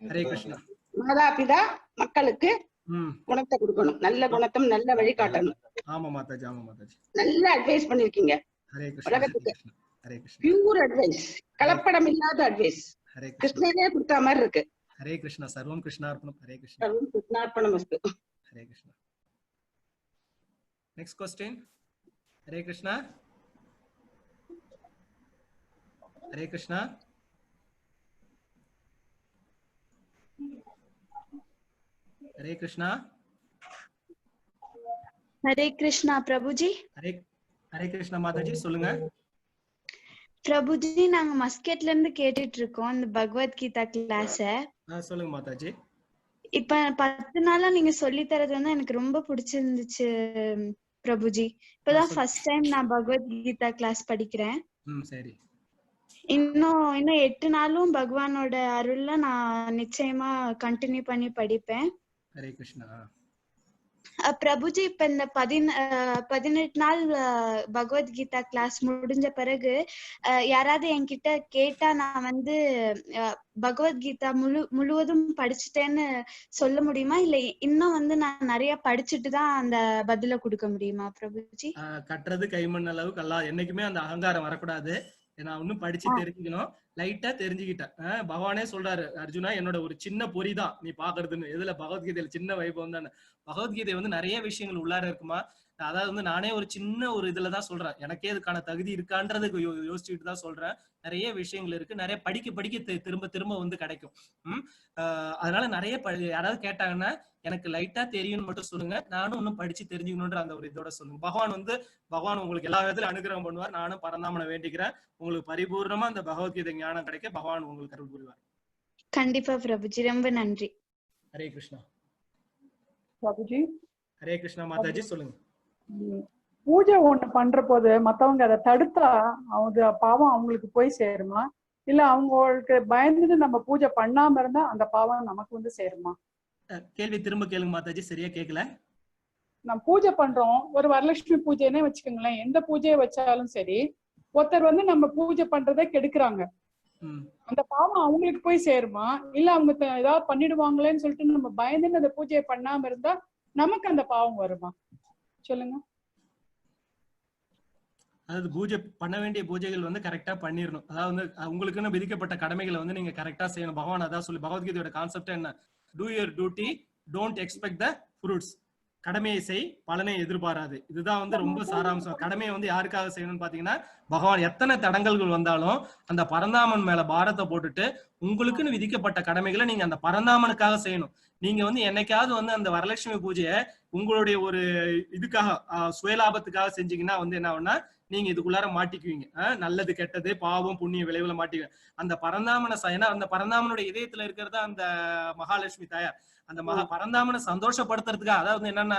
ஹரே கிருஷ்ணா. மாதா பிதா மக்களுக்கு குணத்தை கொடுக்கணும், நல்ல குணத்தம், நல்ல வழிகாட்டணும். ஆமா மாதாஜி, ஆமா மாதாஜி, நல்ல அட்வைஸ் பண்ணிருக்கீங்க. ஹரே உலகத்துக்கு ஹரே கிருஷ்ணா. பியூர் அட்வைஸ், கலப்படம் இல்லாத அட்வைஸ் கிருஷ்ணரே கொடுத்த மாதிரி இருக்கு. ஹரே கிருஷ்ணா. சர்வம் கிருஷ்ணார்ப்பணம். ஹரே கிருஷ்ணா. சர்வம் கிருஷ்ணார்ப்பணமஸ்து. ஹரே கிருஷ்ணா. Next question. ஹரே கிருஷ்ணா. ஹரே கிருஷ்ணா. हरे कृष्णा. हरे कृष्णा प्रभुजी. हरे कृष्णा माताजी சொல்லுங்க. பிரபுஜி நாங்க மஸ்கெட்ல இருந்து கேட்டுட்டு இருக்கோம் இந்த பகவத் கீதா கிளாஸ். சொல்லுங்க மாதாஜி. இப்ப 10 நாளா நீங்க சொல்லி தரது வந்து எனக்கு ரொம்ப பிடிச்சிருந்துச்சு பிரபுஜி. இப்பதான் ஃபர்ஸ்ட் டைம் நான் பகவத் கீதா கிளாஸ் படிக்கிறேன். சரி. இன்னும் 8 நாளும் பகவானோட அருள்ல நான் நிச்சயமா கண்டினியூ பண்ணி படிப்பேன். ஹரே கிருஷ்ணா. பிரபுஜி இப்ப இந்த 18 நாள் பகவத்கீதா கிளாஸ் முடிஞ்ச பிறகு யாராவது என்கிட்ட கேட்டா நான் வந்து பகவத்கீதா முழுவதும் படிச்சுட்டேன்னு சொல்ல முடியுமா, இல்ல இன்னும் வந்து நான் நிறைய படிச்சுட்டு தான் அந்த பதில கொடுக்க முடியுமா பிரபுஜி? கட்டுறது கைமண் அளவுக்கு எல்லாம் என்னைக்குமே அந்த அகங்காரம் வரக்கூடாது. நான் இன்னும் படிச்சு தெரிஞ்சுக்கணும், லைட்டா தெரிஞ்சுக்கிட்டேன். பகவானே சொல்றாரு, அர்ஜுனா என்னோட ஒரு சின்ன பொறிதான் நீ பாக்குறதுன்னு. எதுல? பகவத்கீதையில சின்ன வைபவம் தானே. பகவத்கீதை வந்து நிறைய விஷயங்கள் உள்ளார இருக்குமா. அதாவது வந்து நானே ஒரு சின்ன ஒரு இதுலதான் சொல்றேன், எனக்கே இதுக்கான தகுதி இருக்கான்றது யோசிச்சுட்டு தான் சொல்றேன். நிறைய விஷயங்கள் இருக்கு, நிறைய படிக்க திரும்ப திரும்ப வந்து கிடைக்கும். அதனால நிறைய யாராவது கேட்டாங்கன்னா எனக்கு லைட்டா தெரியும்னு மட்டும் சொல்லுங்க, நானும் இன்னும் படிச்சு தெரிஞ்சுக்கணும்ன்ற அந்த ஒரு இதோட சொல்லுங்க. பகவான் உங்களுக்கு எல்லா விதத்திலும் அனுகிரகம் பண்ணுவார். நானும் பரந்தாமனை வேண்டிக்கிறேன், உங்களுக்கு பரிபூர்ணமா அந்த பகவத்கீதை ஞானம் கிடைக்க பகவான் உங்களுக்கு அருள் புரிவார். கண்டிப்பா பிரபுஜி, ரொம்ப நன்றி. ஹரே கிருஷ்ணா. பிரபுஜி. ஹரே கிருஷ்ணா மாதாஜி சொல்லுங்க. பூஜை ஒண்ணு பண்ற போது மத்தவங்க அதை தடுத்தா அவங்க பாவம் அவங்களுக்கு போய் சேருமா, இல்ல அவங்களுக்கு பயந்துட்டு நம்ம பூஜை பண்ணாம இருந்தா அந்த பாவம் நமக்கு வந்து சேருமா? கேள்வி திரும்ப கேளுங்க மாதாஜி, சரியா கேட்கல. நம்ம பூஜை பண்றோம், ஒரு வரலட்சுமி பூஜைன்னே வச்சுக்கோங்களேன், எந்த பூஜையை வச்சாலும் சரி, ஒருத்தர் வந்து நம்ம பூஜை பண்றதை கெடுக்கிறாங்க, அந்த பாவம் அவங்களுக்கு போய் சேருமா, இல்ல அவங்க ஏதாவது பண்ணிடுவாங்களேன்னு சொல்லிட்டு நம்ம பயந்துன்னு அந்த பூஜையை பண்ணாம இருந்தா நமக்கு அந்த பாவம் வருமா? சொல்லுங்க. அதாவது பூஜை பண்ண வேண்டிய பூஜைகள் வந்து கரெக்டா பண்ணிடணும். அதாவது வந்து உங்களுக்குன்னு விதிக்கப்பட்ட கடமைகளை வந்து நீங்க கரெக்டா செய்யணும். பகவான் அதான் சொல்லி, பகவத்கீதையோட கான்செப்ட் என்ன, two your duty, don't expect the fruits. கடமையை செய், பலனை எதிர்பாராது. இதுதான் வந்து ரொம்ப சாராம்சம். கடமையை வந்து யாருக்காக செய்யணும்னு பாத்தீங்கன்னா, பகவான் எத்தனை தடங்கல்கள் வந்தாலும் அந்த பரந்தாமன் மேல பாரத்தை போட்டுட்டு உங்களுக்குன்னு விதிக்கப்பட்ட கடமைகளை நீங்க அந்த பரந்தாமனுக்காக செய்யணும். நீங்க வந்து என்னைக்காவது வந்து அந்த வரலட்சுமி பூஜையை உங்களுடைய ஒரு இதுக்காக சுயலாபத்துக்காக செஞ்சீங்கன்னா வந்து என்ன ஆகும்னா, நீங்க இதுக்குள்ளார மாட்டிக்குவீங்க. நல்லது கெட்டது பாவம் புண்ணிய விளைவுல மாட்டிக்குவீங்க. அந்த பரந்தாமனை ஏன்னா அந்த பரந்தாமனுடைய இதயத்துல இருக்கிறதா அந்த மகாலட்சுமி தாயார். அந்த பரந்தாமனை சந்தோஷப்படுத்துறதுக்காக, அதாவது என்னன்னா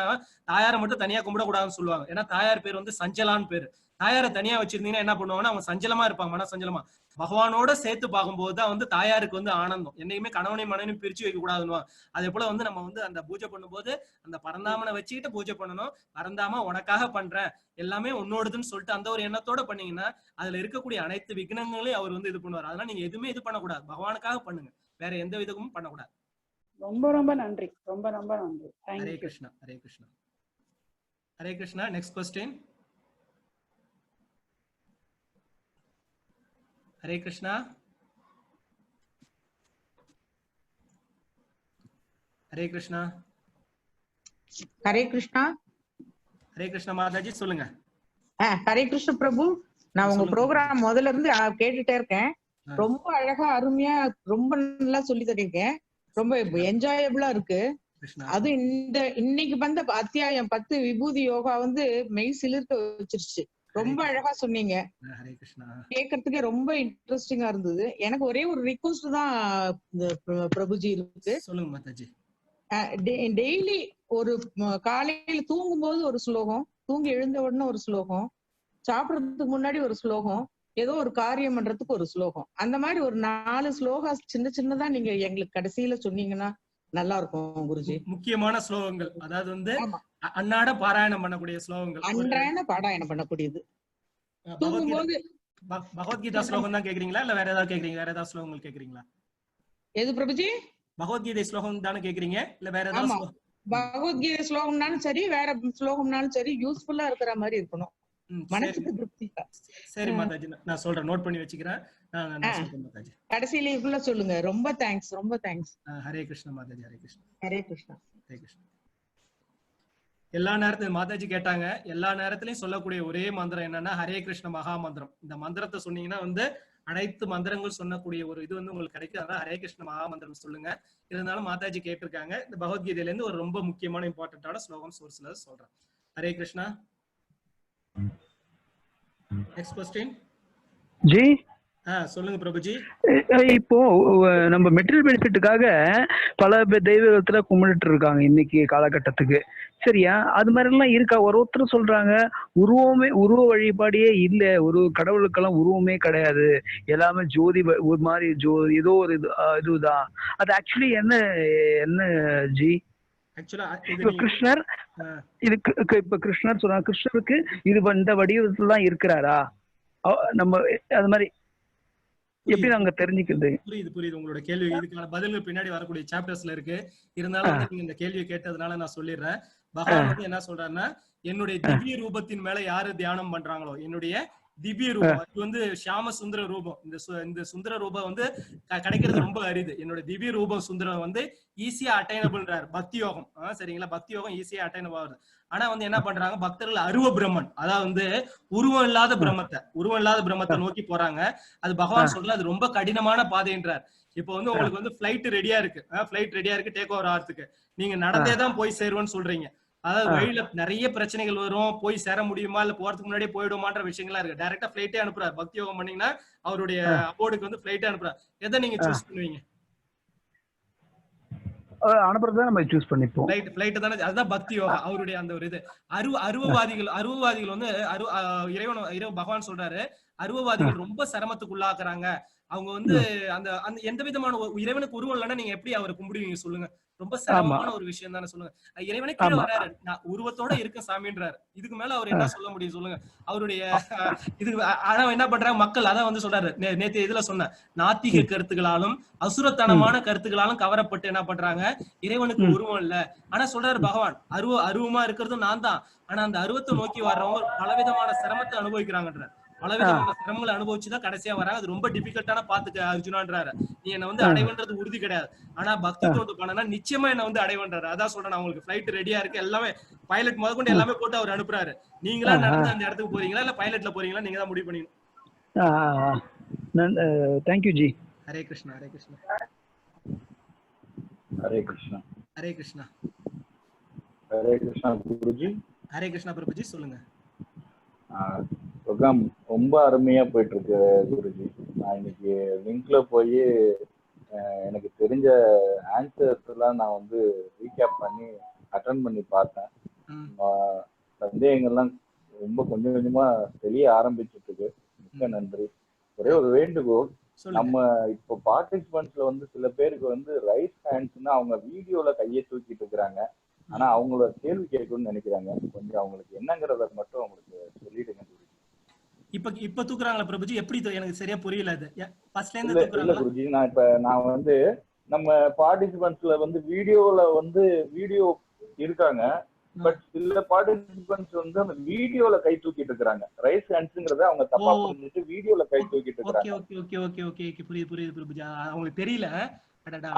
தாயாரை மட்டும் தனியா கும்பிடக்கூடாதுன்னு சொல்லுவாங்க. ஏன்னா தாயார் பேர் வந்து சஞ்சலான்னு பேரு. தாயாரை தனியா வச்சிருந்தீங்கன்னா என்ன பண்ணுவாங்கன்னா அவங்க சஞ்சலமா இருப்பாங்க, மன சஞ்சலமா. பகவானோட சேர்த்து பார்க்கும்போது தான் வந்து தாயாருக்கு வந்து ஆனந்தம். என்னைக்குமே கணவனையும் மனைவியும் பிரிச்சு வைக்க கூடாதுன்னு. அதே போல வந்து நம்ம வந்து அந்த பூஜை பண்ணும்போது அந்த பரந்தாமனை வச்சுக்கிட்டு பூஜை பண்ணணும். பரந்தாம உனக்காக பண்றேன், எல்லாமே உன்னோடுதுன்னு சொல்லிட்டு அந்த ஒரு எண்ணத்தோட பண்ணீங்கன்னா அதுல இருக்கக்கூடிய அனைத்து விக்னங்களையும் அவர் வந்து இது பண்ணுவார். அதனால நீங்க எதுவுமே இது பண்ணக்கூடாது, பகவானுக்காக பண்ணுங்க, வேற எந்த விதமும் பண்ணக்கூடாது. ரொம்ப ரொம்ப நன்றி, ரொம்ப ரொம்ப நன்றி. ஹரே கிருஷ்ணா, ஹரே கிருஷ்ணா, ஹரே கிருஷ்ணா. Next question. ஹரே கிருஷ்ணா, ஹரே கிருஷ்ணா, ஹரே கிருஷ்ணா, ஹரே கிருஷ்ணா. மாதாஜி சொல்லுங்க. ஹரே கிருஷ்ண பிரபு. நான் உங்க ப்ரோக்ராம் முதல்ல இருந்து கேட்டுட்டே இருக்கேன். ரொம்ப அழகா அருமையா ரொம்ப நல்லா சொல்லி தரீங்க. ரொம்ப என்ஜாயபிளா இருக்கு. அது இன்னைக்கு வந்த அத்தியாயம் 10 விபூதி யோகா வந்து மெய் சிலிர்க்க வச்சிருச்சு. ரொம்ப அழகா சொன்னீங்க, கேட்கறதுக்கே ரொம்ப இன்ட்ரெஸ்டிங்கா இருந்தது. எனக்கு ஒரே ஒரு ரிக்வெஸ்ட் தான் பிரபுஜி இருக்கு. சொல்லுங்க மாதாஜி. டெய்லி ஒரு காலையில தூங்கும் போது ஒரு ஸ்லோகம், தூங்கி எழுந்த உடனே ஒரு ஸ்லோகம், சாப்பிடறதுக்கு முன்னாடி ஒரு ஸ்லோகம், ஏதோ ஒரு காரியம் பண்றதுக்கு ஒரு ஸ்லோகம், அந்த மாதிரி ஒரு 4 ஸ்லோகா சின்ன சின்னதா நீங்க எங்களுக்கு கடைசியில சொன்னீங்கன்னா நல்லா இருக்கும் குருஜி. முக்கியமான ஸ்லோகங்கள், அதாவது வந்து அன்னாட பாராயணம் பண்ணக்கூடிய ஸ்லோகங்கள், அன்றாட பாராயணம் பண்ணக்கூடியது. தூங்கும்போது பகவத்கீதா ஸ்லோகம் தான் கேக்குறீங்களா இல்ல வேற ஏதாவது கேக்குறீங்க? வேற ஏதாவது ஸ்லோகங்கள் கேக்குறீங்களா? எது பிரபுஜி? பகவத்கீதை ஸ்லோகம் தானே கேக்குறீங்க இல்ல வேற ஏதாவது? பகவத்கீதை ஸ்லோகம்னாலும் சரி, வேற ஸ்லோகம்னாலும் சரி, யூஸ்ஃபுல்லா இருக்கிற மாதிரி இருக்கணும், மனசுக்கு திருப்தி. சரி மாதாஜி, நான் சொல்றேன், நோட் பண்ணி வச்சுக்கிறேன். கடைசியில இவ்வளோ சொல்லுங்க. ரொம்ப தேங்க்ஸ், ரொம்ப தேங்க்ஸ். ஹரே கிருஷ்ணா மாதாஜி, ஹரே கிருஷ்ணா, ஹரே கிருஷ்ணா, ஹரே கிருஷ்ணா. எல்லா நேரத்திலும் மாதாஜி கேட்டாங்க, எல்லா நேரத்திலையும் சொல்லக்கூடிய ஒரே மந்திரம் என்னன்னா ஹரே கிருஷ்ண மகா மந்திரம். இந்த மந்திரத்தை சொன்னீங்கன்னா வந்து அனைத்து மந்திரங்கள் சொன்னக்கூடிய ஒரு இது வந்து உங்களுக்கு கிடைக்கும். அதான் ஹரே கிருஷ்ண மகா மந்திரம் சொல்லுங்க. இருந்தாலும் மாதாஜி கேட்டிருக்காங்க, இந்த பகவத்கீதையில இருந்து ஒரு ரொம்ப முக்கியமான இம்பார்ட்டன்டான ஸ்லோகம் சோர்ஸ்ல சொல்றேன். Hare Krishna. Next question G. சொல்லுங்க பிரபுஜி. இப்போ நம்ம மெட்டீரியல் பெனிஃபிட்டுக்காக பல தெய்வத்துல கும்பிட்டு இருக்காங்க இன்னைக்கு காலகட்டத்துக்கு, சரியா? அது மாதிரி எல்லாம் இருக்கா? ஒருத்தர் சொல்றாங்க உருவ வழிபாடே இல்ல, ஒரு கடவுளுக்கெல்லாம் உருவமே கிடையாது, எல்லாமே ஜோதி, ஒரு மாதிரி ஏதோ ஒரு இதுதான். அது ஆக்சுவலி என்ன ஜி? கிருஷ்ணர் இப்ப கிருஷ்ணர் சொல்றாங்க, கிருஷ்ணருக்கு இது இந்த வடிவத்துல தான் இருக்கிறாரா? நம்ம அது மாதிரி எப்படி நாங்க தெரிஞ்சுக்கிறது? புரியுது உங்களோட கேள்வி. இதுக்கான பதில்கள் பின்னாடி வரக்கூடிய சாப்டர்ஸ்ல இருக்கு. இருந்தாலும் நீங்க இந்த கேள்வியை கேட்டதுனால நான் சொல்லிடுறேன். பகவான் வந்து என்ன சொல்றாருன்னா, என்னுடைய திவ்ய ரூபத்தின் மேல யாரு தியானம் பண்றாங்களோ, என்னுடைய திவ்ய ரூபம், அது வந்து ஷியாம சுந்தர ரூபம். இந்த சுந்தர ரூபம் வந்து கிடைக்கிறது ரொம்ப அரிது. என்னோட திவ்ய ரூபம் சுந்தரம் வந்து ஈஸியா அட்டைனபிள்ன்றாரு பக்தி யோகம். சரிங்களா? பக்தி யோகம் ஈஸியா அட்டைனபிள் ஆகுது. ஆனா வந்து என்ன பண்றாங்க பக்தர்கள், அருவ பிரம்மன், அதாவது வந்து உருவம் இல்லாத பிரம்மத்தை நோக்கி போறாங்க. அது பகவான் சொல்ற அது ரொம்ப கடினமான பாதைன்றார். இப்ப வந்து உங்களுக்கு வந்து பிளைட் ரெடியா இருக்கு டேக் ஓவர் ஆகிறதுக்கு. நீங்க நடந்தேதான் போய் சேருவேன்னு சொல்றீங்க. அதாவது வழியில நிறைய பிரச்சனைகள் வரும், போய் சேர முடியுமா இல்ல போறதுக்கு முன்னாடியே போயிடுமான்ற விஷயங்களா இருக்கு. டைரக்டா பிளைட்டே அனுப்புறாரு. பக்தி யோகம் பண்ணீங்கன்னா அவருடைய அபோர்டுக்கு வந்து பிளைட்டே அனுப்புறாரு. எதை நீங்க சூஸ் பண்ணுவீங்க? அனுப்புறத நம்ம சூஸ் பண்ணிப்போம். பிளைட் தானே, அதுதான் பக்தி யோகா. அவருடைய அந்த ஒரு இது அருவவாதிகள் வந்து இறைவன் பகவான் சொல்றாரு, அருவவாதிகள் ரொம்ப சிரமத்துக்குள்ளாக்குறாங்க. அவங்க வந்து அந்த எந்த விதமான இறைவனுக்கு உருவம் இல்லைன்னா நீங்க எப்படி அவரை கும்பிடுவீங்க சொல்லுங்க? ரொம்ப சிரமமான ஒரு விஷயம் தானே. சொல்லுங்க, இறைவனே கீழே வராரு, நான் உருவத்தோட இருக்க சாமின்றாரு. இதுக்கு மேல அவர் என்ன சொல்ல முடியும் சொல்லுங்க? அவருடைய இது ஆனா என்ன பண்றாங்க மக்கள், அதான் வந்து சொல்றாரு, நேத்து இதுல சொன்ன நாத்திக கருத்துக்களாலும் அசுரத்தனமான கருத்துக்களாலும் கவரப்பட்டு என்ன பண்றாங்க, இறைவனுக்கு உருவம் இல்ல. ஆனா சொல்றாரு பகவான், அருவமா இருக்கிறதும் நான் தான். ஆனா அந்த அருவத்தை நோக்கி வர்றவங்க பலவிதமான சிரமத்தை அனுபவிக்கிறாங்கன்றார். பலவிதமான சிரமங்களை அனுபவிச்சுதான் கடைசியா வராங்க. அது ரொம்ப டிஃபிகல்ட்டான பாத்துக்க அர்ஜுனான்றாரு. நீ என்ன வந்து அடைவன்றது உறுதி கிடையாது, ஆனா பக்தி தொண்டு பண்ணனா நிச்சயமா என்ன வந்து அடைவன்றாரு. அதான் சொல்றேன், உங்களுக்கு ஃபிளைட் ரெடியா இருக்கு, எல்லாமே பைலட் முதற்கொண்டு எல்லாமே போட்டு அவர் அனுப்புறாரு. நீங்களா நடந்து அந்த இடத்துக்கு போறீங்களா இல்ல பைலட்ல போறீங்களா, நீங்க தான் முடிவு பண்ணிக்கணும். தேங்க்யூ ஜி. ஹரே கிருஷ்ணா. ஹரே கிருஷ்ணா. ஹரே கிருஷ்ணா. ஹரே கிருஷ்ணா. ஹரே கிருஷ்ணா குருஜி. ஹரே கிருஷ்ணா பிரபுஜி, சொல்லுங்க. ப்ரோக்ராம் ரொம்ப அருமையா போயிட்டு இருக்கு குருஜி. நான் இன்னைக்கு லிங்க்ல போய் எனக்கு தெரிஞ்ச ஆன்சர்ஸ் எல்லாம் நான் வந்து ரீகேப் பண்ணி அட்டன் பண்ணி பார்த்தேன். சந்தேகங்கள்லாம் ரொம்ப கொஞ்சம் கொஞ்சமா தெரிய ஆரம்பிச்சுட்டு இருக்கு. மிக்க நன்றி. ஒரே ஒரு வேண்டுகோள், நம்ம இப்போ பார்ட்டிசிபென்ட்ஸ்ல வந்து சில பேருக்கு வந்து ரைட் ஹேண்ட்ஸ்னா அவங்க வீடியோல கையை தூக்கிட்டு இருக்கிறாங்க, ஆனா அவங்கள கேள்வி கேட்கணும்னு நினைக்கிறாங்க. கொஞ்சம் அவங்களுக்கு என்னங்கிறத மட்டும் அவங்களுக்கு சொல்லிடுங்க. இப்ப தூக்குறாங்களா பிரபுஜி? எப்படி எனக்கு சரியா புரியல. அது ஃபர்ஸ்ட்ல இருந்து இல்ல தூக்குறாங்களா? குருஜி, நான் வந்து நம்ம பார்ட்டிசிபென்ட்ஸ்ல வந்து வீடியோ இருக்காங்க, பட் சில பார்ட்டிசிபென்ட்ஸ் வந்து அந்த வீடியோல கை தூக்கிட்டு இருக்காங்க. ரைட் ஹேண்ட்ஸ்ங்கறத அவங்க தப்பா புரிஞ்சிட்டு வீடியோல கை தூக்கிட்டு இருக்காங்க. Okay okay okay okay okay புரியுது பிரபுஜி. அவங்களுக்கு தெரியல.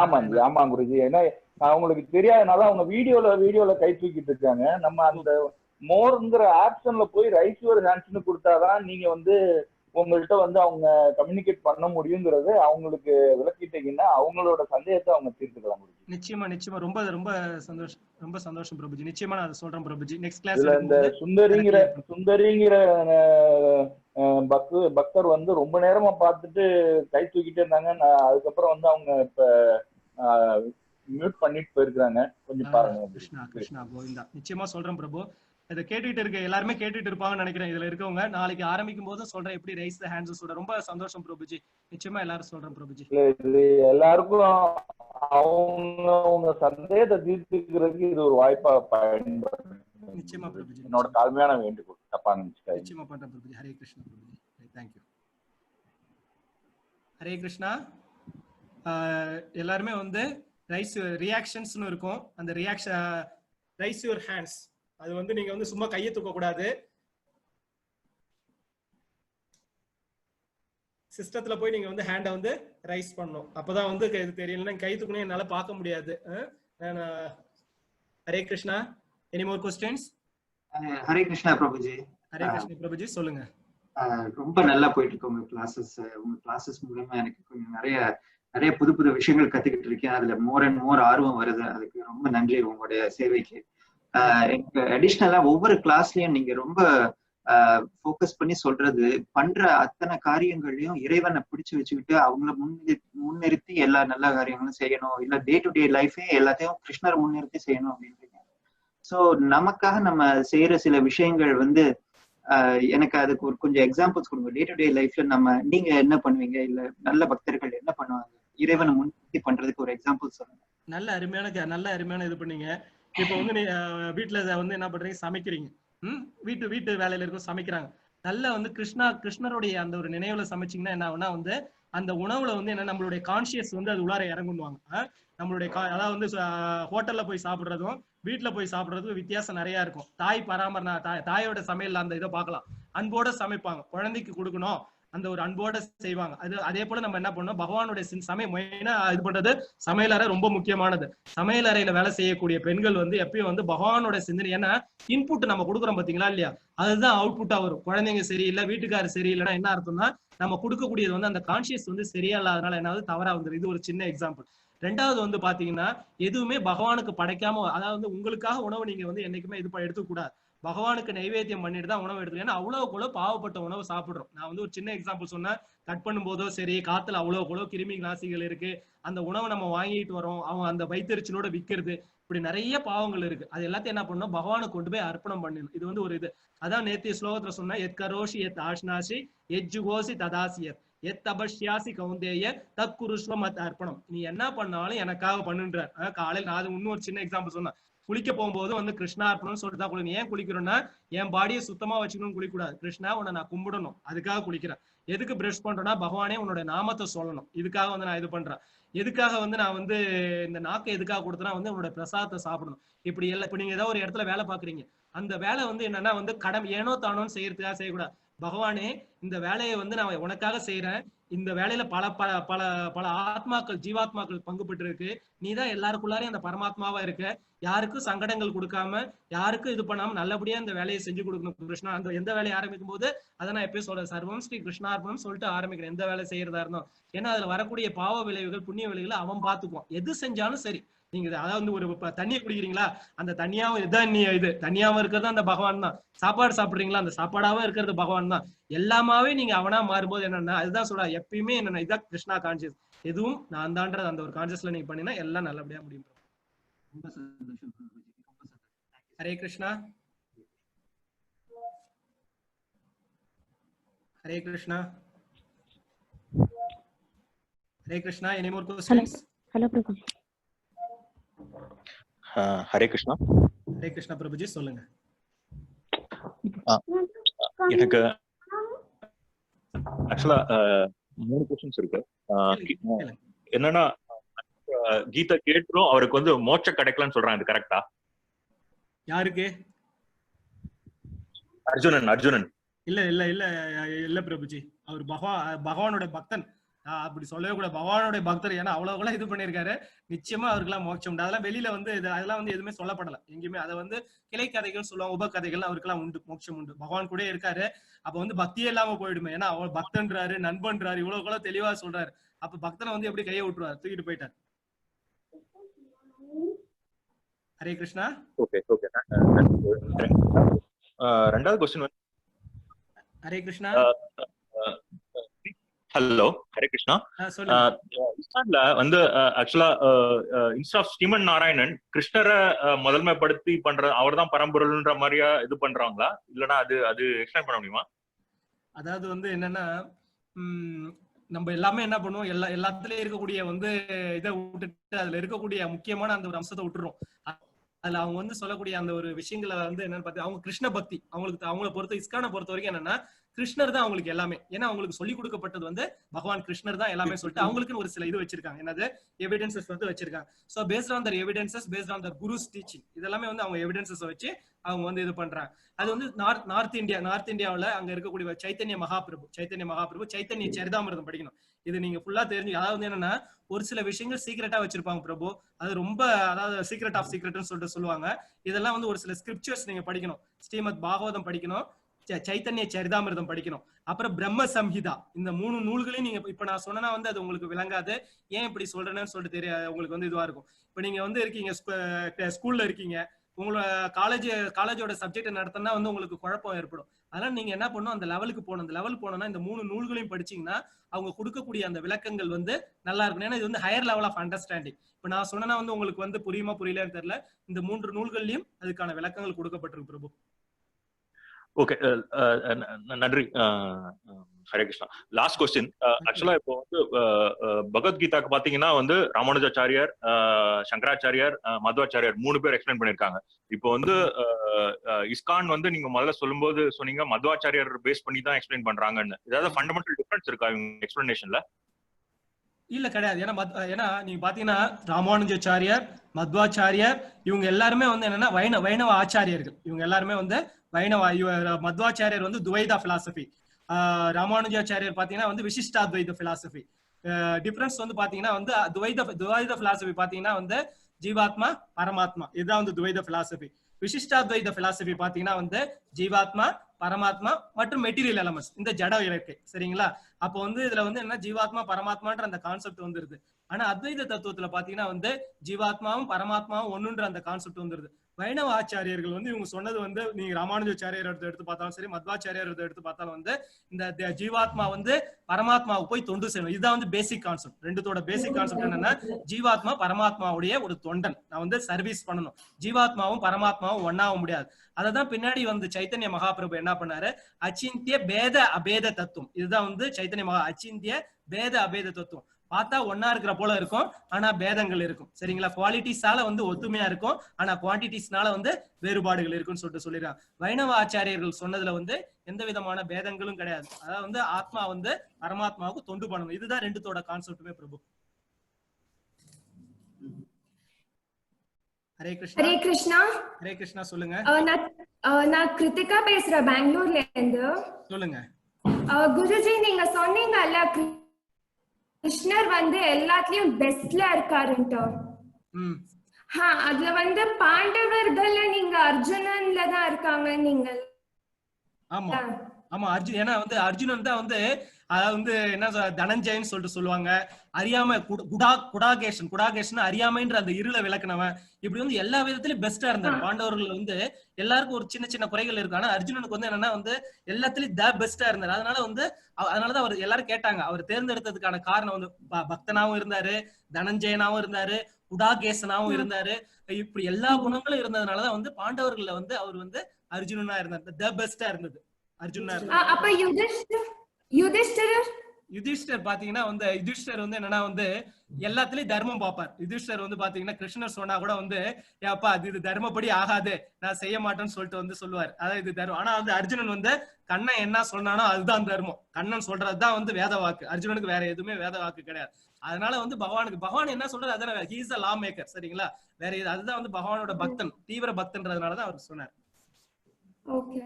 ஆமா குருஜி, ஏன்னா அவங்களுக்கு தெரியாதனால அவங்க வீடியோல கை தூக்கிட்டு இருக்காங்க. நம்ம அந்த மோர்ங்கிற ஆப்ஷன்ல போய் ரைஸ் யுவர் ஹேண்ட்ஸ்னு கொடுத்தாதான் நீங்க வந்து உங்கள்கிட்ட வந்து அவங்க கம்யூனிகேட் பண்ண முடியுங்கிறது அவங்களுக்கு விளக்கிட்டீங்கன்னா அவங்களோட சந்தேகத்தை அவங்க தீர்த்துக்கலாம். நிச்சயமா நிச்சயமா ரொம்ப ரொம்ப சந்தோஷம், ரொம்ப சந்தோஷம் பிரபுஜி. நிச்சயமா நான் அதை சொல்றேன் பிரபுஜி. நெக்ஸ்ட் கிளாஸ் இந்த சுந்தரிங்கிற பக்தர் வந்து ரொம்ப நேரமா பார்த்துட்டு கை தூக்கிட்டே இருந்தாங்க. அதுக்கப்புறம் வந்து அவங்க இப்ப மியூட் பண்ணிட்டு போயிருக்காங்க. கொஞ்சம் பாருங்க. கிருஷ்ணா கிருஷ்ணா கோவிந்தா. நிச்சயமா சொல்றேன் பிரபு. இதை கேட்டுட்டு இருக்க எல்லாருமே கேட்டுட்டு இருப்பாங்கன்னு நினைக்கிறேன். இதுல இருக்கவங்க நாளைக்கு ஆரம்பிக்கும் போது சொல்றேன் எப்படி ரைஸ் தி ஹேண்ட்ஸ் சொல்றேன். ரொம்ப சந்தோஷம் பிரபுஜி. நிச்சயமா எல்லாரும் சொல்றேன் பிரபுஜி. எல்லாருக்கும் அவங்க சந்தேகத்தை தீர்த்துக்கிறதுக்கு இது ஒரு வாய்ப்பா பயன்படுது. நிச்சயமா பிரபுஜி. என்னோட தாழ்மையான வேண்டுகோள், தப்பா நினைச்சுக்காதீங்க. நிச்சயமா பண்றேன் பிரபுஜி. ஹரே கிருஷ்ணா பிரபுஜி. தேங்க்யூ. ஹரே கிருஷ்ணா. எல்லாருமே வந்து ரைஸ் ரியாக்ஷன்ஸ்னு இருக்கும். அந்த ரியாக்ஷன் ரைஸ் யுவர் ஹேண்ட்ஸ், அது வந்து நீங்க வந்து சும்மா கையை தூக்க கூடாது. சிஸ்டத்துல போய் நீங்க வந்து ஹேண்டை வந்து ரைஸ் பண்ணணும். அப்பதான் வந்து இது தெரியலன்னா கை தூக்கணும் என்னால பார்க்க முடியாது. Hare Krishna. Any more questions? Hare Krishna Prabhuji. Hare Krishna prabhuji, சொல்லுங்க. ரொம்ப நல்லா போயிட்டு இருக்கு உங்க கிளாஸஸ் மூலமா எனக்கு கொஞ்சம் நிறைய புது புது விஷயங்கள் கத்துக்கிட்டு இருக்கேன். அதுல மோர் அண்ட் மோர் ஆர்வம் வருது. அதுக்கு ரொம்ப நன்றி உங்களுடைய சேவைக்கு. எனக்கு அடிஷ்னலா ஒவ்வொரு கிளாஸ்லயும் நீங்க ரொம்ப ஃபோக்கஸ் பண்ணி சொல்றது, பண்ற அத்தனை காரியங்களையும் இறைவனை பிடிச்சு வச்சுக்கிட்டு அவங்கள முன்னிறுத்தி எல்லா நல்ல காரியங்களும் செய்யணும், இல்ல டே டு டே லைஃபே எல்லாத்தையும் கிருஷ்ணரை முன்னிறுத்தி செய்யணும் அப்படின்றீங்க. ஸோ நமக்காக நம்ம செய்யற சில விஷயங்கள் வந்து எனக்கு அதுக்கு ஒரு கொஞ்சம் எக்ஸாம்பிள்ஸ் கொடுங்க. டே டு டே லைஃப்ல நீங்க என்ன பண்ணுவீங்க, இல்ல நல்ல பக்தர்கள் என்ன பண்ணுவாங்க, இறைவனை முன்னிறுத்தி பண்றதுக்கு ஒரு எக்ஸாம்பிள் சொல்லுங்க. நல்ல அருமையான இது பண்ணீங்க. இப்ப வந்து நீ வீட்டுல வந்து என்ன பண்றீங்க, சமைக்கிறீங்க. வீட்டு வேலையில இருக்கும், சமைக்கிறாங்க. நல்ல வந்து கிருஷ்ணருடைய அந்த ஒரு நினைவுல சமைச்சீங்கன்னா என்ன ஆகுனா வந்து அந்த உணவுல வந்து என்ன நம்மளுடைய கான்சியஸ் வந்து அது உள்ளார இறங்குவாங்க. நம்மளுடைய அதாவது வந்து ஹோட்டல்ல போய் சாப்பிடுறதும் வீட்டுல போய் சாப்பிடுறதுக்கும் வித்தியாசம் நிறைய இருக்கும். தாயோட சமையல் அந்த இதை பார்க்கலாம். அன்போட சமைப்பாங்க, குழந்தைக்கு கொடுக்கணும் அந்த ஒரு அன்போட செய்வாங்க. அதே போல நம்ம என்ன பண்ணோம், பகவானுடைய மெயினா இது பண்றது சமையல் அறை ரொம்ப முக்கியமானது. சமையல் அறையில வேலை செய்யக்கூடிய பெண்கள் வந்து எப்பயும் வந்து பகவானோட சிந்தனை, ஏன்னா இன்புட் நம்ம கொடுக்குறோம் பாத்தீங்களா இல்லையா, அதுதான் அவுட்புட்டா வரும். குழந்தைங்க சரியில்லை, வீட்டுக்காரர் சரியில்லைன்னா என்ன அர்த்தம்னா நம்ம கொடுக்கக்கூடியது வந்து அந்த கான்சியஸ் வந்து சரியா இல்லாதனால என்னாவது தவறா வந்துடும். இது ஒரு சின்ன எக்ஸாம்பிள். ரெண்டாவது வந்து பாத்தீங்கன்னா எதுவுமே பகவானுக்கு படைக்காம, அதாவது உங்களுக்காக உணவு நீங்க வந்து என்னைக்குமே எடுத்துக்கூடாது. பகவானுக்கு நைவேத்தியம் பண்ணிட்டு தான் உணவு எடுத்துக்கணும். ஏன்னா அவ்வளவு பாவப்பட்ட உணவு சாப்பிடுறோம். நான் வந்து ஒரு சின்ன எக்ஸாம்பிள் சொன்னேன். கட் பண்ணும் போதோ சரி, காத்துல அவ்வளவு கிருமி நாசிகள் இருக்கு. அந்த உணவை நம்ம வாங்கிட்டு வரோம், அவங்க அந்த வயிற்றுச்சலோட விற்கிறது, இப்படி நிறைய பாவங்கள் இருக்கு. அது எல்லாத்தையும் என்ன பண்ணணும், பகவானுக்கு கொண்டு போய் அர்ப்பணம் பண்ணணும். இது வந்து ஒரு இது. அதான் நேத்திய ஸ்லோகத்துல சொன்ன, எத் கரோஷி எத் ஆஷ்னாசி எத் ஜுகோசி ததாசியர் எத் தபஷ்யாசி கௌந்தேய தத் குருஷ்வ மத் அர்ப்பணம். நீ என்ன பண்ணாலும் எனக்காக பண்ணுன்ற. காலையில் நான் இன்னொரு சின்ன எக்ஸாம்பிள் சொன்னேன். குளிக்க போகும்போது வந்து கிருஷ்ணா அர்ப்பணம்னு சொல்லிட்டு தான் குளிக்கணும். ஏன் குளிக்கிறோம்னா என் பாடியை சுத்தமா வச்சுக்கணும்னு குளிக்கூடாது. கிருஷ்ணா உன்னை நான் கும்பிடணும், அதுக்காக குளிக்கிறேன். எதுக்கு பிரஷ் பண்றேன்னா பகவானே உன்னோட நாமத்தை சொல்லணும், இதுக்காக வந்து நான் இது பண்றேன். எதுக்காக வந்து நான் வந்து இந்த நாக்கை எதுக்காக கொடுத்தனா வந்து உன்னோட பிரசாதத்தை சாப்பிடணும். இப்படி எல்லாம் இப்ப நீங்க ஏதாவது ஒரு இடத்துல வேலை பாக்குறீங்க, அந்த வேலை வந்து என்னன்னா வந்து கடமை ஏனோ தானோன்னு செய்யறதுக்காக செய்யக்கூடாது. பகவானே இந்த வேலையை வந்து நான் உனக்காக செய்யறேன், இந்த வேலையில பல பல பல பல ஆத்மாக்கள் ஜீவாத்மாக்கள் பங்கு பெற்று இருக்கு, நீதான் எல்லாருக்குள்ளாரையும் அந்த பரமாத்மாவா இருக்க, யாருக்கும் சங்கடங்கள் கொடுக்காம யாருக்கும் இது பண்ணாம நல்லபடியா இந்த வேலையை செஞ்சு கொடுக்கணும் கிருஷ்ணா. அந்த எந்த வேலையை ஆரம்பிக்கும் போது அதை நான் எப்பயும் சொல்றேன், சர்வம் ஸ்ரீ கிருஷ்ணார்பணம் சொல்லிட்டு ஆரம்பிக்கிறேன் எந்த வேலை செய்யறதா இருந்தோம். ஏன்னா அதுல வரக்கூடிய பாவ விளைவுகள் புண்ணிய விளைவுகளை அவன் பார்த்துக்குவான். எது செஞ்சாலும் சரி, நீங்க அதாவது ஒரு தண்ணியை குடிக்கிறீங்களா, அந்த தண்ணியாவும் இதுதான் நீ இது தண்ணியாவும் இருக்கிறது அந்த பகவான் தான். சாப்பாடு சாப்பிடுறீங்களா, அந்த சாப்பாடாவும் இருக்கிறது பகவான் தான். எல்லாமாவே நீங்க அவனா மாறும்போது என்னன்னா அதுதான் சொல்ற, எப்பயுமே என்னன்னா இதான் கிருஷ்ணா கான்சியஸ், எதுவும் நான் தான்றது அந்த ஒரு கான்சியஸ்ல நீங்க பண்ணீங்கன்னா எல்லாம் நல்லபடியா முடியும். ரொம்ப சந்தோஷம். Hare Krishna. Hare Krishna. Hare Krishna. Any more questions? Hello prabhu. Hare Krishna. Hare Krishna prabhuji, சொல்லுங்க. எனக்கு ஆக்சுவலா 3 क्वेश्चंस இருக்கு. என்னன்னா கீதா கேட்றோம் அவருக்கு வந்து மோட்சம் கிடைக்கலன்னு சொல்றாங்க, இது கரெக்டா? யாருக்கு? அர்ஜுனன். இல்ல இல்ல இல்ல இல்ல பிரபுஜி, அவர் பகவானோட பக்தன், அப்படி சொல்லவே கூட பகவானுடைய பக்தர். ஏன்னா அவ்வளவுலாம் இது பண்ணிருக்காரு, நிச்சயமா அவருக்கெல்லாம் மோட்சம் உண்டு. அதெல்லாம் வெளியில வந்து அதெல்லாம் வந்து எதுவுமே சொல்லப்படல எங்கேயுமே. அதை வந்து கிளை கதைகள் சொல்லுவாங்க, உபகதைகள், அவருக்கெல்லாம் உண்டு, மோட்சம் உண்டு. பகவான் கூட இருக்காரு, அப்ப வந்து பக்தியே இல்லாம போயிடுமே. ஏன்னா அவர் பக்தன்றாரு, நண்பன்றாரு, இவ்வளவு கூட தெளிவா சொல்றாரு. அப்ப பக்தனை வந்து எப்படி கையை விட்டுருவாரு, தூக்கிட்டு போயிட்டார். ஹரே கிருஷ்ணா. ஓகே. ரெண்டாவது क्वेश्चन வந்து ஹரே கிருஷ்ணா. ஹலோ, ஹரே கிருஷ்ணா. இஸ்லாம்ல வந்து ஆக்சுவலா இன்ஸ்ட் ஆஃப் ஸ்ரீமன் நாராயணன் கிருஷ்ணரை முதன்மைப்படுத்தி பண்ற அவர் தான் பரம்பொருள்ன்ற மாதிரியா இது பண்றாங்களா, இல்லனா அது எக்ஸ்பிளைன் பண்ண முடியுமா? அதாவது வந்து என்னன்னா நம்ம எல்லாமே என்ன பண்ணுவோம், எல்லாத்துலயும் இருக்கக்கூடிய வந்து இதை விட்டுட்டு அதுல இருக்கக்கூடிய முக்கியமான அந்த ஒரு அம்சத்தை விட்டுறோம். அதுல அவங்க வந்து சொல்லக்கூடிய அந்த ஒரு விஷயங்களை வந்து என்னன்னு பார்த்தா அவங்க கிருஷ்ண பக்தி, அவங்கள பொறுத்த இஸ்கானை பொறுத்த வரைக்கும் என்னன்னா கிருஷ்ணர் தான் அவங்களுக்கு எல்லாமே. ஏன்னா அவங்களுக்கு சொல்லி கொடுக்கப்பட்டது வந்து பகவான் கிருஷ்ணர் தான் எல்லாமே சொல்லிட்டு அவங்களுக்குன்னு ஒரு சில இது வச்சிருக்காங்க, என்னது எவிடன்சஸ் வந்து வச்சிருக்காங்க. So based on their evidences, based on their guru's teaching, இதெல்லாமே வந்து அவங்க எவிடன்சஸ் வச்சு அவங்க வந்து இது பண்றாங்க. அது வந்து நார்த் இந்தியாவில் அங்க இருக்கக்கூடிய சைத்தன்ய மகாபிரபு சைத்தன்ய சரிதாமிரதம் படிக்கணும். இது நீங்க ஃபுல்லா தெரிஞ்சு, அதாவது என்னன்னா ஒரு சில விஷயங்கள் சீக்ரெட்டா வச்சிருப்பாங்க பிரபு, அது ரொம்ப அதாவது சீக்ரெட் ஆஃப் சீக்ரெட்னு சொல்லிட்டு சொல்லுவாங்க. இதெல்லாம் வந்து ஒரு சில ஸ்கிரிப்சர்ஸ் நீங்க படிக்கணும். ஸ்ரீமத் பாகவதம் படிக்கணும், சைத்தன்ய சரிதாமிரதம் படிக்கணும், அப்புறம் பிரம்ம சம்ஹிதா. இந்த 3 நூல்களையும் நீங்க இப்ப நான் சொன்னா வந்து அது உங்களுக்கு விளங்காது, ஏன் இப்படி சொல்றேன்னு சொல்லிட்டு தெரியாது, உங்களுக்கு வந்து இதுவா இருக்கும். இப்ப நீங்க வந்து இருக்கீங்க ஸ்கூல்ல இருக்கீங்க, உங்களோட காலேஜோட சப்ஜெக்ட் நடத்தினா வந்து உங்களுக்கு குழப்பம் ஏற்படும். அதனால நீங்க என்ன பண்ணணும், அந்த லெவலுக்கு போகணும். அந்த லெவல் போனோம்னா இந்த 3 நூல்களையும் படிச்சீங்கன்னா அவங்க கொடுக்கக்கூடிய அந்த விளக்கங்கள் வந்து நல்லா இருக்கும். ஏன்னா இது வந்து ஹையர் லெவல் ஆஃப் அண்டர்ஸ்டாண்டிங். இப்ப நான் சொன்னா வந்து உங்களுக்கு வந்து புரியுமா புரியலன்னு தெரியல, இந்த 3 நூல்கள்லயும் அதுக்கான விளக்கங்கள் கொடுக்கப்பட்டிருக்கு பிரபு. ஓகே, நன்றி. ஹரே கிருஷ்ணா. Last question. ஆக்சுவலா இப்போ வந்து பகவத்கீதாக்கு பாத்தீங்கன்னா வந்து ராமானுஜாச்சாரியார், சங்கராச்சாரியார், மத்வாச்சாரியார் 3 பேர் எக்ஸ்பிளைன் பண்ணிருக்காங்க. இப்போ வந்து இஸ்கான் வந்து நீங்க முதல்ல சொல்லும்போது சொன்னீங்க மத்வாச்சாரியார் பேஸ் பண்ணி தான் எக்ஸ்பிளைன் பண்றாங்கன்னு. ஏதாவது ஃபண்டமெண்டல் டிஃபரன்ஸ் இருக்கா இவங்க எக்ஸ்பிளனேஷன்ல? இல்ல கிடையாது. ஏன்னா நீங்க பாத்தீங்கன்னா ராமானுஜாச்சாரியார், மத்வாச்சாரியார் இவங்க எல்லாருமே வந்து என்னன்னா வைணவ ஆச்சாரியர்கள். இவங்க எல்லாருமே வந்து மத்வாச்சாரியர் வந்து துவைதா பிலாசபி, ராமானுஜாச்சாரியர் பாத்தீங்கன்னா வந்து விசிஷ்டாத்வைத பிலாசபி. டிஃபரன்ஸ் வந்து பாத்தீங்கன்னா வந்து துவைத பிலாசபி பாத்தீங்கன்னா வந்து ஜீவாத்மா பரமாத்மா, இதுதான் வந்து துவைத பிலாசபி. விசிஷ்டாத்வைத பிலாசபி பாத்தீங்கன்னா வந்து ஜீவாத்மா பரமாத்மா மற்றும் மெட்டீரியல் எலமெண்ட்ஸ், இந்த ஜட இயற்கை. சரிங்களா? அப்போ வந்து இதுல வந்து என்ன ஜீவாத்மா பரமாத்மான்ற அந்த கான்செப்ட் வந்துருது. ஆனா அத்வைத தத்துவத்துல பாத்தீங்கன்னா வந்து ஜீவாத்மாவும் பரமாத்மாவும் ஒண்ணுன்ற அந்த கான்செப்ட் வந்துருது. வைணவ ஆச்சாரியர்கள் வந்து இவங்க சொன்னது வந்து நீங்க ராமானுஜாச்சாரியர் எடுத்து பார்த்தாலும் சரி, மத்வாச்சாரியார் எடுத்து பார்த்தாலும் வந்து இந்த ஜீவாத்மா வந்து பரமாத்மாவுக்கு போய் தொண்டு செய்யணும். இதுதான் வந்து பேசிக் கான்செப்ட். ரெண்டுத்தோட பேசிக் கான்செப்ட் என்னன்னா ஜீவாத்மா பரமாத்மாவுடைய ஒரு தொண்டன், நான் வந்து சர்வீஸ் பண்ணணும். ஜீவாத்மாவும் பரமாத்மாவும் ஒன்னாக முடியாது. அததான் பின்னாடி வந்து சைத்தன்ய மகாபிரபு என்ன பண்ணாரு, அச்சிந்திய பேத அபேத தத்துவம். இதுதான் வந்து சைத்தன்ய அச்சிந்திய பேத அபேத தத்துவம். பார்த்தா ஒன்னா இருக்கிற போல இருக்கும், ஆனா பேதங்கள் இருக்கும். சரிங்களா? குவாலிட்டிஸால வந்து ஒத்துமையா இருக்கும், ஆனா குவான்டிட்டிஸ்னால வந்து வேறுபாடுகள் இருக்குன்னு சொல்லிட்டு சொல்லிடுறாங்க. வைணவ ஆச்சாரியர்கள் சொன்னதுல வந்து எந்த விதமான பேதங்களும் கிடையாது. அதாவது வந்து ஆத்மா வந்து பரமாத்மாவுக்கு தொண்டு பண்ணணும். இதுதான் ரெண்டுத்தோட கான்செப்டுமே பிரபு. ஹரே கிருஷ்ணா. ஹரே கிருஷ்ணா. ஹரே கிருஷ்ணா, சொல்லுங்க. நான் கிருத்திகா பேசுறேன், பெங்களூர்ல இருந்து. சொல்லுங்க. குருஜி, நீங்க சொன்னீங்கல்ல கிருஷ்ணர் வந்து எல்லாத்துலயும் பெஸ்ட்ல இருக்காருன்ட்டு. அதுல வந்து பாண்டவர்கள்ல நீங்க அர்ஜுனன்ல தான் இருக்காங்க நீங்க. ஆமா ஆமா, அர்ஜுன். ஏன்னா வந்து அர்ஜுனன் தான் வந்து அதாவது வந்து என்ன தனஞ்சயன்னு சொல்லிட்டு சொல்லுவாங்க. அறியாம குடாகேஷன் அறியாமைன்ற அந்த இருளை விளக்குனவன். இப்படி வந்து எல்லா விதத்திலயும் பெஸ்டா இருந்தார். பாண்டவர்கள் வந்து எல்லாருக்கும் ஒரு சின்ன சின்ன குறைகள் இருக்கு. ஆனா அர்ஜுனனுக்கு வந்து என்னன்னா வந்து எல்லாத்துலயும் பெஸ்டா இருந்தார். அதனாலதான் அவர் எல்லாரும் கேட்டாங்க. அவர் தேர்ந்தெடுத்ததுக்கான காரணம் வந்து பக்தனாவும் இருந்தாரு, தனஞ்சயனாவும் இருந்தாரு, குடாகேசனாவும் இருந்தாரு. இப்படி எல்லா குணங்களும் இருந்ததுனாலதான் வந்து பாண்டவர்கள்ல வந்து அவர் வந்து அர்ஜுனனா இருந்தார், பெஸ்டா இருந்தது அர்ஜுனா. அப்ப யுதிஷ்டர் பாத்தீங்கன்னா வந்து யுதிஷ்டர் வந்து என்னன்னா வந்து எல்லாத்துலயும் தர்மம் பார்ப்பார். யுதிஷ்டர் வந்து பாத்தீங்கன்னா கிருஷ்ணர் சொன்னா கூட வந்து ஏப்பா இது தர்மப்படி ஆகாது, நான் செய்ய மாட்டேன்னு சொல்லிட்டு வந்து சொல்லுவார். அதாவது இது தர்மம். ஆனா வந்து அர்ஜுனன் வந்து கண்ணன் என்ன சொன்னானோ அதுதான் தர்மம். கண்ணன் சொல்றதுதான் வந்து வேத வாக்கு. அர்ஜுனனுக்கு வேற எதுவுமே வேத வாக்கு கிடையாது. அதனால வந்து பகவான் என்ன சொல்றது அதான் he is a law maker. சரிங்களா? வேற அதுதான் வந்து பகவானோட பக்தன், தீவிர பக்தன்றதுனாலதான் அவர் சொன்னார். Okay.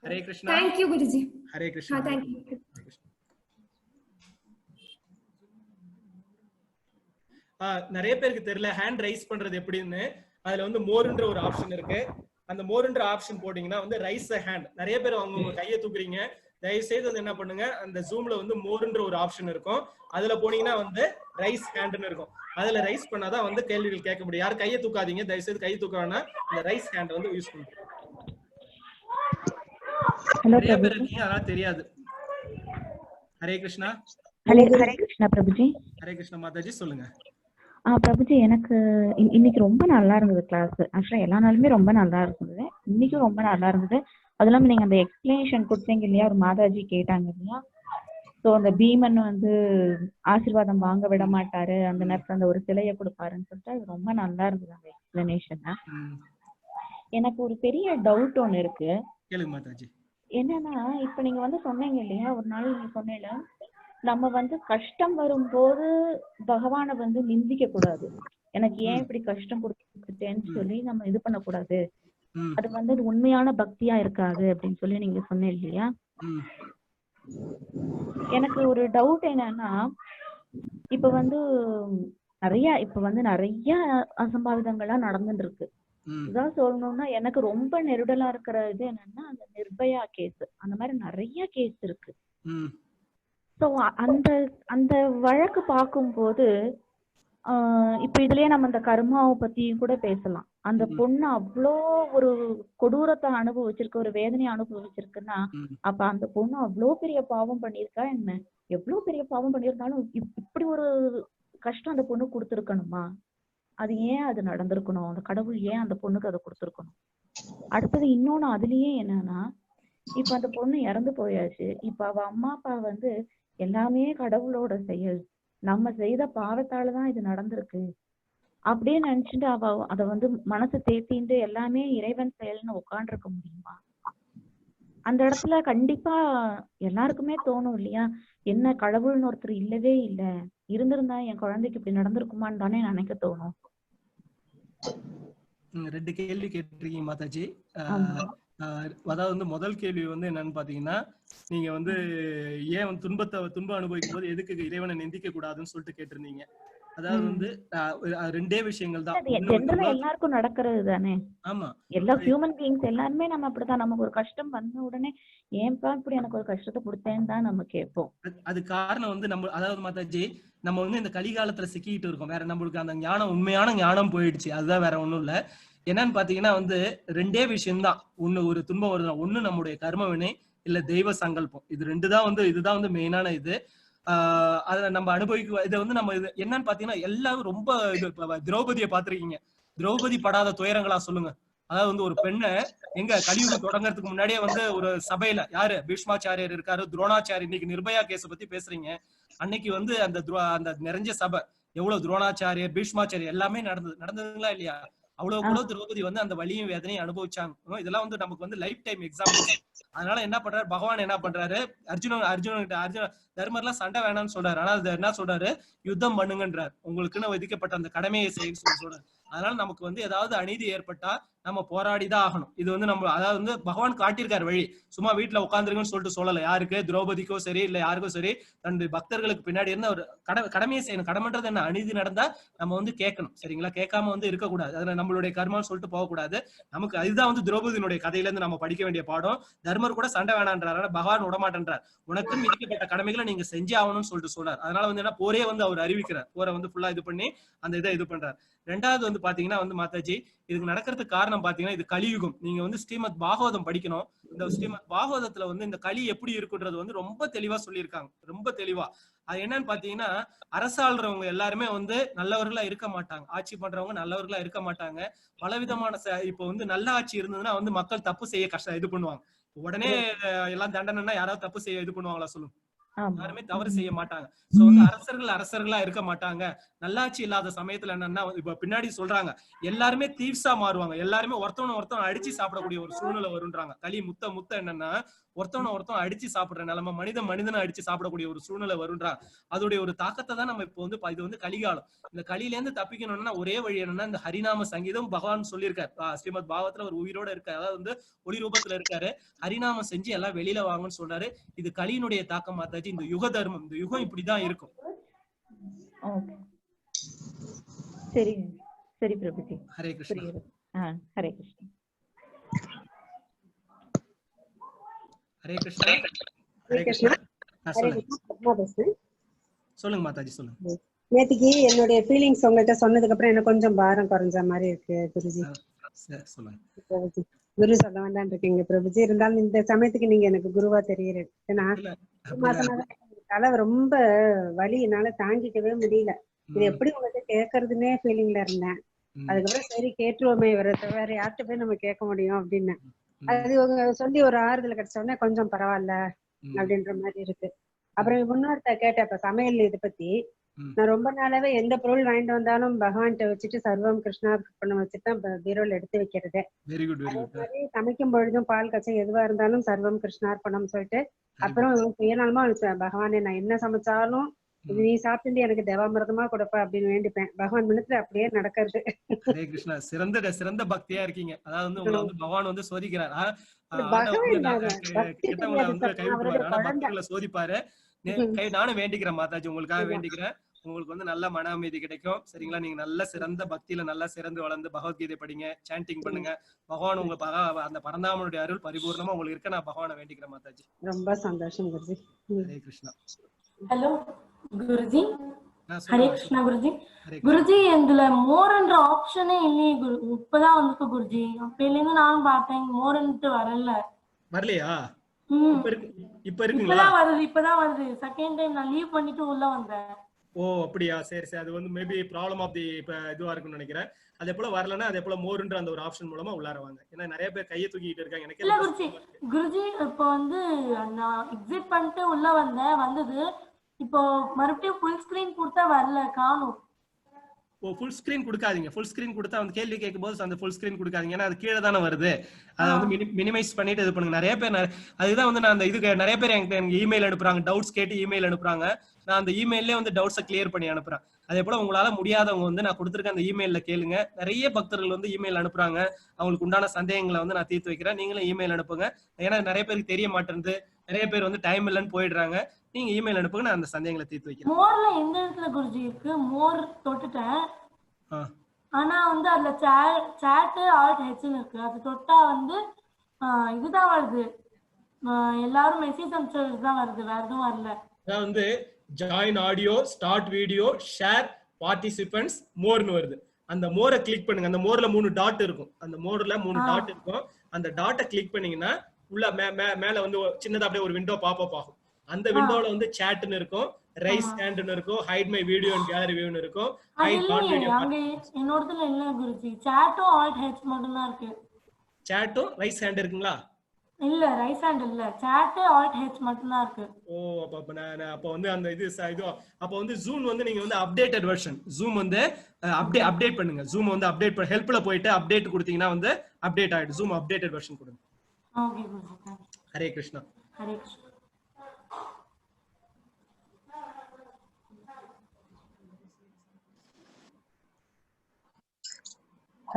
Hare Krishna. Thank you Guruji. Hare Krishna. Thank you. நிறைய பேருக்கு தெரியல ஹேண்ட் ரைஸ் பண்றது எப்படின்னு. அதுல வந்து மோர்ன்ற ஒரு ஆப்ஷன் இருக்கு. அந்த மோர்ன்ற ஆப்ஷன் போட்டீங்கன்னா வந்து ரைஸ் a hand. நிறைய பேர் அவங்க கையை தூக்குறீங்க. தயவு செய்து வந்து என்ன பண்ணுங்க, அந்த ஜூம்ல வந்து மோர்ன்ற ஒரு ஆப்ஷன் இருக்கும். அதுல போனீங்கன்னா வந்து ரைஸ் ஹேண்ட்னு இருக்கும். அதுல ரைஸ் பண்ணாதான் வந்து கேள்விகள் கேட்க முடியும். யாரும் கையை தூக்காதீங்க, தயவு செய்து கையை தூக்க வேணா. இந்த ரைஸ் ஹேண்ட் வந்து யூஸ் பண்ணுங்க. நிறைய பேர் இருக்கீங்க, அதனால தெரியாது. ஹரே கிருஷ்ணா. ஹரே கிருஷ்ணா பிரபுஜி. ஹரே கிருஷ்ணா மாதாஜி, சொல்லுங்க. பிரபுஜி, எனக்கு இன்னைக்கு ரொம்ப நல்லா இருந்தது கிளாஸ். ஆக்சுவலா எல்லா நாளுமே ரொம்ப நல்லா இருந்தது, இன்னைக்கும் ரொம்ப நல்லா இருந்தது. அது இல்லாம நீங்க அந்த எக்ஸ்பிளனேஷன் கொடுத்தீங்க இல்லையா, ஒரு மாதாஜி கேட்டாங்க இல்லையா, ஸோ அந்த பீமன் வந்து ஆசீர்வாதம் வாங்க விட மாட்டாரு, அந்த நேரத்துல அந்த ஒரு சிலையை கொடுப்பாருன்னு சொல்லிட்டு அது ரொம்ப நல்லா இருந்தது அந்த எக்ஸ்பிளனேஷன். எனக்கு ஒரு பெரிய டவுட் ஒண்ணு இருக்கு. கேளுங்க மாதாஜி. என்னன்னா, இப்ப நீங்க வந்து சொன்னீங்க இல்லையா, ஒரு நாள் நீங்க சொன்னீங்க நம்ம வந்து கஷ்டம் வரும்போது பகவானை வந்து நிந்திக்க கூடாது. எனக்கு ஏன் இப்படி கஷ்டம் கொடுத்துட்டேன்னு சொல்லி நம்ம இது பண்ணக்கூடாது, அது வந்து அது உண்மையான பக்தியா இருக்காது அப்படின்னு சொல்லி நீங்க சொன்னீங்க இல்லையா. எனக்கு ஒரு டவுட் என்னன்னா, இப்ப வந்து நிறைய அசம்பாவிதங்கள்லாம் நடந்துட்டு இருக்கு. இதான் சொல்லணும்னா எனக்கு ரொம்ப நெருடலா இருக்கிற இது என்னன்னா, அந்த நிர்பயா கேஸ், அந்த மாதிரி நிறைய கேஸ் இருக்கு. ஸோ அந்த வழக்கு பார்க்கும்போது இப்ப இதுலயே நம்ம அந்த கர்மாவை பத்தியும் கூட பேசலாம். அந்த பொண்ணு அவ்வளோ ஒரு கொடூரத்தை அனுபவிச்சிருக்கு, ஒரு வேதனையை அனுபவிச்சிருக்குன்னா அப்ப அந்த பொண்ணு அவ்வளோ பெரிய பாவம் பண்ணியிருக்கா என்ன? எவ்வளவு பெரிய பாவம் பண்ணியிருந்தாலும் இப்படி ஒரு கஷ்டம் அந்த பொண்ணு கொடுத்துருக்கணுமா? அது ஏன் அது நடந்திருக்கணும்? அந்த கடவுள் ஏன் அந்த பொண்ணுக்கு அதை கொடுத்துருக்கணும்? அடுத்தது இன்னொன்னு அதுலயே என்னன்னா, இப்ப அந்த பொண்ணு இறந்து போயாச்சு. இப்ப அவ அம்மா அப்பா வந்து எல்லாமே கடவுளோட செயல், நம்ம செய்த பாவத்தாலதான் இது நடந்திருக்கு அப்படியே நினைச்சுட்டு அவ அத வந்து மனசை தேத்திட்டு எல்லாமே இறைவன் செயல்னு உட்காண்டிருக்க முடியுமா? அந்த இடத்துல கண்டிப்பா எல்லாருக்குமே தோணும் இல்லையா, என்ன கடவுள்னு ஒருத்தர் இல்லவே இல்ல, இருந்திருந்தா என் குழந்தைக்கு இப்படி நடந்திருக்குமான்னு தானே நினைக்க தோணும். ரெண்டு கேள்வி கேட்டிருக்கீங்க மாதாஜி. அதாவது வந்து முதல் கேள்வி வந்து என்னன்னு பாத்தீங்கன்னா, நீங்க வந்து ஏன் துன்பம் அனுபவிக்கும் போது எதுக்கு இறைவனை நிந்திக்க கூடாதுன்னு சொல்லிட்டு கேட்டிருந்தீங்க. அதாவது வந்து ரெண்டே விஷயங்கள் தான். எல்லாருக்கும் நடக்கிறது தானே. ஆமா, எல்லா ஹியூமன் பீயிங்ஸ் எல்லாருமே நம்ம அப்படிதான். நமக்கு ஒரு கஷ்டம் வந்த உடனே ஏன்பா இப்படி எனக்கு ஒரு கஷ்டத்தை கொடுத்தேன்னு தான் நம்ம கேட்போம். அது காரணம் வந்து நம்ம, அதாவது மாதாஜி, நம்ம வந்து இந்த கலிகாலத்துல சிக்கிட்டு இருக்கோம். வேற நம்மளுக்கு அந்த ஞானம், உண்மையான ஞானம் போயிடுச்சு. அதுதான், வேற ஒண்ணும் இல்ல. என்னன்னு பாத்தீங்கன்னா வந்து ரெண்டே விஷயம்தான். ஒண்ணு, ஒரு துன்பம் வருதுன்னா ஒண்ணு நம்முடைய கர்ம வினை, இல்ல தெய்வ சங்கல்பம். இது ரெண்டு தான் வந்து, இதுதான் வந்து மெயினான இது. அதை நம்ம அனுபவிக்க. இதை வந்து நம்ம இது என்னன்னு பாத்தீங்கன்னா எல்லாரும் ரொம்ப இது. திரௌபதியை பாத்திருக்கீங்க, திரௌபதி படாத துயரங்களா சொல்லுங்க. அதாவது வந்து ஒரு பெண்ணை எங்க கலியுகம் தொடங்கறதுக்கு முன்னாடியே வந்து ஒரு சபையில யாரு பீஷ்மாச்சாரியர் இருக்காரு, துரோணாச்சாரி. இன்னைக்கு நிர்பயா கேஸ பத்தி பேசுறீங்க. அன்னைக்கு வந்து அந்த நிறைஞ்ச சபை எவ்வளவு துரோணாச்சாரியர், பீஷ்மாச்சாரியர் எல்லாமே நடந்ததுங்களா இல்லையா? அவ்வளவு கூட திரௌபதி வந்து அந்த வலியும் வேதனையும் அனுபவிச்சாங்க. இதெல்லாம் வந்து நமக்கு வந்து லைஃப் டைம் எக்ஸாம்பிள். அதனால என்ன பண்றாரு பகவான், என்ன பண்றாரு, அர்ஜுன தர்மர்லாம் சண்டை வேணாம்னு சொல்றாரு. ஆனா என்ன சொல்றாரு, யுத்தம் பண்ணுங்கன்றார். உங்களுக்குன்னு விதிக்கப்பட்ட அந்த கடமையை செய்ய சொல்றாரு. அதனால நமக்கு வந்து ஏதாவது அநீதி ஏற்பட்டா நம்ம போராடிதான் ஆகணும். இது வந்து நம்ம அதாவது வந்து பகவான் காட்டியிருக்காரு வழி. சும்மா வீட்டுல உட்காந்துருங்கன்னு சொல்லிட்டு சொல்லல. யாருக்கு? திரௌபதிக்கோ சரி இல்ல யாருக்கும் சரி, தன்னுடைய பக்தர்களுக்கு பின்னாடி இருந்து ஒரு கடமையை செய்யணும். கடமைன்றது என்ன? அநீதி நடந்தா நம்ம வந்து கேட்கணும். சரிங்களா? கேட்காம வந்து இருக்கக்கூடாது. அதுல நம்மளுடைய கர்மான்னு சொல்லிட்டு போகக்கூடாது. நமக்கு அதுதான் வந்து திரௌபதியினுடைய கதையில இருந்து நம்ம படிக்க வேண்டிய பாடம். தர்மர் கூட சண்டை வேணான்றாரு, பகவான் விடமாட்டேன்றார். உனக்குன்னு விதிக்கப்பட்ட கடமைகளை நீங்க செஞ்சே ஆகணும்னு சொல்லிட்டு சொல்றாரு. அதனால வந்து என்ன, போரே வந்து அவர் அறிவிக்கிறார். போரை வந்து ஃபுல்லா இது பண்ணி அந்த இதை இது பண்றாரு. ரெண்டாவது வந்து பாத்தீங்கன்னா வந்து மாதாஜி, இதுக்கு நடக்கிறதுக்கு காரணம் பாத்தீங்கன்னா இது கலியுகம். நீங்க வந்து ஸ்ரீமத் பாகவதம் படிக்கணும். இந்த ஸ்ரீமத் பாகவதத்துல வந்து இந்த களி எப்படி இருக்குன்றது வந்து ரொம்ப தெளிவா சொல்லியிருக்காங்க. ரொம்ப தெளிவா. அது என்னன்னு பாத்தீங்கன்னா, அரசாள்றவங்க எல்லாருமே வந்து நல்லவர்களா இருக்க மாட்டாங்க. ஆட்சி பண்றவங்க நல்லவர்களா இருக்க மாட்டாங்க. பலவிதமான இப்ப வந்து நல்ல ஆட்சி இருந்ததுன்னா வந்து மக்கள் தப்பு செய்ய இது பண்ணுவாங்க. உடனே எல்லாம் தண்டனைன்னா யாராவது தப்பு செய்ய இது பண்ணுவாங்களா சொல்லுங்க? யாருமே தவறு செய்ய மாட்டாங்க. சோ வந்து அரசர்களா இருக்க மாட்டாங்க. நல்லாட்சி இல்லாத சமயத்துல என்னன்னா, இப்ப பின்னாடி சொல்றாங்க, எல்லாருமே தீவ்ஸா மாறுவாங்க. எல்லாருமே ஒருத்தவனை அடிச்சு சாப்பிடக்கூடிய ஒரு சூழ்நிலை வரும்ன்றாங்க. களி முத்த என்னன்னா, ஒருத்தவனை அடிச்சு சாப்பிடுற நிலைமை, மனிதனை அடிச்சு சாப்பிடக்கூடிய ஒரு சூழ்நிலை வரும்ன்றாங்க. அதோடைய ஒரு தாக்கத்தை தான் நம்ம இப்போ வந்து இது வந்து கலிகாலம். இந்த கலியில இருந்து தப்பிக்கணும்னா ஒரே வழி என்னன்னா, இந்த ஹரிநாம சங்கீதம் பகவான் சொல்லியிருக்காரு. ஸ்ரீமத் பாகவத்துல ஒரு உயிரோட இருக்காரு, அதாவது வந்து ஒளி ரூபத்துல இருக்காரு. ஹரிநாமம் செஞ்சு எல்லாம் வெளியில வாங்கன்னு சொல்றாரு. இது கலியினுடைய தாக்கம் மாத்தாச்சு. இந்த யுக தர்மம், இந்த யுகம் இப்படிதான் இருக்கும். சரி சரி பிரபுஜி. ஹரே கிருஷ்ணா. ஹரே கிருஷ்ணா. ஹரே கிருஷ்ணா. ஹரே கிருஷ்ணா. சொல்லுங்க மாதாஜி, சொல்லுங்க. நேத்திக்கு என்னுடைய ஃபீலிங்ஸ் உங்கள்கிட்ட சொன்னதுக்கு அப்புறம் எனக்கு கொஞ்சம் பாரம் குறைஞ்ச மாதிரி இருக்கு குருஜி. சொல்லுங்க. குரு சொல்ல வேண்டாம் இருக்கீங்க பிரபுஜி. இருந்தாலும் இந்த சமயத்துக்கு நீங்க எனக்கு குருவா தெரியுறேன். தலை ரொம்ப வலி, என்னால தாங்கிக்கவே முடியல. இது எப்படி உங்கள்கிட்ட கேட்கறதுன்னே ஃபீலிங்ல இருந்தேன். அதுக்கப்புறம் சரி கேட்டுருவோமே, வேற யார்கிட்ட போய் நம்ம கேட்க முடியும் அப்படின்னு. அது சொல்லி ஒரு ஆறுதல் கிடைச்ச உடனே கொஞ்சம் பரவாயில்ல அப்படின்ற மாதிரி இருக்கு. அப்புறம் இன்னொருத்த கேட்டேன் இப்ப சமையல் இதை பத்தி. நான் ரொம்ப நாளாவே எந்த பொருள் வாங்கிட்டு வந்தாலும் பகவான்கிட்ட வச்சுட்டு சர்வம் கிருஷ்ணா பண்ண வச்சுட்டு தான் பீரோல எடுத்து வைக்கிறது. அதே மாதிரி சமைக்கும் பொழுதும் பால் கச்சம் எதுவா இருந்தாலும் சர்வம் கிருஷ்ணார்ப்பணம் சொல்லிட்டு, அப்புறம் சுயநலமா பகவானே நான் என்ன சமைச்சாலும் இது நீ சாப்பிட்டு எனக்கு தேவாமிரதமா கொடுப்ப அப்படின்னு வேண்டிப்பேன். பகவான் மனத்துல அப்படியே நடக்கிறது. ஹரே கிருஷ்ணா. சிறந்த பக்தியா இருக்கீங்க. அதாவது வந்து உங்களை வந்து பகவான் வந்து சோதிக்கிறார். கெட்டவங்களை வந்து கைவிட்டுவாரு, ஆனா பக்தர்களை சோதிப்பாரு. நானும் வேண்டிக்கிறேன் மாதாஜி, உங்களுக்காக வேண்டிக்கிறேன். உங்களுக்கு வந்து நல்ல மன அமைதி கிடைக்கும். சரிங்களா? நீங்க நல்ல சிறந்த பக்தியில நல்லா சிறந்து வளர்ந்து பகவத்கீதை படிங்க, சாண்டிங் பண்ணுங்க. பகவான் உங்க அந்த பரந்தாமனுடைய அருள் பரிபூர்ணமா உங்களுக்கு இருக்க நான் பகவானை வேண்டிக்கிறேன் மாதாஜி. ரொம்ப சந்தோஷம் குருஜி. ஹரே கிருஷ்ணா. ஹலோ குருஜி. ஹரே கிருஷ்ணா குருஜி. குருஜி இதுல மோர்ன்ற ஆப்ஷனே இல்லையே. இப்பதான் வந்துருக்கு குருஜி. அப்பையில இருந்து நானும் பார்த்தேன், மோர்ன்ட்டு வரலையா? இப்பதான் வருது. செகண்ட் டைம் நான் லீவ் பண்ணிட்டு உள்ள வந்தேன். ஓ அப்படியா? சரி சரி. அது வந்து மேபி ப்ராப்ளம் ஆஃப் தி இதுவா இருக்குன்னு நினைக்கிறேன். அதே போல வரலன்னா அதே போல மோர்ன்ற அந்த ஒரு ஆப்ஷன் மூலமா உள்ளாரவாங்க. ஏன்னா நிறைய பேர் கையை தூக்கிட்டு இருக்காங்க. எனக்கு இல்ல குருஜி இப்போ வந்து நான் எக்ஸிட் பண்ணிட்டு உள்ள வந்தது. இப்போ மறுபடியும் ஃபுல் ஸ்கிரீன் கொடுத்தா வரல, காணோம். ஓ ஃபுல் ஸ்கிரீன் கொடுக்காதீங்க. ஃபுல் ஸ்கிரீன் கொடுத்தா வந்து கேள்வி கேட்கும் போது அந்த ஃபுல் ஸ்கிரீன் கொடுக்காதீங்க. ஏன்னா அது கீழே தானே வருது. அதை வந்து மினிமைஸ் பண்ணிட்டு இது பண்ணுங்க. நிறைய பேர் அதுதான் வந்து நான் அந்த இதுக்கு நிறைய பேர் எனக்கு இமெயில் அனுப்புறாங்க, டவுட்ஸ் கேட்டு இமெயில் அனுப்புறாங்க. நான் அந்த இமெயிலே வந்து டவுட்ஸை கிளியர் பண்ணி அனுப்புறேன். அதே போல உங்களால முடியாதவங்க வந்து நான் கொடுத்துருக்க அந்த இமெயில கேளுங்க. நிறைய பக்தர்கள் வந்து இமெயில் அனுப்புறாங்க. அவங்களுக்கு உண்டான சந்தேகங்களை வந்து நான் தீர்த்து வைக்கிறேன். நீங்களும் இமெயில் அனுப்புங்க. ஏன்னா நிறைய பேருக்கு தெரிய மாட்டேங்குது. நிறைய பேர் வந்து டைம் இல்லைன்னு போயிடுறாங்க. நீங்க இமெயில் அனுப்புங்க, நான் அந்த சந்தேகங்களை தீர்த்து வைக்கிறேன். மோர்ல எந்த இடத்துல குருஜி இருக்கு? மோர் தொட்டுட்டேன். ஆனா வந்து அதுல சாட் ஆல்ட் ஹெச்னு இருக்கு. அது தொட்டா வந்து இதுதான் வருது, எல்லாரும் மெசேஜ் அனுப்பிச்சது தான் வருது, வேற எதுவும் வரல. அதான் வந்து join audio, start video, share, participants, மோர்னு வருது. அந்த மோரை கிளிக் பண்ணுங்க. அந்த மோர்ல 3 டாட் இருக்கும். அந்த மோர்ல 3 டாட் இருக்கும். அந்த டாட்டை கிளிக் பண்ணீங்கன்னா உள்ள மேல வந்து சின்னதா அப்படியே ஒரு விண்டோ பாப் அப் ஆகும். அந்த விண்டோல வந்து சாட்னு இருக்கும், ரைஸ் ஹேண்ட்னு இருக்கும், hide my video and gallery வியூன்னு இருக்கும். Hide not video. அங்க என்னோடதுல இல்ல குருஜி. சாட்டும் ஆல்ட் ஹெச் மட்டும் தான் இருக்கு. சாட்டும் ரைஸ் ஹேண்ட் இருக்குங்களா? இல்ல ரைஸ் ஹேண்ட் இல்ல, சாட் ஆல்ட் ஹெச் மட்டும் தான் இருக்கு. ஓ அப்ப வந்து அந்த இது அப்ப வந்து ஜூம் வந்து நீங்க வந்து அப்டேட்டட் வெர்ஷன் ஜூம் வந்து அப்டேட் பண்ணுங்க. ஜூம் வந்து அப்டேட் ஹெல்ப்ல போயிட்டு அப்டேட் கொடுத்தீங்கன்னா வந்து அப்டேட் ஆயிடும். ஜூம் அப்டேட்டட் வெர்ஷன் கொடுங்க. ஓகே குருஜி. ஹரே கிருஷ்ணா. ஹரே கிருஷ்ணா.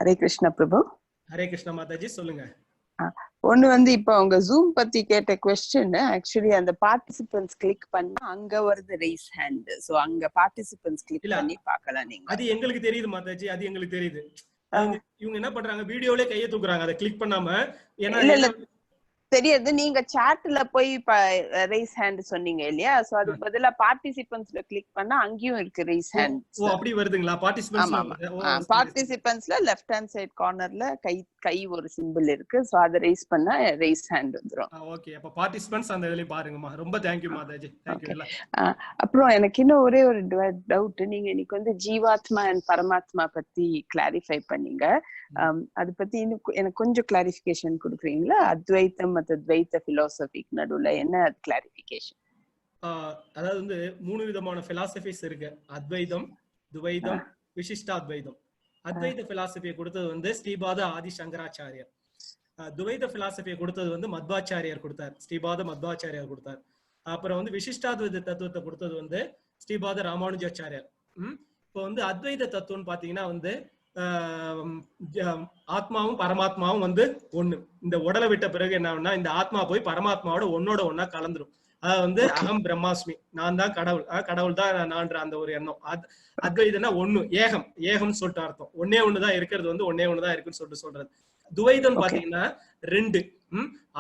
ஹரே கிருஷ்ணா பிரபு. ஹரே கிருஷ்ணா மாதாஜி, சொல்லுங்க. ஒண்ணு வந்து இப்ப அவங்க ஜூம் பத்தி கேட்ட क्वेश्चन, ஆக்சுவலி அந்த பார்ட்டிசிபென்ட்ஸ் கிளிக் பண்ணா அங்க வருது ரைஸ் ஹேண்ட். சோ அங்க பார்ட்டிசிபென்ட்ஸ் கிளிக் பண்ணி பார்க்கலாம் நீங்க. அது எங்களுக்கு தெரியுது மாதாஜி, அது எங்களுக்கு தெரியுது. இவங்க என்ன பண்றாங்க, வீடியோலயே கையை தூக்குறாங்க, அதை கிளிக் பண்ணாம. ஏன்னா தெரியாது, நீங்க சாட்ல போய் ரைஸ் ஹேண்ட் சொன்னீங்க இல்லையா, சோ அதுக்கு பதிலா பார்ட்டிசிபென்ட்ஸ்ல கிளிக் பண்ணா அங்கேயும் இருக்கு ரைஸ் ஹேண்ட். ஓ அப்படி வருதுங்களா? பார்ட்டிசிபென்ட்ஸ்ல லெஃப்ட் ஹேண்ட் சைடு கார்னர்ல கை ஒரு சிம்பிள் இருக்கு, சோ அத ரைஸ் பண்ணா ரைஸ் ஹேண்ட் வந்துரும். ஓகே, அப்ப பார்ட்டிசிபென்ட்ஸ் அந்த இதுல பாருங்கமா. ரொம்ப thank you Mataji, thank you. அப்புறம் எனக்கு இன்னும் ஒரே ஒரு டவுட். நீங்க இன்னைக்கு வந்து ஜீவாத்மா அண்ட் பரமாத்மா பத்தி கிளாரிஃபை பண்ணீங்க. அது பத்தி இன்னும் எனக்கு கொஞ்சம் கிளாரிஃபிகேஷன் கொடுக்குறீங்களா? அத்வைத்தம் மற்றும் துவைத்த பிலாசபிக்கு நடுவுல என்ன கிளாரிஃபிகேஷன்? அதாவது வந்து 3 விதமான பிலாசபிஸ் இருக்கு. அத்வைதம், துவைதம், விசிஷ்டாத்வைதம். அத்வைத பிலாசபியை கொடுத்தது வந்து ஸ்ரீபாத ஆதி சங்கராச்சாரியர். துவைத பிலாசபியை கொடுத்தது வந்து மத்வாச்சாரியார் கொடுத்தார், ஸ்ரீபாத மத்வாச்சாரியார் கொடுத்தார். அப்புறம் வந்து விசிஷ்டாத்வைத தத்துவத்தை கொடுத்தது வந்து ஸ்ரீபாத ராமானுஜாச்சாரியார். இப்போ வந்து அத்வைத தத்துவம் பாத்தீங்கன்னா வந்து ஆத்மாவும் பரமாத்மாவும் வந்து ஒண்ணு. இந்த உடலை விட்ட பிறகு என்ன, இந்த ஆத்மா போய் பரமாத்மாவோட ஒன்னா கலந்துரும். அதாவது வந்து அகம் பிரம்மாஸ்மி, நான் தான் கடவுள், கடவுள் தான் நான்ற அந்த ஒரு எண்ணம். அத்வைதம்னா ஒண்ணு, ஏகம் சொல்லிட்டு அர்த்தம். ஒண்ணுதான் இருக்கிறது வந்து ஒண்ணுதான் இருக்குன்னு சொல்றது. துவைதம் பாத்தீங்கன்னா 2,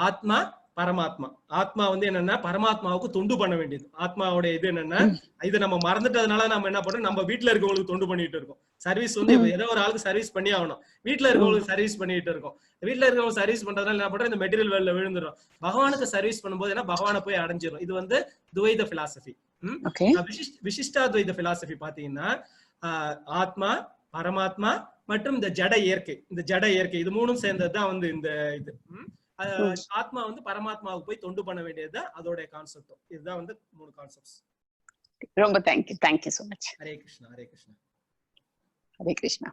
ஆத்மா பரமாத்மா. ஆத்மா வந்து என்னன்னா பரமாத்மாவுக்கு தொண்டு பண்ண வேண்டியது. ஆத்மாவோட இது என்னன்னா, இதை நம்ம மறந்துட்டதுனால நம்ம என்ன பண்றோம், நம்ம வீட்டுல இருக்கவங்களுக்கு தொண்டு பண்ணிட்டு இருக்கோம். சர்வீஸ் வந்து ஏதோ ஒரு ஆளுக்கு சர்வீஸ் பண்ணி ஆகணும். வீட்டுல இருக்கவங்களுக்கு சர்வீஸ் பண்ணிட்டு இருக்கோம். வீட்டுல இருக்கவங்க சர்வீஸ் பண்றதுனால என்ன பண்றோம், இந்த மெட்டீரியல் வேல்ல விழுந்துடும். பகவானுக்கு சர்வீஸ் பண்ணும்போது என்ன, பகவானை போய் அடைஞ்சிடும். இது வந்து துவைத பிலாசபி. விசிஷ்டாத்வைத பிலாசபி பாத்தீங்கன்னா ஆத்மா, பரமாத்மா மற்றும் இந்த ஜட இயற்கை. இந்த ஜட இயற்கை இது 3ம் சேர்ந்ததுதான் வந்து இந்த இது. ஆத்மா வந்து பரமாத்மாவுக்கு போய் தொண்டு பண்ண வேண்டியது அதோட கான்செப்ட். இதுதான் வந்து 3 கான்செப்ட்ஸ். ரொம்ப thank you so much. Hare Krishna, Hare Krishna, Hare Krishna,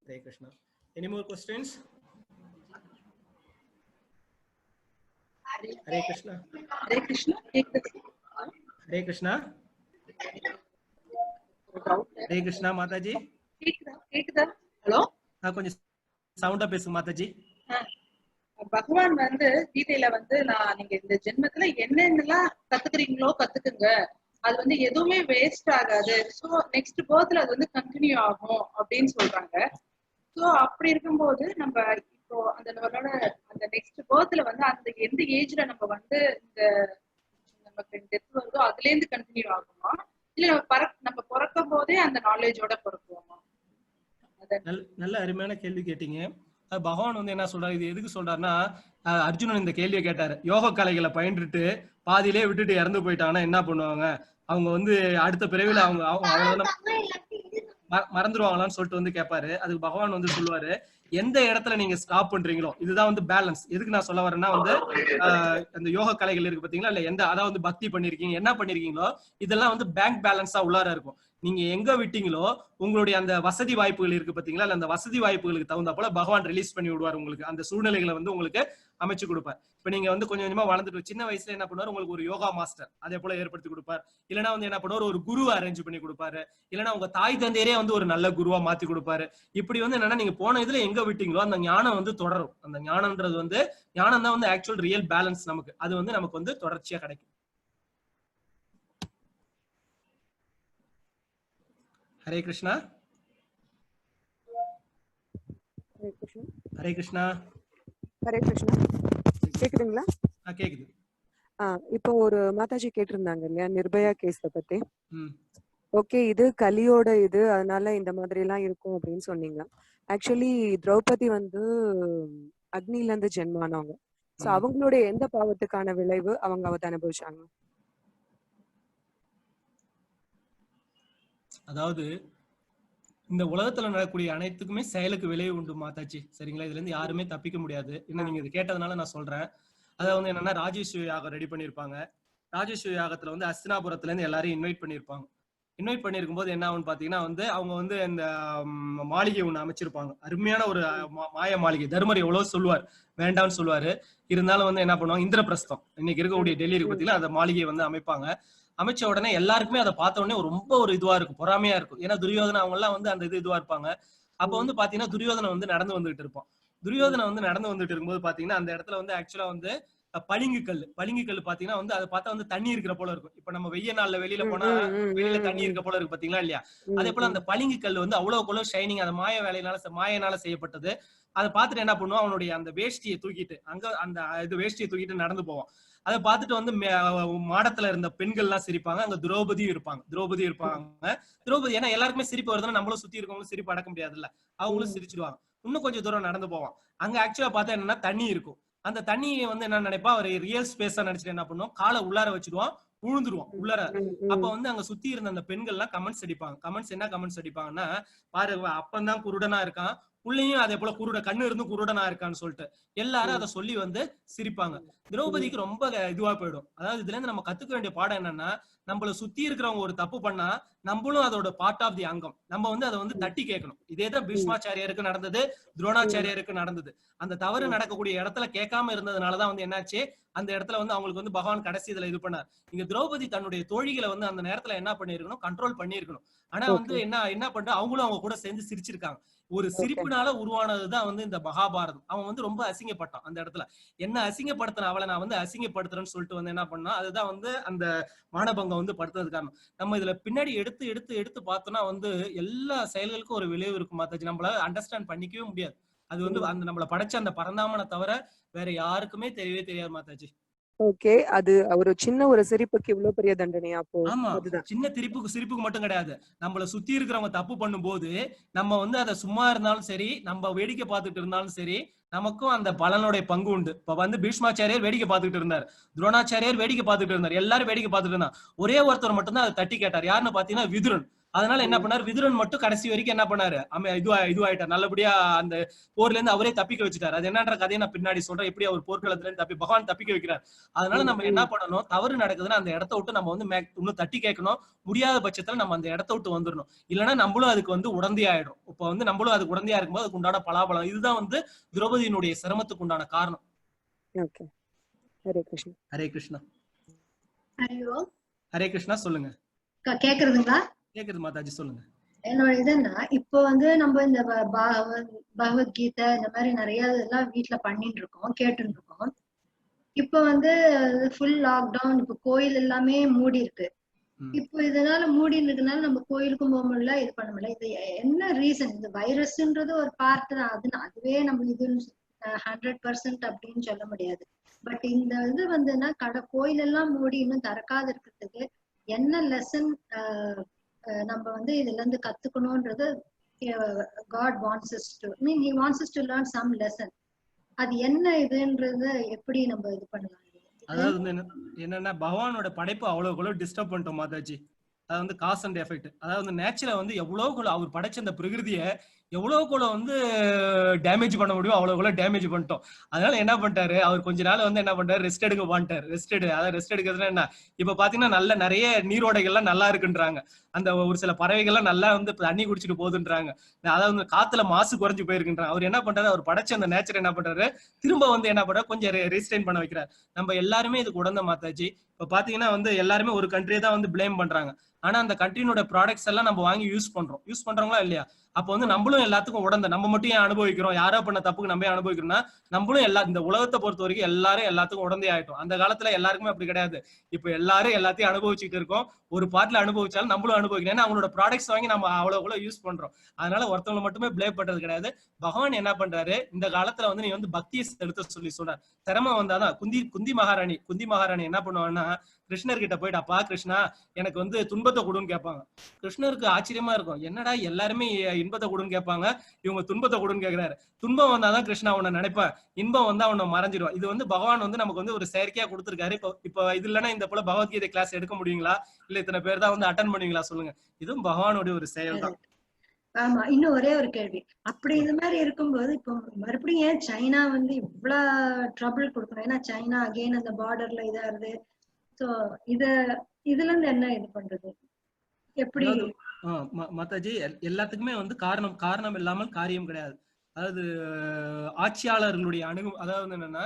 Hare Krishna. Any more questions? Hare Krishna, Hare Krishna, Hare Krishna, Hare Krishna. Mataji கேக்குதா? ஹலோ, கொஞ்சம் சவுண்டா பேசுங்க மாதாஜி. பகவான் வந்து கீதையில வந்து நீங்க இந்த ஜென்மத்துல என்னென்னலாம் கத்துக்கிறீங்களோ கத்துக்குங்க, அது வந்து எதுவுமே வேஸ்ட் ஆகாது. சோ நெக்ஸ்ட் பர்த்ல அது வந்து கண்டினியூ ஆகும் அப்படின்னு சொல்றாங்க. சோ அப்படி இருக்கும்போது நம்ம இப்போ அந்த நம்மளோட அந்த நெக்ஸ்ட் பர்த்ல வந்து அந்த எந்த ஏஜ்ல நம்ம வந்து இந்த நமக்கு டெத் வருதோ அதுல இருந்து கண்டினியூ ஆகுமா, இல்ல நம்ம பிறக்கும் போதே அந்த நாலேஜோட பிறக்குவோமா? நல்ல அருமையான கேள்வி கேட்டீங்க. பகவான் வந்து என்ன சொல்றாரு, இது எதுக்கு சொல்றாருன்னா, அர்ஜுனன் இந்த கேள்வியை கேட்டாரு. யோக கலைகளை பயின்றுட்டு பாதியிலே விட்டுட்டு இறந்து போயிட்டாங்கன்னா என்ன பண்ணுவாங்க, அவங்க வந்து அடுத்த பிறவில அவங்க மறந்துடுவாங்களான்னு சொல்லிட்டு வந்து கேட்பாரு. அதுக்கு பகவான் வந்து சொல்லுவாரு, எந்த இடத்துல நீங்க ஸ்டாப் பண்றீங்களோ இதுதான் வந்து பேலன்ஸ். எதுக்கு நான் சொல்ல வரேன்னா வந்து அந்த யோக கலைகள் இருக்கு பாத்தீங்களா, இல்ல எந்த அதாவது பக்தி பண்ணிருக்கீங்க, என்ன பண்ணிருக்கீங்களோ இதெல்லாம் வந்து பேங்க் பேலன்ஸா உள்ளார இருக்கும். நீங்க எங்க விட்டீங்களோ உங்களுடைய அந்த வசதி வாய்ப்புகள் இருக்கு பாத்தீங்களா, அந்த வசதி வாய்ப்புகளுக்கு தகுந்த போல பகவான் ரிலீஸ் பண்ணி விடுவார். உங்களுக்கு அந்த சூழ்நிலைகளை வந்து உங்களுக்கு அமைச்சு கொடுப்பார். இப்ப நீங்க வந்து கொஞ்சம் கொஞ்சமா வளர்ந்துட்டு சின்ன வயசுல என்ன பண்ணுவார், உங்களுக்கு ஒரு யோகா மாஸ்டர் அதே போல ஏற்படுத்தி கொடுப்பார். இல்லைன்னா வந்து என்ன பண்ணுவார், ஒரு குரு அரேஞ்ச் பண்ணி கொடுப்பாரு. இல்லைன்னா உங்க தாய் தந்தையரே வந்து ஒரு நல்ல குருவா மாத்தி கொடுப்பாரு. இப்படி வந்து என்னன்னா, நீங்க போன இதுல எங்க விட்டீங்களோ அந்த ஞானம் வந்து தொடரும். அந்த ஞானம்ன்றது வந்து ஞானம் தான் வந்து ஆக்சுவல் ரியல் பேலன்ஸ் நமக்கு. அது வந்து நமக்கு வந்து தொடர்ச்சியா கிடைக்கும். ஹரே கிருஷ்ணா, ஹரே கிருஷ்ணா, ஹரே கிருஷ்ணா. கேக்குதுங்களா? கேக்குது. இப்போ ஒரு மாதாஜி கேட்டிருந்தாங்க இல்லையா நிர்பயா கேஸ பத்தி. ஓகே, இது கலியோட இது, அதனால இந்த மாதிரி எல்லாம் இருக்கும் அப்படின்னு சொன்னீங்க. ஆக்சுவலி திரௌபதி வந்து அக்னில இருந்து ஜென்மானவங்க. சோ அவங்களுடைய எந்த பாவத்துக்கான விளைவு அவங்க அனுபவிச்சாங்க? அதாவது இந்த உலகத்துல நடக்கக்கூடிய அனைத்துக்குமே செயலுக்கு விளைவு உண்டு மாதாச்சி, சரிங்களா? இதுல இருந்து யாருமே தப்பிக்க முடியாது. இன்னும் நீங்க இது கேட்டதுனால நான் சொல்றேன். அதாவது வந்து என்னன்னா, ராஜேஸ்வரி யாகம் ரெடி பண்ணிருப்பாங்க. ராஜேஸ்வரி யாகத்துல வந்து அஸ்தினாபுரத்துல இருந்து எல்லாரையும் இன்வைட் பண்ணிருப்பாங்க. இன்வைட் பண்ணிருக்கும் போது என்ன ஆகும்னு பாத்தீங்கன்னா வந்து அவங்க வந்து இந்த மாளிகை ஒண்ணு அமைச்சிருப்பாங்க. அருமையான ஒரு மாய மாளிகை. தர்மர் எவ்வளவு சொல்லுவார், வேண்டாம்னு சொல்லுவாரு. இருந்தாலும் வந்து என்ன பண்ணுவாங்க, இந்திரபிரஸ்தம் இன்னைக்கு இருக்கக்கூடிய டெல்லி இருக்கு பாத்தீங்கன்னா, அந்த மாளிகையை வந்து அமைப்பாங்க. அமைச்ச உடனே எல்லாருக்குமே அதை பார்த்த உடனே ரொம்ப ஒரு இதுவா இருக்கும், பொறாமையா இருக்கும். ஏன்னா துரியோதனா அவங்க எல்லாம் வந்து அந்த இதுவா இருப்பாங்க. அப்ப வந்து பாத்தீங்கன்னா துரியோதனை வந்து நடந்து வந்துட்டு இருப்போம். துரியோதனை வந்து நடந்து வந்துட்டு இருக்கும்போது பாத்தீங்கன்னா அந்த இடத்துல வந்து ஆக்சுவலா வந்து பளிங்கு கல் பாத்தீங்கன்னா வந்து அதை பார்த்தா வந்து தண்ணி இருக்கிற போல இருக்கும். இப்ப நம்ம வெய்ய நாள்ல வெளியில போனா வெளியில தண்ணி இருக்க போல இருக்கு பாத்தீங்களா இல்லையா? அதே போல அந்த பளிங்கு கல் வந்து அவ்வளவு ஷைனிங், அந்த மாயனால செய்யப்பட்டது. அதை பார்த்துட்டு என்ன பண்ணுவோம், அவனுடைய அந்த வேஷ்டியை தூக்கிட்டு அந்த வேஷ்டியை தூக்கிட்டு நடந்து போவான். அதை பார்த்துட்டு வந்து மாடத்துல இருந்த பெண்கள் எல்லாம் சிரிப்பாங்க. அங்க திரௌபதி இருப்பாங்க. திரௌபதி ஏன்னா எல்லாருக்குமே சிரிப்பு வருதுன்னா நம்மளும் சுத்தி இருக்கவங்களும் சிரிப்பு அடக்க முடியாதுல்ல, அவங்களும் சிரிச்சிடுவாங்க. இன்னும் கொஞ்சம் தூரம் நடந்து போவான். அங்க ஆக்சுவலா பார்த்தா என்னன்னா தண்ணி இருக்கும். அந்த தண்ணியை வந்து என்ன நினைப்பா, ஒரு ரியல் ஸ்பேஸா நினைச்சிட்டு என்ன பண்ணுவோம், காலை உள்ளார வச்சிடுவான், விழுந்துருவான் உள்ளார. அப்ப வந்து அங்க சுத்தி இருந்த அந்த பெண்கள் எல்லாம் கமெண்ட்ஸ் அடிப்பாங்க. என்ன கமெண்ட்ஸ் அடிப்பாங்கன்னா, பாரு அப்பந்தான் குருடனா இருக்கான், புள்ளையும் அதே போல கண்ணு இருந்து குருடனா இருக்கான்னு சொல்லிட்டு எல்லாரும் அதை சொல்லி வந்து சிரிப்பாங்க. திரௌபதிக்கு ரொம்ப இதுவா போயிடும். அதாவது இதுல இருந்து நம்ம கத்துக்க வேண்டிய பாடம் என்னன்னா, நம்மள சுத்தி இருக்கிறவங்க ஒரு தப்பு பண்ணா நம்மளும் அதோட பார்ட் ஆஃப் தி அங்கம். நம்ம வந்து அதை வந்து தட்டி கேட்கணும். இதேதான் பீஷ்மாச்சாரியருக்கு நடந்தது, துரோணாச்சாரியருக்கு நடந்தது. அந்த தவறு நடக்கக்கூடிய இடத்துல கேட்காம இருந்ததுனாலதான் வந்து என்னாச்சு, அந்த இடத்துல வந்து அவங்களுக்கு வந்து பகவான் கடைசி இதுல இது பண்ணார். இங்க திரௌபதி தன்னுடைய தோழிகளை வந்து அந்த நேரத்துல என்ன பண்ணிருக்கணும், கண்ட்ரோல் பண்ணிருக்கணும். ஆனா வந்து என்ன பண்ற, அவங்களும் அவங்க கூட சேர்ந்து சிரிச்சிருக்காங்க. ஒரு சிரிப்புனால உருவானதுதான் வந்து இந்த மகாபாரதம். அவன் வந்து ரொம்ப அசிங்கப்பட்டான் அந்த இடத்துல. என்ன அசிங்கப்படுத்தின அவளை நான் வந்து அசிங்கப்படுத்துறேன்னு சொல்லிட்டு வந்து என்ன பண்ணா, அதுதான் வந்து அந்த மானபங்கம் வந்து படுத்துறது காரணம். நம்ம இதுல பின்னாடி எடுத்து பார்த்தோம்னா வந்து எல்லா செயல்களுக்கும் ஒரு விளைவு இருக்கும் மாதாஜி. நம்மளால அண்டர்ஸ்டாண்ட் பண்ணிக்கவே முடியாது. அது வந்து அந்த நம்மளை படைச்ச அந்த பரந்தாமனை தவிர வேற யாருக்குமே தெரியவே தெரியாது மாதாஜி. ஓகே, அது ஒரு சின்ன ஒரு சிரிப்புக்கு இவ்வளவு பெரிய தண்டனையா? அப்போ ஆமா, சின்ன சிரிப்புக்கு மட்டும் கிடையாது. நம்மள சுத்தி இருக்கிறவங்க தப்பு பண்ணும்போது நம்ம வந்து அதை சும்மா இருந்தாலும் சரி, நம்ம வேடிக்கை பார்த்துட்டு இருந்தாலும் சரி, நமக்கும் அந்த பலனுடைய பங்கு உண்டு. இப்ப வந்து பீஷ்மாச்சாரியர் வேடிக்கை பார்த்துட்டு இருந்தார், துரோணாச்சாரியர் வேடிக்கை பார்த்துட்டு இருந்தார், எல்லாரும் வேடிக்கை பார்த்துட்டு இருந்தாங்க. ஒரே ஒருத்தர் மட்டும் தான் அதை தட்டி கேட்டார். யாருன்னு பாத்தீங்கன்னா விதுரன். அதனால என்ன பண்ணாரு, விதுரன் மட்டும் கடைசி வரைக்கும் என்ன பண்ணாரு, இதுவாயிட்டார். நல்லபடியா அந்த போர்ல இருந்து அவரே தப்பிக்க வச்சுட்டாரு. அது என்னன்ற கதையை நான் பின்னாடி சொல்றேன், எப்படி அவர் போர்க்களத்துல இருந்து பகவான் தப்பிக்க வைக்கிறார். அதனால நம்ம என்ன பண்ணணும், தவறு நடக்குதுன்னா அந்த இடத்த விட்டு நம்ம வந்து இன்னும் தட்டி கேட்கணும். முடியாத பட்சத்துல நம்ம அந்த இடத்த விட்டு வந்துடணும். இல்லைன்னா நம்மளும் அதுக்கு வந்து உடந்தையா ஆயிடும். இப்ப வந்து நம்மளும் அதுக்கு உடந்தையா இருக்கும்போது அதுக்கு உண்டான பலாபலம். இதுதான் வந்து திரௌபதியினுடைய சிரமத்துக்கு உண்டான காரணம். ஹரே கிருஷ்ணா. ஹரே கிருஷ்ணா. ஹலோ, ஹரே கிருஷ்ணா. சொல்லுங்க. கேக்குறதுங்களா? கேக்குது மாதாஜி, சொல்லுங்க. என்னோட இதுன்னா, இப்போ வந்து நம்ம இந்த பகவத்கீதை இந்த மாதிரி நிறைய இதெல்லாம் வீட்டுல பண்ணிட்டு இருக்கோம், கேட்டு இருக்கோம். இப்போ வந்து ஃபுல் லாக்டவுன், இப்போ கோயில் எல்லாமே மூடி இருக்கு. இப்போ இதனால மூடி இருக்கனால நம்ம கோயிலுக்கும் போக முடியல, இது பண்ண முடியல. இது என்ன ரீசன்? இந்த வைரஸ்ன்றது ஒரு பார்ட் தான், அதுவே நம்ம இது 100% அப்படின்னு சொல்ல முடியாது. பட் இந்த இது வந்துன்னா கோயில் எல்லாம் மூடி இன்னும் திறக்காத இருக்கிறதுக்கு என்ன லெசன் நம்ம வந்து இதுல இருந்து கத்துக்கணும்ன்றது, God wants us to, he wants us to learn some lesson. அது என்ன இதுன்றது எப்படி நம்ம இது பண்ணலாம்? அதாவது என்னன்னா, பகவானோட படைப்பு அவ்வளவு டிஸ்டர்ப் பண்ணிட்டோம் மாதாஜி. அது வந்து காஸ் அண்ட் எஃபெக்ட். அதாவது நேச்சரை வந்து எவ்வளவு அவர் படைச்ச அந்த பிரகிருதியை எவ்வளவு வந்து டேமேஜ் பண்ண முடியும் அவ்வளவு டேமேஜ் பண்ணிட்டோம். அதனால என்ன பண்ணிட்டாரு, அவர் கொஞ்ச நாள் வந்து என்ன பண்றாரு, ரெஸ்ட் எடுக்க பண்ணிட்டாரு. ரெஸ்ட் எடுக்கிறதுனா என்ன, இப்ப பாத்தீங்கன்னா நிறைய நீரோடைகள்லாம் நல்லா இருக்குன்றாங்க. அந்த ஒரு சில பறவைகள்லாம் நல்லா வந்து தண்ணி குடிச்சிட்டு போகுதுன்றாங்க. அதாவது காத்துல மாசு குறைஞ்சு போயிருக்குன்றாங்க. அவர் என்ன பண்றாரு, அவர் படைச்ச அந்த நேச்சர் என்ன பண்றாரு, திரும்ப வந்து என்ன பண்றாரு, கொஞ்சம் ரீஸ்டைன் பண்ண வைக்கிறார். நம்ம எல்லாருமே இதுக்கு உடந்த மாதாஜி. இப்ப பாத்தீங்கன்னா வந்து எல்லாருமே ஒரு கண்ட்ரியை தான் வந்து பிளேம் பண்றாங்க. ஆனா அந்த கண்ட்ரியோட ப்ராடக்ட்ஸ் எல்லாம் நம்ம வாங்கி யூஸ் பண்றோங்களா இல்லையா? அப்ப வந்து நம்மளும் எல்லாத்துக்கும் உடந்த, நம்ம மட்டும் ஏன் அனுபவிக்கிறோம், யாரோ பண்ண தப்புக்கு நம்ம அனுபவிக்கிறோம்னா, நம்மளும் இந்த உலகத்தை பொறுத்த வரைக்கும் எல்லாத்துக்கும் உடந்தே ஆயிட்டோம். அந்த காலத்துல எல்லாருக்குமே அப்படி கிடையாது. இப்ப எல்லாரும் எல்லாத்தையும் அனுபவிச்சுட்டு இருக்கோம். ஒரு பாட்டுல அனுபவிச்சாலும் நம்மளும் அனுபவிக்கிறோம். ஏன்னா அவங்களோட ப்ராடக்ட்ஸ் வாங்கி நம்ம அவ்வளவு யூஸ் பண்றோம். அதனால ஒருத்தவங்களை மட்டுமே பிளேம் பண்றது கிடையாது. பகவான் என்ன பண்றாரு, இந்த காலத்துல வந்து நீ வந்து பக்தியை எடுத்து சொல்றார். திறமை வந்தாதான் குந்தி மகாராணி என்ன பண்ணுவாங்கன்னா, கிருஷ்ணர் கிட்ட போயிட்டு, அப்பா கிருஷ்ணா எனக்கு வந்து துன்பத்தை கொடுன்னு கேட்பாங்க. கிருஷ்ணருக்கு ஆச்சரியமா இருக்கும், என்னடா எல்லாருமே இன்பத்தை கொடுன்னு கேட்பாங்க, இவங்க துன்பத்தை கொடுன்னு கேட்கிறாரு. துன்பம் வந்தாதான் கிருஷ்ணா அவனை நினைப்பேன், இன்பம் வந்து அவனை மறைஞ்சிடும். இது வந்து பகவான் வந்து நமக்கு வந்து ஒரு செயற்கையா கொடுத்துருக்காரு. இப்ப இது இல்லைன்னா இந்த போல பகவத்கீதை கிளாஸ் எடுக்க முடியுங்களா, இல்ல இத்தனை பேர் தான் வந்து அட்டன் பண்ணுவீங்களா சொல்லுங்க? இதுவும் பகவானுடைய ஒரு செயல் தான். ஆமா, இன்னும் ஒரே ஒரு கேள்வி. அப்படி இந்த மாதிரி இருக்கும்போது இப்போ மறுபடியும் ஏன் சைனா வந்து இவ்வளவு ட்ரபிள் கொடுக்கணும்? ஏன்னா சைனா அகைன் அந்த பார்டர்ல இதா இருக்கு. சோ இதுல இருந்து என்ன இது பண்றது, எப்படி? மாதாஜி, எல்லாத்துக்குமே வந்து காரணம் இல்லாமல் காரியம் கிடையாது. அதாவது ஆட்சியாளர்களுடைய அதாவது என்னன்னா,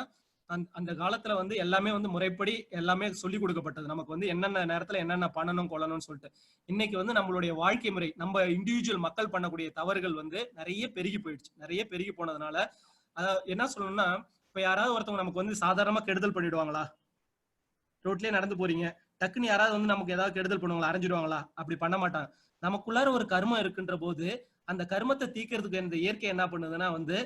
அந்த காலத்துல வந்து எல்லாமே வந்து முறைப்படி எல்லாமே சொல்லி கொடுக்கப்பட்டது. நமக்கு வந்து என்னென்ன நேரத்துல என்னென்ன பண்ணணும் கொள்ளணும்னு சொல்லிட்டு. இன்னைக்கு வந்து நம்மளுடைய வாழ்க்கை முறை, நம்ம இண்டிவிஜுவல் மக்கள் பண்ணக்கூடிய தவறுகள் வந்து நிறைய பெருகி போயிடுச்சு. நிறைய பெருகி போனதுனால என்ன சொல்லணும்னா, இப்ப யாராவது ஒருத்தவங்க நமக்கு வந்து சாதாரணமா கெடுதல் பண்ணிடுவாங்களா? ரோட்லயே நடந்து போறீங்க, டக்குன்னு யாராவது வந்து நமக்கு ஏதாவது கெடுதல் பண்ணுவாங்களா? அரைஞ்சிடுவாங்களா? அப்படி பண்ண மாட்டாங்க. நமக்குள்ளார ஒரு கர்மம் இருக்குன்ற போது அந்த கர்மத்தை தீக்கிறதுக்கு இந்த இயற்கை என்ன பண்ணுதுன்னா வந்து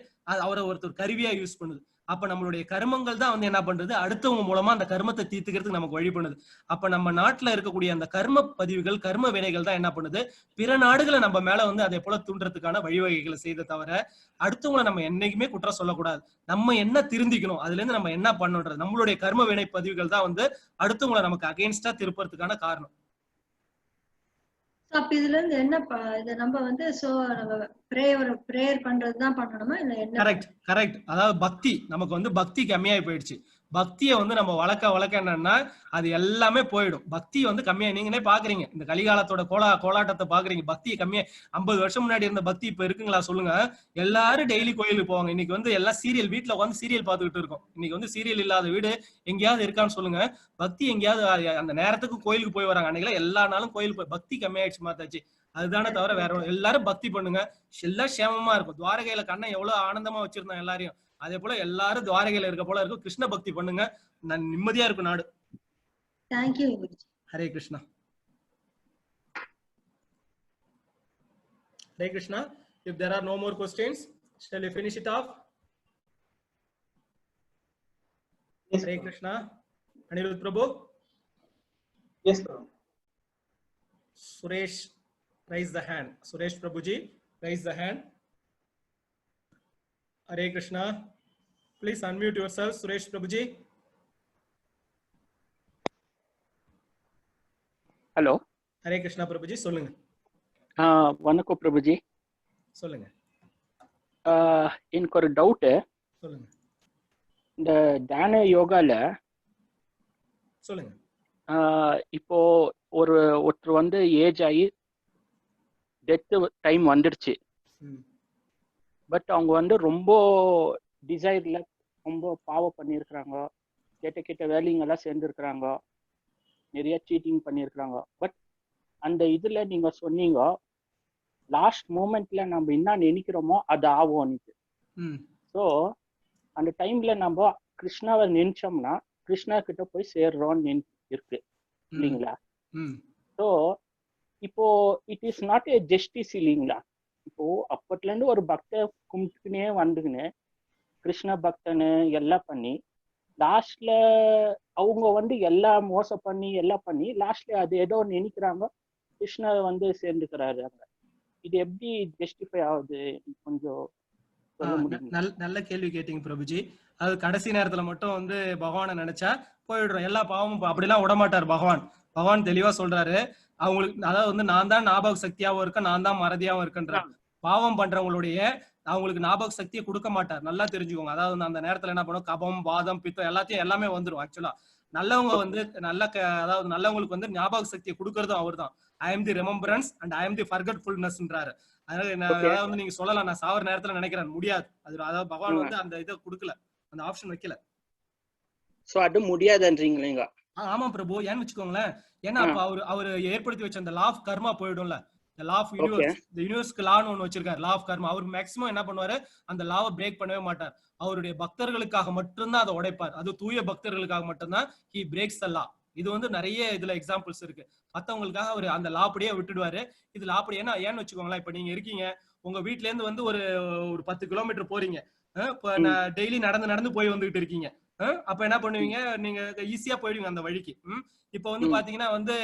அவரை ஒருத்தர் கருவியா யூஸ் பண்ணுது. அப்ப நம்மளுடைய கர்மங்கள் தான் வந்து என்ன பண்றது, அடுத்தவங்க மூலமா அந்த கர்மத்தை தீர்த்துக்கிறதுக்கு நமக்கு வழி பண்ணுது. அப்ப நம்ம நாட்டுல இருக்கக்கூடிய அந்த கர்ம பதிவுகள், கர்ம வினைகள் தான் என்ன பண்ணுது, பிற நாடுகளை நம்ம மேல வந்து அதே போல தூண்டுறதுக்கான வழிவகைகளை செய்த தவிர அடுத்தவங்களை நம்ம என்னைக்குமே குற்றம் சொல்லக்கூடாது. நம்ம என்ன திருந்திக்கணும், அதுல இருந்து நம்ம என்ன பண்ணணும்ன்றது, நம்மளுடைய கர்ம வினை பதிவுகள் தான் வந்து அடுத்தவங்களை நமக்கு அகைன்ஸ்டா திருப்பறதுக்கான காரணம். அப்ப இதுல இருந்து என்ன இத நம்ம வந்து நம்ம பிரேயர் பண்றதுதான் பண்ணணுமா இல்ல என்ன? கரெக்ட். அதாவது பக்தி, நமக்கு வந்து பக்தி கம்மியாயி போயிடுச்சு. பக்தியை வந்து நம்ம வளர்க்க என்னன்னா அது எல்லாமே போயிடும். பக்தி வந்து கம்மியா, நீங்களே பாக்குறீங்க இந்த கலிகாலத்தோட கோலாட்டத்தை பாக்குறீங்க. பக்தியை கம்மியா 50 வருஷம் முன்னாடி இருந்த பக்தி இப்ப இருக்குங்களா சொல்லுங்க? எல்லாரும் டெய்லி கோயிலுக்கு போவாங்க. இன்னைக்கு வந்து எல்லாம் சீரியல், வீட்டுல உட்காந்து சீரியல் பாத்துக்கிட்டு இருக்கோம். இன்னைக்கு வந்து சீரியல் இல்லாத வீடு எங்கேயாவது இருக்கான்னு சொல்லுங்க? பக்தி எங்கேயாவது அந்த நேரத்துக்கு கோயிலுக்கு போய் வராங்க. அன்னைக்கு எல்லா நாளும் கோயிலுக்கு போய் பக்தி கம்மியாயிடுச்சு மாத்தாச்சு. அதுதானே தவிர வேற எல்லாரும் பக்தி பண்ணுங்க, எல்லாம் சேமமா இருக்கும். துவாரகையில கண்ணன் எவ்வளவு ஆனந்தமா வச்சிருந்தான் எல்லாரையும், அதே போல எல்லாரும் துவாரகையில இருக்க போல இருக்கும். கிருஷ்ண பக்தி பண்ணுங்க, நிம்மதியா இருக்கும் நாடு. Thank you. Hare Krishna. Hare Krishna. If there are no more questions, shall we finish it off? Yes, Hare Krishna. Anirudh Prabhu. Yes, Prabhu. Suresh, raise the hand. Suresh Prabhuji, raise the hand. Hare Krishna. Please unmute yourself, Suresh Prabhuji. Hello. Hare Krishna prabhuji, சொல்லுங்க. வணக்கம் பிரபுஜி. சொல்லுங்க. எனக்கு ஒரு doubt. சொல்லுங்க. இந்த தியான யோகால சொல்லுங்க. இப்போ ஒருத்தர் வந்து ஏஜ் ஆகி டெத் டைம் வந்துடுச்சு. பட் அவங்க வந்து ரொம்ப டிசைர்ல ரொம்ப பாவம் பண்ணியிருக்கிறாங்க, கெட்ட வேலைங்கெல்லாம் சேர்ந்துருக்குறாங்க, நிறைய சீட்டிங் பண்ணியிருக்கிறாங்க. பட் அந்த இதுல நீங்க சொன்னீங்க லாஸ்ட் மூமெண்ட்ல நம்ம என்ன நினைக்கிறோமோ அது ஆகும்னுட்டு. ஸோ அந்த டைம்ல நம்ம கிருஷ்ணாவை நினைச்சோம்னா கிருஷ்ணா கிட்ட போய் சேர்றோம்னு இருக்கு இல்லைங்களா? ஸோ இப்போ it is not a justice இல்லைங்களா? இப்போ அப்பத்துல இருந்து ஒரு பக்த கும்பிட்டுக்குனே வந்துக்குன்னு கிருஷ்ண பக்தனு எல்லாம் பண்ணி லாஸ்ட்ல அவங்க வந்து எல்லாம் மோசம் பண்ணி எல்லாம் பண்ணி லாஸ்ட்ல அது ஏதோ நினைக்கிறாங்க, கிருஷ்ணா வந்து சேர்ந்துக்கிறாரு அங்க. இது எப்படி ஜஸ்டிஃபை ஆகுது? கொஞ்சம் நல்ல கேள்வி கேட்டீங்க பிரபுஜி. அது கடைசி நேரத்துல மட்டும் வந்து பகவானை நினைச்சா போயிடுறோம், எல்லா பாவமும். அப்படிலாம் விடமாட்டார் பகவான். பகவான் தெளிவா சொல்றாரு, அவங்களுக்கு அதாவது வந்து நான் தான் ஞாபக சக்தியாவும் இருக்கேன், நான் தான் மறதியாவும் இருக்கேன்றார். பாவம் பண்றவங்களுடைய அவங்களுக்கு ஞாபக சக்தியை கொடுக்க மாட்டார், நல்லா தெரிஞ்சுக்கோங்க. அதாவது அந்த நேரத்துல என்ன பண்ணும், கபம் வாதம் பித்தம் எல்லாமே வந்துடும். ஆக்சுவலா நல்லவங்க வந்து அதாவது நல்லவங்களுக்கு வந்து ஞாபக சக்தியை கொடுக்கறதும் அவர் தான். I am the remembrance and I am the ஃபர்கெட்ஃபுல்னஸ்ன்றாரு. அதனால வந்து நீங்க சொல்லலாம் நான் சாவர நேரத்துல நினைக்கிறேன், முடியாது. அது அதாவது பகவான் வந்து அந்த இதை கொடுக்கல, அந்த ஆப்ஷன் வைக்கல. சோ அது முடியாதுன்றீங்களா? ஆமா பிரபு. ஏன்னு வச்சுக்கோங்களேன், ஏன்னா அப்ப அவரு ஏற்படுத்தி வச்ச அந்த லா ஆஃப் கர்மா போயிடும்ல. The law of universe, the universe லான்னு ஒண்ணு வச்சிருக்காரு, லா ஆஃப் கர்மா. அவர் மேக்ஸிமம் என்ன பண்ணுவாரு, அந்த லாவை பிரேக் பண்ணவே மாட்டார். அவருடைய பக்தர்களுக்காக மட்டும்தான் அதை உடைப்பார். அது தூய பக்தர்களுக்காக மட்டும்தான் he breaks the law. இது வந்து நிறைய இதுல எக்ஸாம்பிள்ஸ் இருக்கு. மத்தவங்களுக்காக அவர் அந்த லா அப்படியே விட்டுடுவாரு. இது லா அப்படி ஏன்னு வச்சுக்கோங்களேன், இப்ப நீங்க இருக்கீங்க, உங்க வீட்ல இருந்து வந்து ஒரு 10 கிலோமீட்டர் போறீங்க, இப்ப டெய்லி நடந்து போய் வந்துகிட்டு இருக்கீங்க. அப்ப என்ன பண்ணுவீங்க, நீங்க ஈஸியா போயிடுவீங்க அந்த வழிக்கு. இப்ப வந்து பாத்தீங்கன்னா வந்து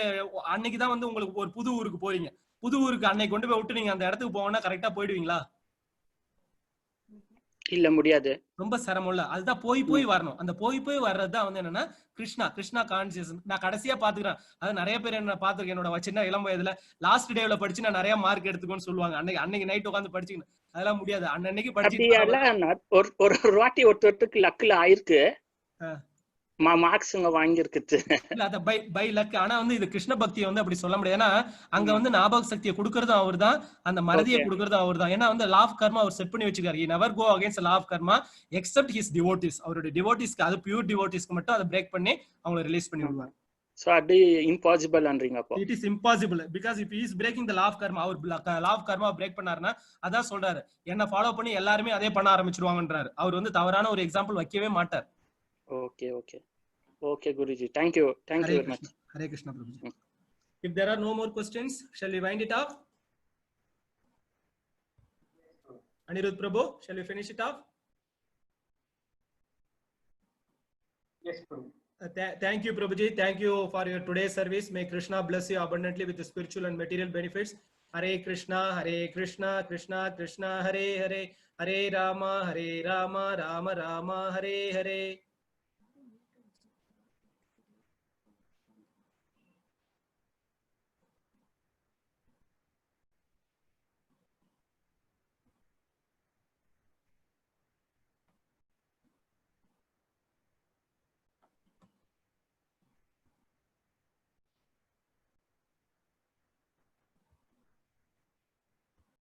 அன்னைக்குதான் வந்து உங்களுக்கு ஒரு புது ஊருக்கு போறீங்க. புது ஊருக்கு அன்னைக்கு கொண்டு போய் விட்டு நீங்க அந்த இடத்துக்கு போனா கரெக்டா போயிடுவீங்களா? இல்ல, முடியாது. ரொம்ப சிரமம் இல்ல. அதுதான் போய் வரணும். அந்த போய் வர்றதுதான் வந்து என்னன்னா கிருஷ்ணா கான்சியஸ். நான் கடைசியா பாத்துக்கிறேன். அது நிறைய பேர் என்ன பாத்துருக்கேன், என்னோட சின்ன இளம் வயதுல லாஸ்ட் டேவ்ல படிச்சு நான் நிறைய மார்க் எடுத்துக்கோன்னு சொல்லுவாங்க. அன்னைக்கு நைட் உட்காந்து படிச்சுக்கணும், அதெல்லாம் முடியாது. அன்னைக்கு படிச்சு ஒரு வாட்டி ஒருத்தருக்கு லக்குல ஆயிருக்கு, மார்க்ஸ்ங்க வாங்கியிருக்குது. இல்ல அத பை லக். ஆனா வந்து இது கிருஷ்ண பக்தியை வந்து அப்படி சொல்ல முடியாது. ஏன்னா அங்க வந்து ஞாபக சக்தியை கொடுக்கறதும் அவர்தான், அந்த மறதியை கொடுக்கறதும் அவர்தான். ஏன்னா வந்து லா ஆஃப் கர்மா அவர் செட் பண்ணி வச்சுக்காரு. Never go against law of karma except his devotees. அவருடைய டிவோட்டிஸ்க்கு, அது பியூர் டிவோட்டிஸ்க்கு மட்டும் அதை பிரேக் பண்ணி அவங்களை ரிலீஸ் பண்ணி விடுவார். சோ அது இம்பாசிபிள் அன்றீங்க அப்போ? It is impossible because if he is breaking the law of karma, அவர் லா ஆஃப் கர்மா பிரேக் பண்ணாருன்னா அதான் சொல்றாரு, என்ன ஃபாலோ பண்ணி எல்லாருமே அதே பண்ண ஆரம்பிச்சிடுவாங்கன்றாரு. அவர் வந்து தவறான ஒரு எக்ஸாம்பிள் வைக்கவே மாட்டார். Okay okay okay Guruji, thank you very much. Hare Krishna Prabhuji. If there are no more questions, shall we wind it off? Anirudh Prabhu, shall we finish it off? Yes, Prabhu. Thank you Prabhuji, thank you for your today's service. May Krishna bless you abundantly with the spiritual and material benefits. Hare Krishna Krishna Krishna Hare Hare, Hare Rama Rama Rama Hare Hare.